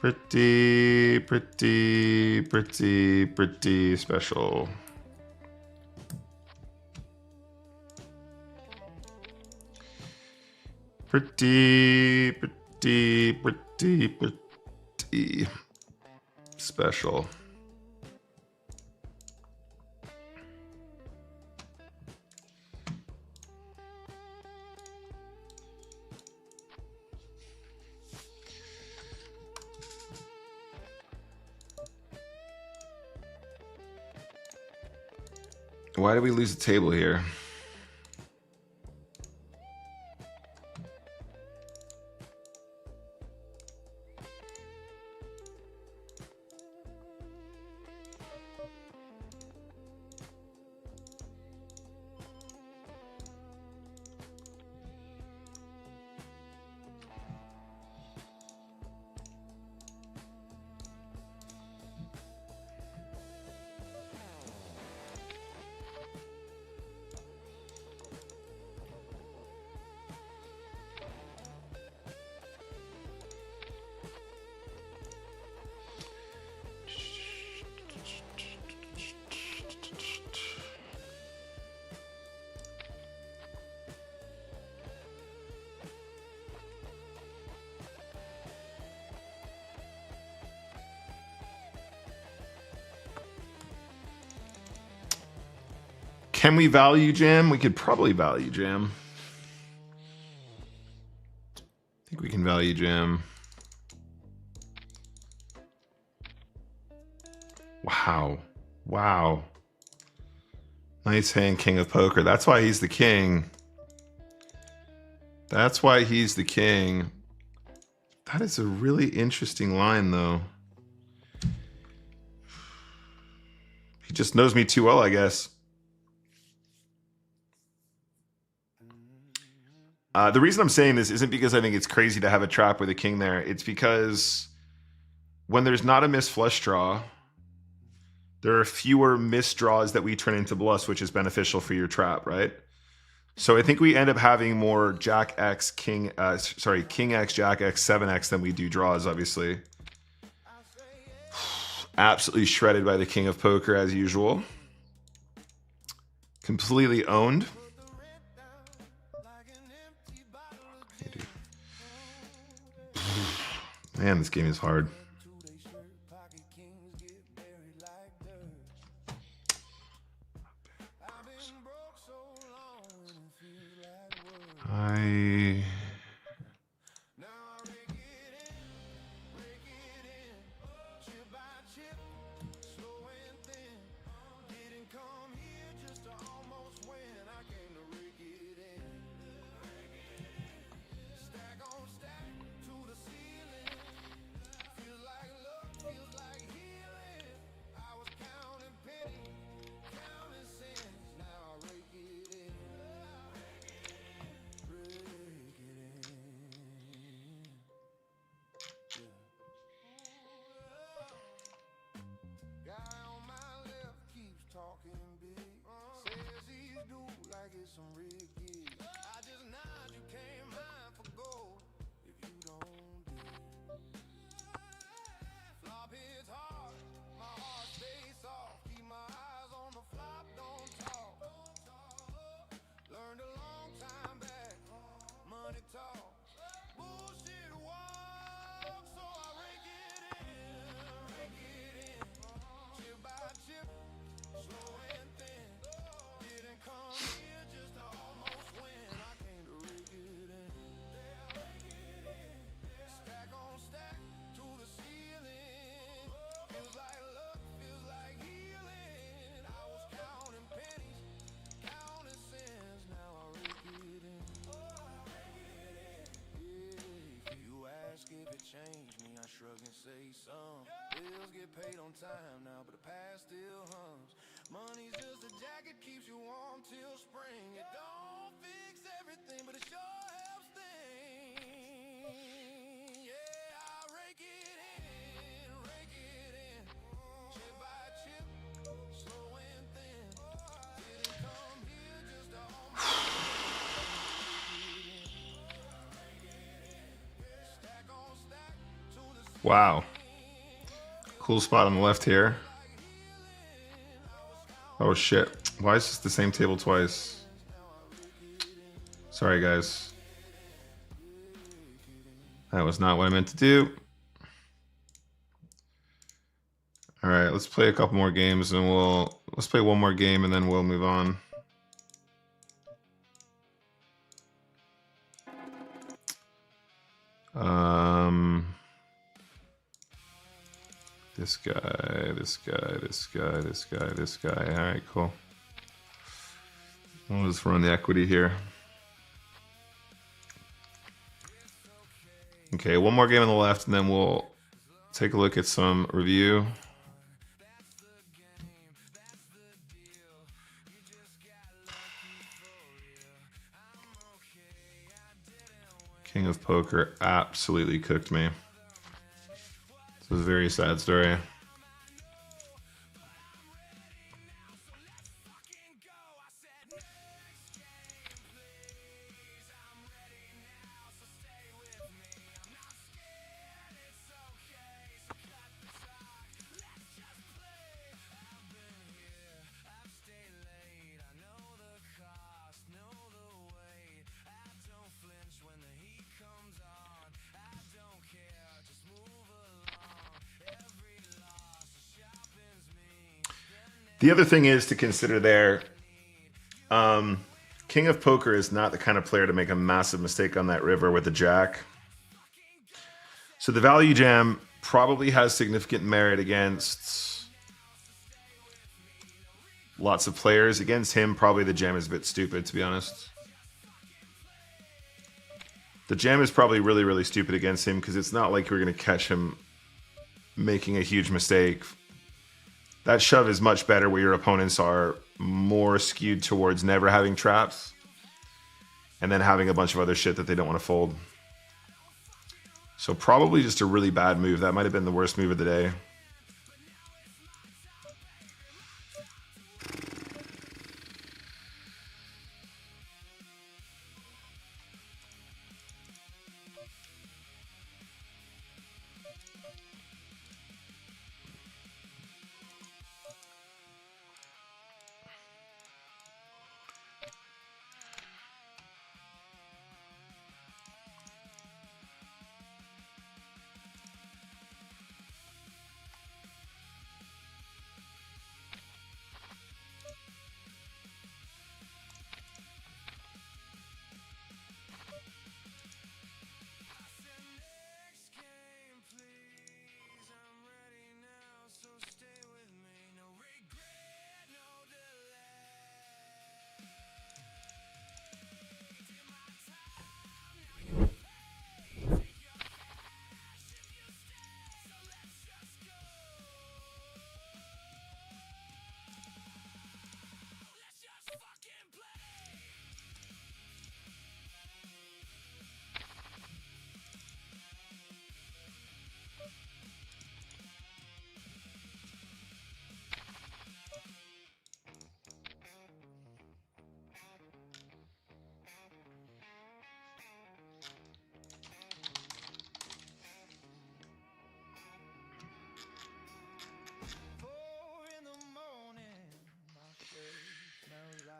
Pretty, pretty, pretty, pretty special. Pretty, pretty, pretty, pretty special. Why did we lose the table here? Can we value jam? We could probably value jam. I think we can value jam. Wow. Wow. Nice hand, king of poker. That's why he's the king. That's why he's the king. That is a really interesting line, though. He just knows me too well, I guess. The reason I'm saying this isn't because I think it's crazy to have a trap with a king there. It's because when there's not a missed flush draw, there are fewer missed draws that we turn into bluffs, which is beneficial for your trap, right? So I think we end up having more Jack X, King X, Jack X, 7X than we do draws, obviously. Absolutely shredded by the king of poker as usual. Completely owned. Man, this game is hard. Paid on time now, but the past still hums. Money's just a jacket, keeps you warm till spring. It don't fix everything, but it sure helps things. Yeah, I rake it in, chip by chip, slow and thin. Didn't come here just to stack on stack to the Wow. Cool spot on the left here. Oh shit. Why is this the same table twice? Sorry guys. That was not what I meant to do. All right, let's play a couple more games and let's play one more game and then we'll move on. This guy, this guy, this guy, this guy, this guy. All right, cool. We'll just run the equity here. Okay, one more game on the left, and then we'll take a look at some review. King of Poker absolutely cooked me. This was a very sad story. The other thing is to consider there, King of Poker is not the kind of player to make a massive mistake on that river with the jack. So the value jam probably has significant merit against lots of players. Against him, probably the jam is a bit stupid, to be honest. The jam is probably really, really stupid against him because it's not like you're going to catch him making a huge mistake. That shove is much better where your opponents are more skewed towards never having traps and then having a bunch of other shit that they don't want to fold. So probably just a really bad move. That might have been the worst move of the day.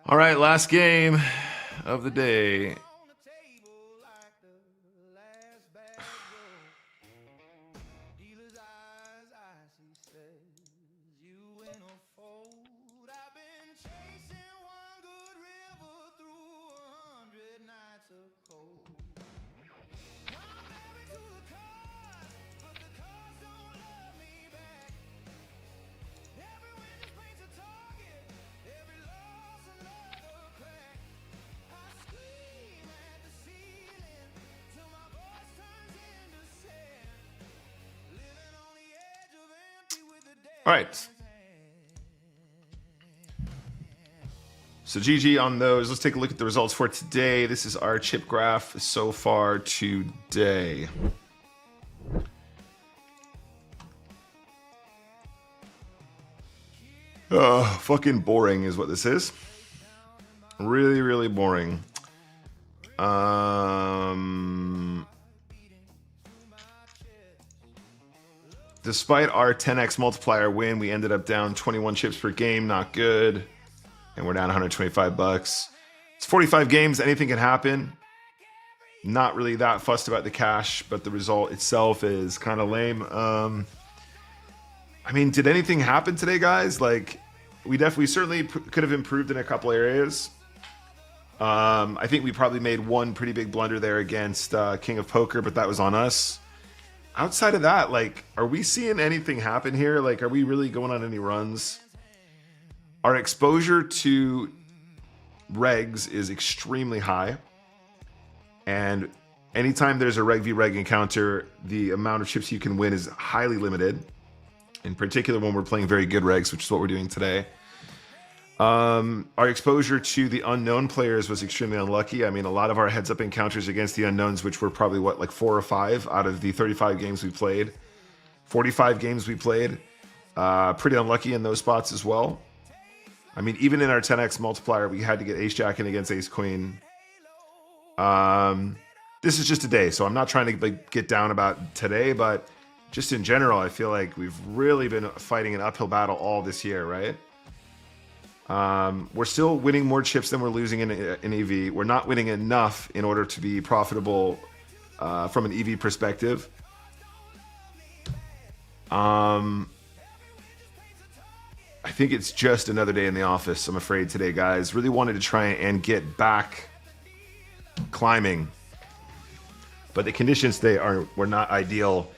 All right, last game of the day. All right. So GG on those. Let's take a look at the results for today. This is our chip graph so far today. Fucking boring is what this is. Really, really boring. despite our 10x multiplier win, we ended up down 21 chips per game. Not good. And we're down 125 bucks. It's 45 games. Anything can happen. Not really that fussed about the cash, but the result itself is kind of lame. I mean, did anything happen today, guys? Like, we certainly could have improved in a couple areas. I think we probably made one pretty big blunder there against King of Poker, but that was on us. Outside of that, like, are we seeing anything happen here? Like, are we really going on any runs? Our exposure to regs is extremely high. And anytime there's a reg v reg encounter, the amount of chips you can win is highly limited. In particular, when we're playing very good regs, which is what we're doing today. Our exposure to the unknown players was extremely unlucky. I mean, a lot of our heads-up encounters against the unknowns, which were probably, what, like 4 or 5 out of the 35 games we played. 45 games we played. Pretty unlucky in those spots as well. I mean, even in our 10x multiplier, we had to get ace-jack in against ace-queen. This is just a day, so I'm not trying to like get down about today, but just in general, I feel like we've really been fighting an uphill battle all this year, right? We're still winning more chips than we're losing in EV. We're not winning enough in order to be profitable from an EV perspective. I think it's just another day in the office, I'm afraid, today, guys. Really wanted to try and get back climbing, but the conditions today were not ideal,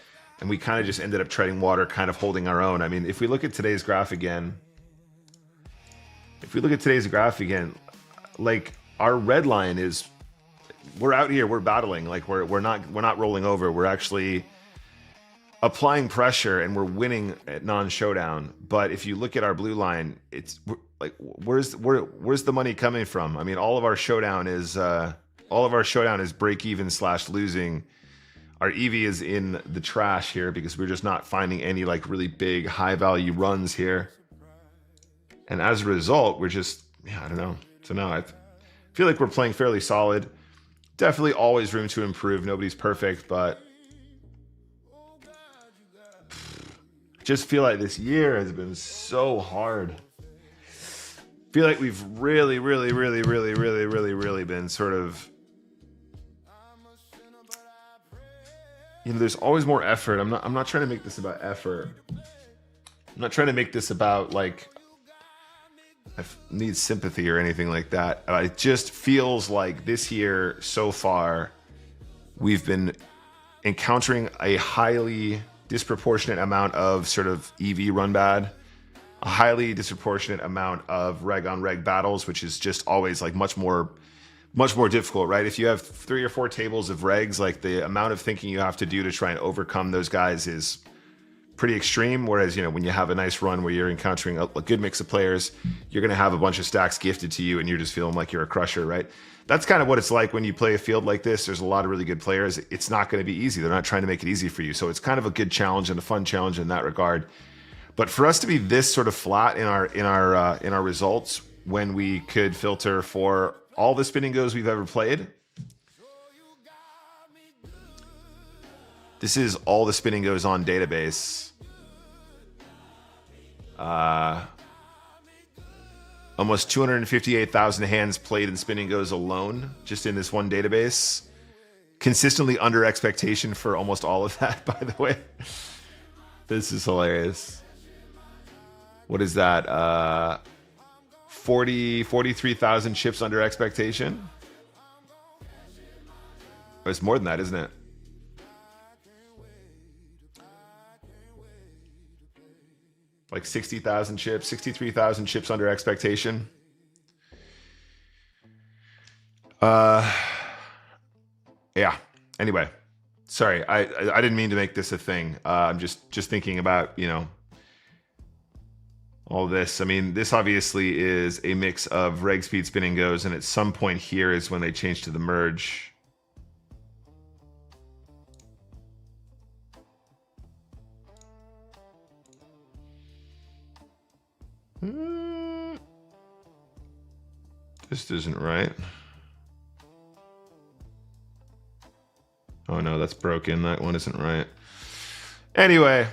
and we kind of just ended up treading water, kind of holding our own. I mean, if we look at today's graph again, like, our red line is, we're out here, we're battling, like we're not rolling over, we're actually applying pressure and we're winning at non-showdown. But if you look at our blue line, it's like, where's the money coming from? I mean, all of our showdown is break even / losing. Our EV is in the trash here because we're just not finding any like really big high value runs here. And as a result, we're just, I don't know. So now I feel like we're playing fairly solid. Definitely always room to improve. Nobody's perfect, but just feel like this year has been so hard. Feel like we've really been sort of, you know, there's always more effort. I'm not trying to make this about effort. I'm not trying to make this about like I need sympathy or anything like that. It just feels like this year so far we've been encountering a highly disproportionate amount of sort of EV run bad, a highly disproportionate amount of reg on reg battles, which is just always like much more difficult, right? If you have 3 or 4 tables of regs, like the amount of thinking you have to do to try and overcome those guys is pretty extreme. Whereas, you know, when you have a nice run where you're encountering a good mix of players, you're going to have a bunch of stacks gifted to you and you're just feeling like you're a crusher, right? That's kind of what it's like when you play a field like this. There's a lot of really good players. It's not going to be easy. They're not trying to make it easy for you. So it's kind of a good challenge and a fun challenge in that regard. But for us to be this sort of flat in our results when we could filter for all the spinning goes we've ever played. This is all the spinning goes on database. Almost 258,000 hands played in spinning goes alone, just in this one database. Consistently under expectation for almost all of that, by the way. This is hilarious. What is that? 43,000 chips under expectation? Oh, it's more than that, isn't it? Like 60,000 chips, 63,000 chips under expectation. Yeah. Anyway, sorry, I didn't mean to make this a thing. I'm just thinking about, you know, all this. I mean, this obviously is a mix of reg speed spinning goes, and at some point here is when they change to the merge. This isn't right. Oh no, that's broken. That one isn't right. Anyway,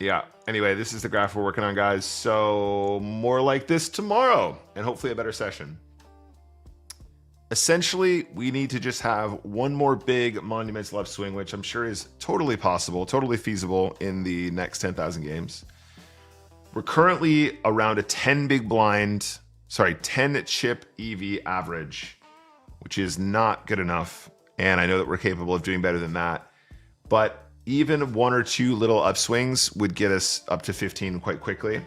Yeah. Anyway, this is the graph we're working on, guys. So more like this tomorrow and hopefully a better session. Essentially, we need to just have one more big Monuments left swing, which I'm sure is totally possible, totally feasible in the next 10,000 games. We're currently around a 10 chip EV average, which is not good enough. And I know that we're capable of doing better than that. But even one or two little upswings would get us up to 15 quite quickly.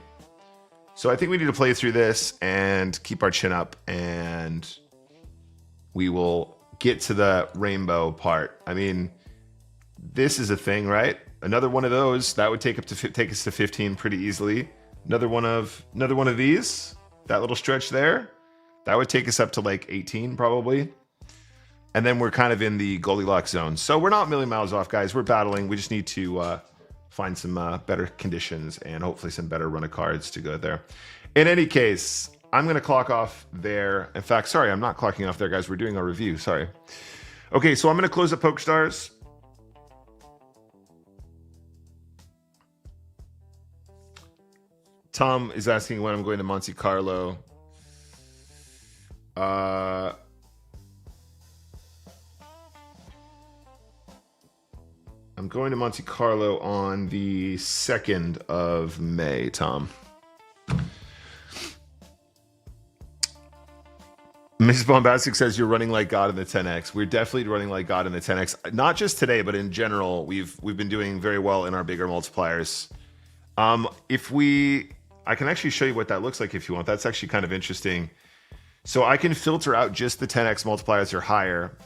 So I think we need to play through this and keep our chin up, and we will get to the rainbow part. I mean, this is a thing, right? Another one of those that would take us to 15 pretty easily. Another one of these, that little stretch there, that would take us up to like 18 probably. And then we're kind of in the Goldilocks zone. So we're not a million miles off, guys. We're battling. We just need to find some better conditions and hopefully some better run of cards to go there. In any case, I'm going to clock off there. In fact, sorry, I'm not clocking off there, guys. We're doing our review. Sorry. Okay, so I'm going to close up PokerStars. Tom is asking when I'm going to Monte Carlo. I'm going to Monte Carlo on the 2nd of May, Tom. Mrs. Bombastic says you're running like God in the 10X. We're definitely running like God in the 10X. Not just today, but in general, we've been doing very well in our bigger multipliers. I can actually show you what that looks like if you want. That's actually kind of interesting. So I can filter out just the 10X multipliers or higher.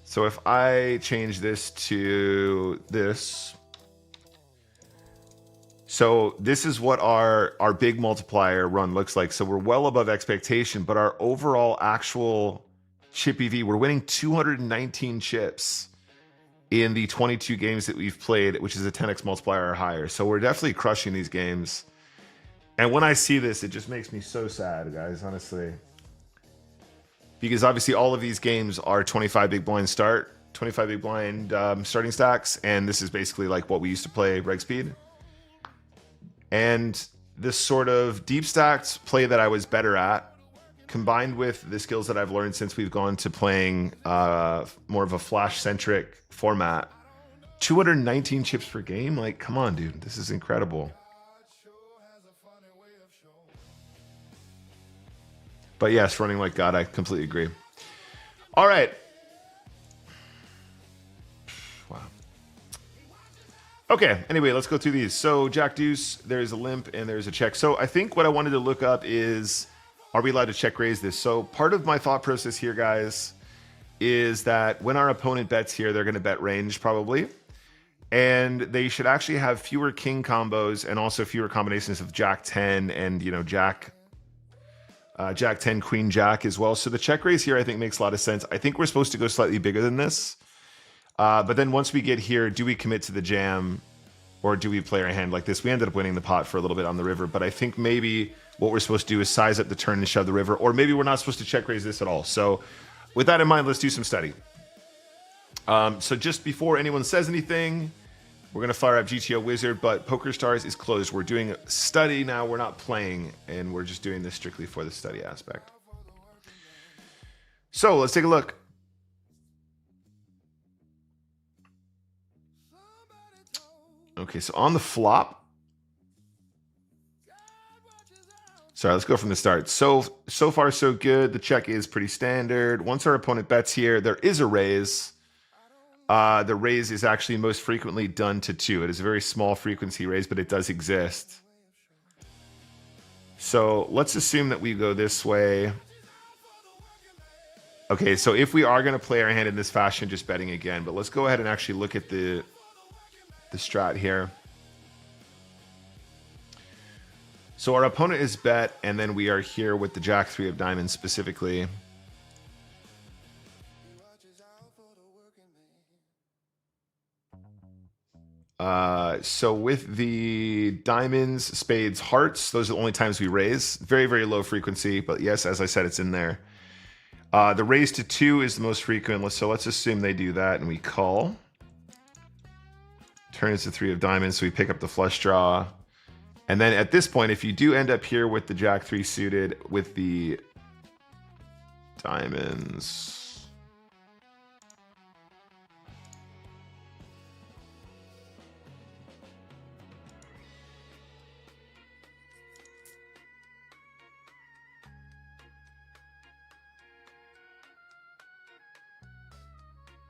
So if I change this to this, so this is what our big multiplier run looks like. So we're well above expectation, but our overall actual chip EV, we're winning 219 chips in the 22 games that we've played, which is a 10X multiplier or higher. So we're definitely crushing these games. And when I see this, it just makes me so sad, guys, honestly. Because obviously all of these games are 25 big blind starting stacks, and this is basically like what we used to play reg speed. And this sort of deep stacked play that I was better at, combined with the skills that I've learned since we've gone to playing more of a flash-centric format, 219 chips per game? Like, come on, dude. This is incredible. But yes, running like God, I completely agree. All right. Wow. Okay, anyway, let's go through these. So Jack Deuce, there's a limp and there's a check. So I think what I wanted to look up is, are we allowed to check raise this? So part of my thought process here, guys, is that when our opponent bets here, they're going to bet range probably. And they should actually have fewer king combos and also fewer combinations of Jack 10 and, you know, Jack 10, Queen Jack as well. So the check raise here, I think, makes a lot of sense. I think we're supposed to go slightly bigger than this. But then once we get here, do we commit to the jam or do we play our hand like this? We ended up winning the pot for a little bit on the river, but I think maybe what we're supposed to do is size up the turn and shove the river, or maybe we're not supposed to check raise this at all. So with that in mind, let's do some study. So just before anyone says anything, we're going to fire up GTO Wizard, but PokerStars is closed. We're doing study now. We're not playing, and we're just doing this strictly for the study aspect. So let's take a look. Okay, so on the flop. Sorry, let's go from the start. So far, so good. The check is pretty standard. Once our opponent bets here, there is a raise. The raise is actually most frequently done to 2. It is a very small frequency raise, but it does exist. So let's assume that we go this way. Okay, so if we are going to play our hand in this fashion, just betting again. But let's go ahead and actually look at the strat here. So our opponent is bet, and then we are here with the Jack 3 of diamonds specifically. So with the diamonds, spades, hearts, those are the only times we raise. Very, very low frequency, but yes, as I said, it's in there. The raise to 2 is the most frequent, so let's assume they do that and we call. Turn is the 3 of diamonds, so we pick up the flush draw. And then at this point, if you do end up here with the Jack 3 suited with the diamonds.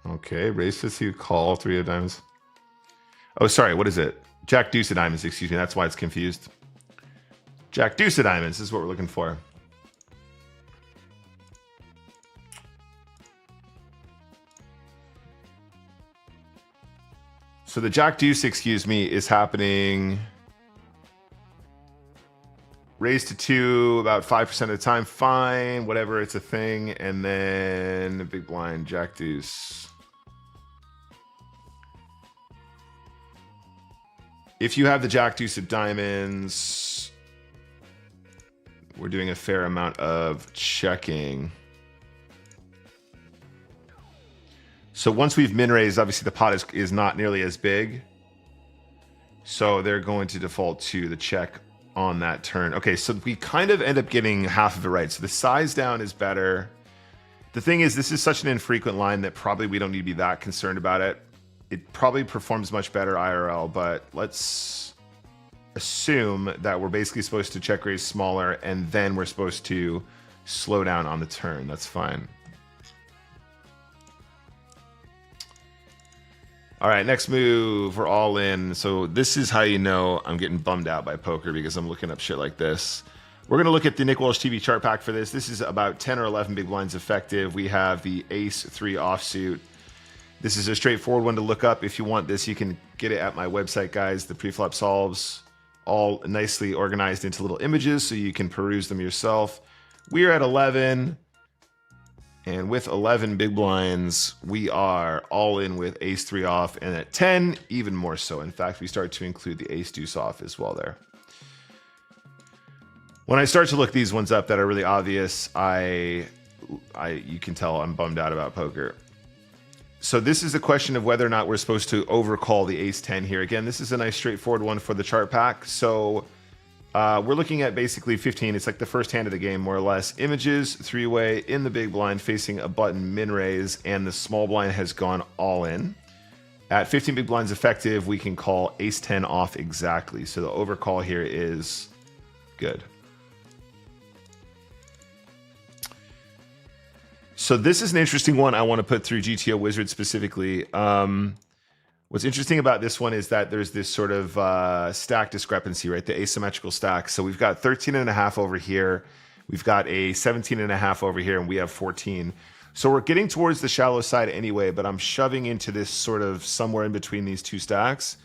Okay, raise to see call 3 of diamonds. Oh, sorry, what is it? Jack deuce of diamonds, excuse me. That's why it's confused. Jack deuce of diamonds is what we're looking for. So the Jack deuce, excuse me, is happening raise to 2 about 5% of the time. Fine, whatever, it's a thing. And then big blind, Jack deuce. If you have the Jack deuce of diamonds, we're doing a fair amount of checking. So once we've min raised, obviously the pot is not nearly as big. So they're going to default to the check on that turn. Okay, so we kind of end up getting half of it right. So the size down is better. The thing is, this is such an infrequent line that probably we don't need to be that concerned about it. It probably performs much better IRL, but let's assume that we're basically supposed to check raise smaller and then we're supposed to slow down on the turn. That's fine. All right, next move, we're all in. So this is how you know I'm getting bummed out by poker, because I'm looking up shit like this. We're gonna look at the NickWalshTV chart pack for this. This is about 10 or 11 big blinds effective. We have the ace 3 offsuit. This is a straightforward one to look up. If you want this, you can get it at my website, guys. The preflop solves, all nicely organized into little images so you can peruse them yourself. We are at 11. And with 11 big blinds, we are all in with ace 3 off. And at 10, even more so. In fact, we start to include the ace deuce off as well there. When I start to look these ones up that are really obvious, you can tell I'm bummed out about poker. So this is a question of whether or not we're supposed to overcall the ace 10 here. Again, this is a nice straightforward one for the chart pack. So we're looking at basically 15. It's like the first hand of the game, more or less. Images, 3-way, in the big blind, facing a button, min raise, and the small blind has gone all in. At 15 big blinds effective, we can call ace 10 off exactly. So the overcall here is good. So this is an interesting one I want to put through GTO Wizard specifically. What's interesting about this one is that there's this sort of stack discrepancy, right? The asymmetrical stack. So we've got 13.5 over here. We've got a 17.5 over here, and we have 14. So we're getting towards the shallow side anyway, but I'm shoving into this sort of somewhere in between these two stacks.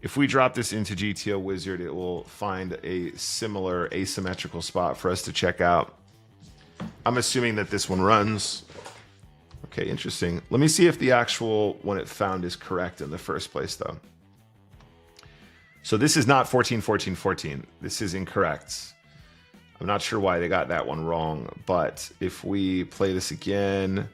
If we drop this into GTO Wizard, it will find a similar asymmetrical spot for us to check out. I'm assuming that this one runs. Okay, interesting. Let me see if the actual one it found is correct in the first place, though. So this is not 14, 14, 14. This is incorrect. I'm not sure why they got that one wrong, but if we play this again,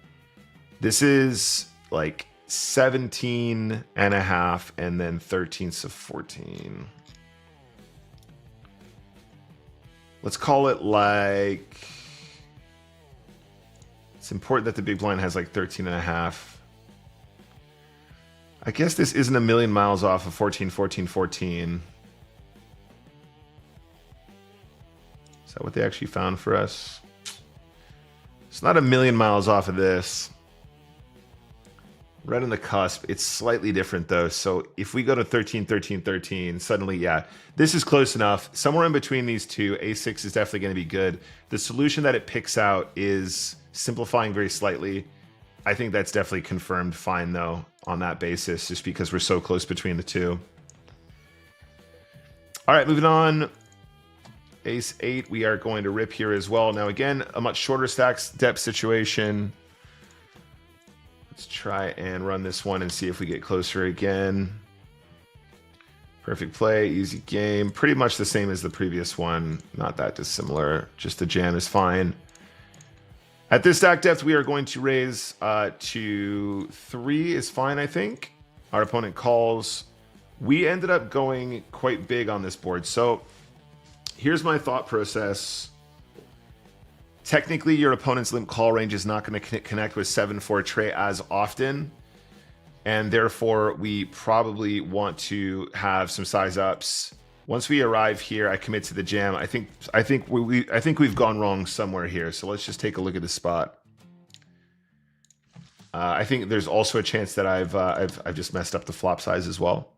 this is like 17.5 and then 13ths of 14. Let's call it like... It's important that the big blind has like 13.5. I guess this isn't a million miles off of 14, 14, 14. Is that what they actually found for us? It's not a million miles off of this. Right on the cusp. It's slightly different though. So if we go to 13, 13, 13, suddenly, yeah, this is close enough. Somewhere in between these two, A6 is definitely going to be good. The solution that it picks out is simplifying very slightly. I think that's definitely confirmed fine though on that basis, just because we're so close between the two. All right, moving on. Ace 8, we are going to rip here as well. Now again, a much shorter stacks depth situation. Let's try and run this one and see if we get closer again. Perfect play, easy game. Pretty much the same as the previous one. Not that dissimilar. Just the jam is fine. At this stack depth, we are going to raise to 3 is fine, I think. Our opponent calls. We ended up going quite big on this board. So here's my thought process. Technically, your opponent's limp call range is not going to connect with 7-4 tray as often. And therefore, we probably want to have some size ups. Once we arrive here, I commit to the jam. I think we've gone wrong somewhere here. So let's just take a look at the spot. I think there's also a chance that I've just messed up the flop size as well.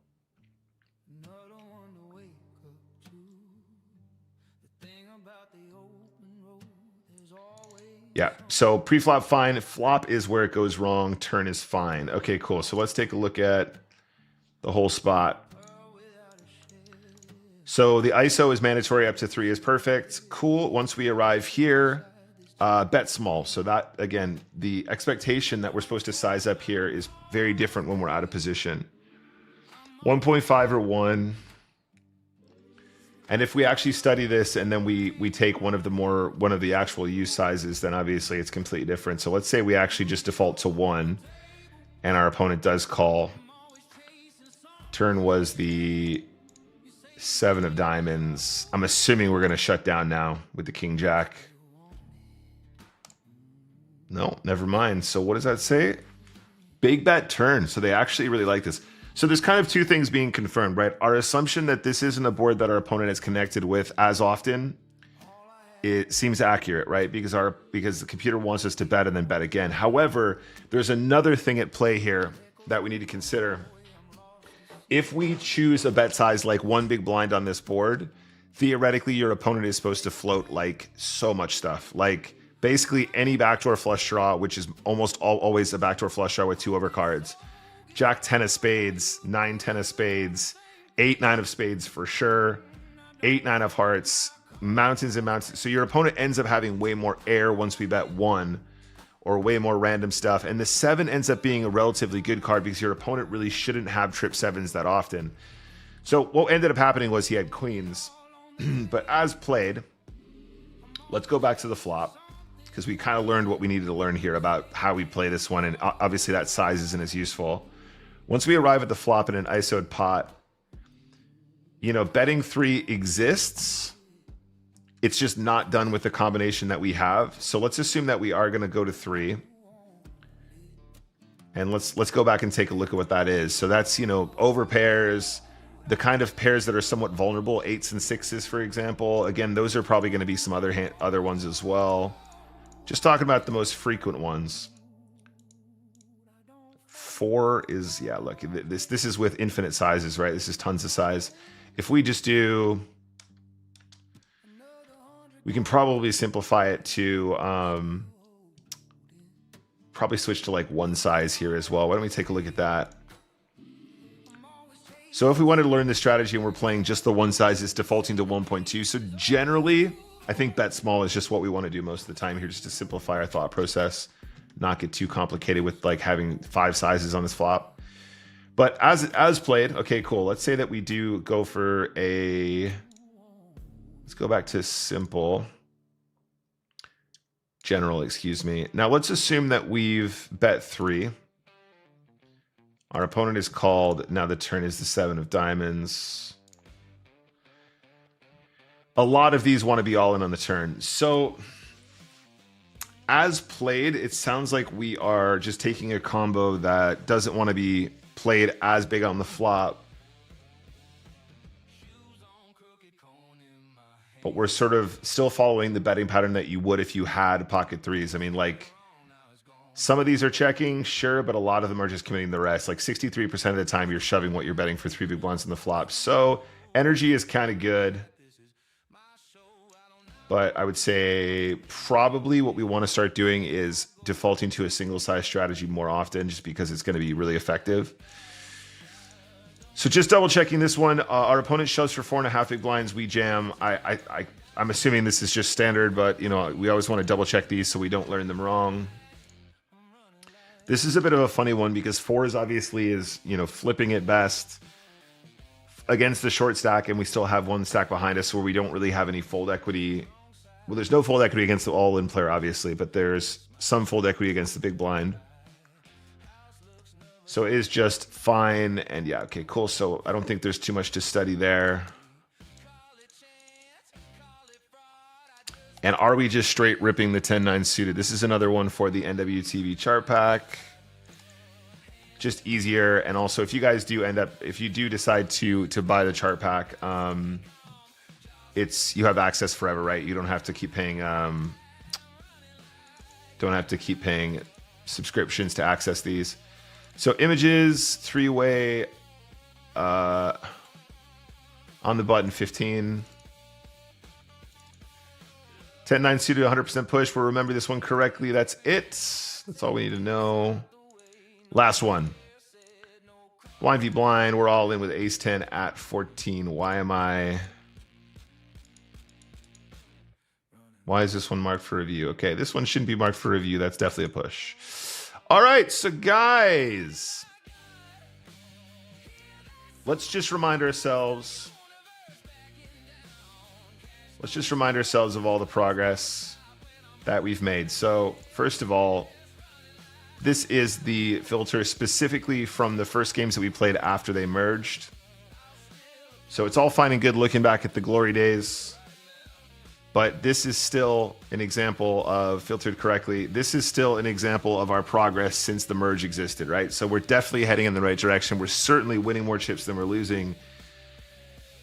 Yeah, so pre-flop fine, flop is where it goes wrong, turn is fine. Okay, cool. So let's take a look at the whole spot. So the ISO is mandatory, up to 3 is perfect. Cool. Once we arrive here, bet small. So that, again, the expectation that we're supposed to size up here is very different when we're out of position. 1.5 or 1. And if we actually study this and then we take one of the actual use sizes, then obviously it's completely different. So let's say we actually just default to 1 and our opponent does call. Turn was the 7 of diamonds. I'm assuming we're going to shut down now with the king jack. No, never mind. So what does that say? Big bet turn. So they actually really like this. So there's kind of two things being confirmed, right? Our assumption that this isn't a board that our opponent is connected with as often, it seems accurate, right? Because the computer wants us to bet and then bet again. However, there's another thing at play here that we need to consider. If we choose a bet size like 1 big blind on this board, theoretically your opponent is supposed to float like so much stuff. Like basically any backdoor flush draw, which is almost always a backdoor flush draw with 2 overcards. Jack 10 of spades, 9 10 of spades, 8 9 of spades for sure, 8 9 of hearts, mountains and mountains. So your opponent ends up having way more air once we bet 1, or way more random stuff. And the 7 ends up being a relatively good card because your opponent really shouldn't have trip 7s that often. So what ended up happening was he had queens. But as played, let's go back to the flop, because we kind of learned what we needed to learn here about how we play this one. And obviously that size isn't as useful. Once we arrive at the flop in an ISO'd pot, you know, betting 3 exists. It's just not done with the combination that we have. So let's assume that we are going to go to 3. And let's go back and take a look at what that is. So that's, you know, over pairs, the kind of pairs that are somewhat vulnerable, 8s and 6s, for example. Again, those are probably going to be some other ones as well. Just talking about the most frequent ones. 4 is, yeah, look, this is with infinite sizes, right? This is tons of size. If we just do, we can probably simplify it to probably switch to like 1 size here as well. Why don't we take a look at that? So if we wanted to learn this strategy and we're playing just the 1 size, it's defaulting to 1.2. So generally, I think bet small is just what we want to do most of the time here, just to simplify our thought process, not get too complicated with like having 5 sizes on this flop. But as played, okay, cool. Let's say that we do go for a, let's go back to simple. General, excuse me. Now let's assume that we've bet 3. Our opponent is called. Now the turn is the 7 of diamonds. A lot of these want to be all in on the turn. So as played, it sounds like we are just taking a combo that doesn't want to be played as big on the flop. But we're sort of still following the betting pattern that you would if you had pocket 3s. I mean, like, some of these are checking, sure, but a lot of them are just committing the rest. Like 63% of the time, you're shoving what you're betting for 3 big blinds in the flop. So energy is kind of good. But I would say probably what we want to start doing is defaulting to a single size strategy more often, just because it's going to be really effective. So just double checking this one. Our opponent shoves for 4.5 big blinds. We jam. I'm assuming this is just standard, but you know, we always want to double check these so we don't learn them wrong. This is a bit of a funny one because 4 is obviously you know, flipping at best against the short stack, and we still have 1 stack behind us where we don't really have any fold equity. Well, there's no fold equity against the all-in player, obviously, but there's some fold equity against the big blind. So it is just fine. And yeah, okay, cool. So I don't think there's too much to study there. And are we just straight ripping the 10-9 suited? This is another one for the NWTV chart pack. Just easier. And also, if you guys do end up, if you do decide to buy the chart pack, you have access forever, right? You don't have to keep paying subscriptions to access these. So images, 3-way, on the button 15. 10-9 suited, 100% push. We'll remember this one correctly. That's it. That's all we need to know. Last one. Blind v blind. We're all in with ace 10 at 14. Why is this one marked for review? Okay, this one shouldn't be marked for review. That's definitely a push. All right, so guys, let's just remind ourselves. Let's just remind ourselves of all the progress that we've made. So first of all, this is the filter specifically from the first games that we played after they merged. So it's all fine and good looking back at the glory days, but this is still an example of, filtered correctly, this is still an example of our progress since the merge existed, right? So we're definitely heading in the right direction. We're certainly winning more chips than we're losing.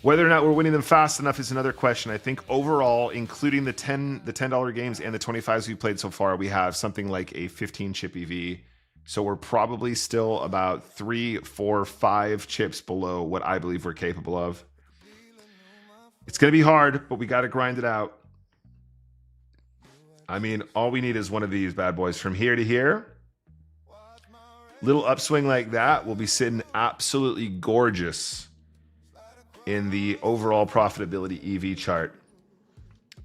Whether or not we're winning them fast enough is another question. I think overall, including the $10 games and the 25s we played so far, we have something like a 15 chip EV. So we're probably still about 3, 4, 5 chips below what I believe we're capable of. It's going to be hard, but we got to grind it out. I mean, all we need is one of these bad boys from here to here. Little upswing like that will be sitting absolutely gorgeous in the overall profitability EV chart.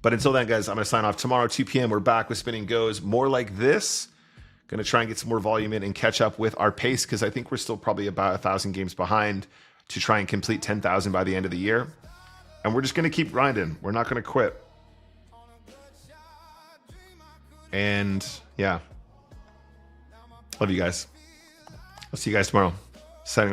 But until then, guys, I'm going to sign off. Tomorrow, 2 p.m., we're back with Spinning Goes. More like this. Going to try and get some more volume in and catch up with our pace, because I think we're still probably about 1,000 games behind to try and complete 10,000 by the end of the year. And we're just going to keep grinding. We're not going to quit. And yeah, love you guys. I'll see you guys tomorrow. Signing off.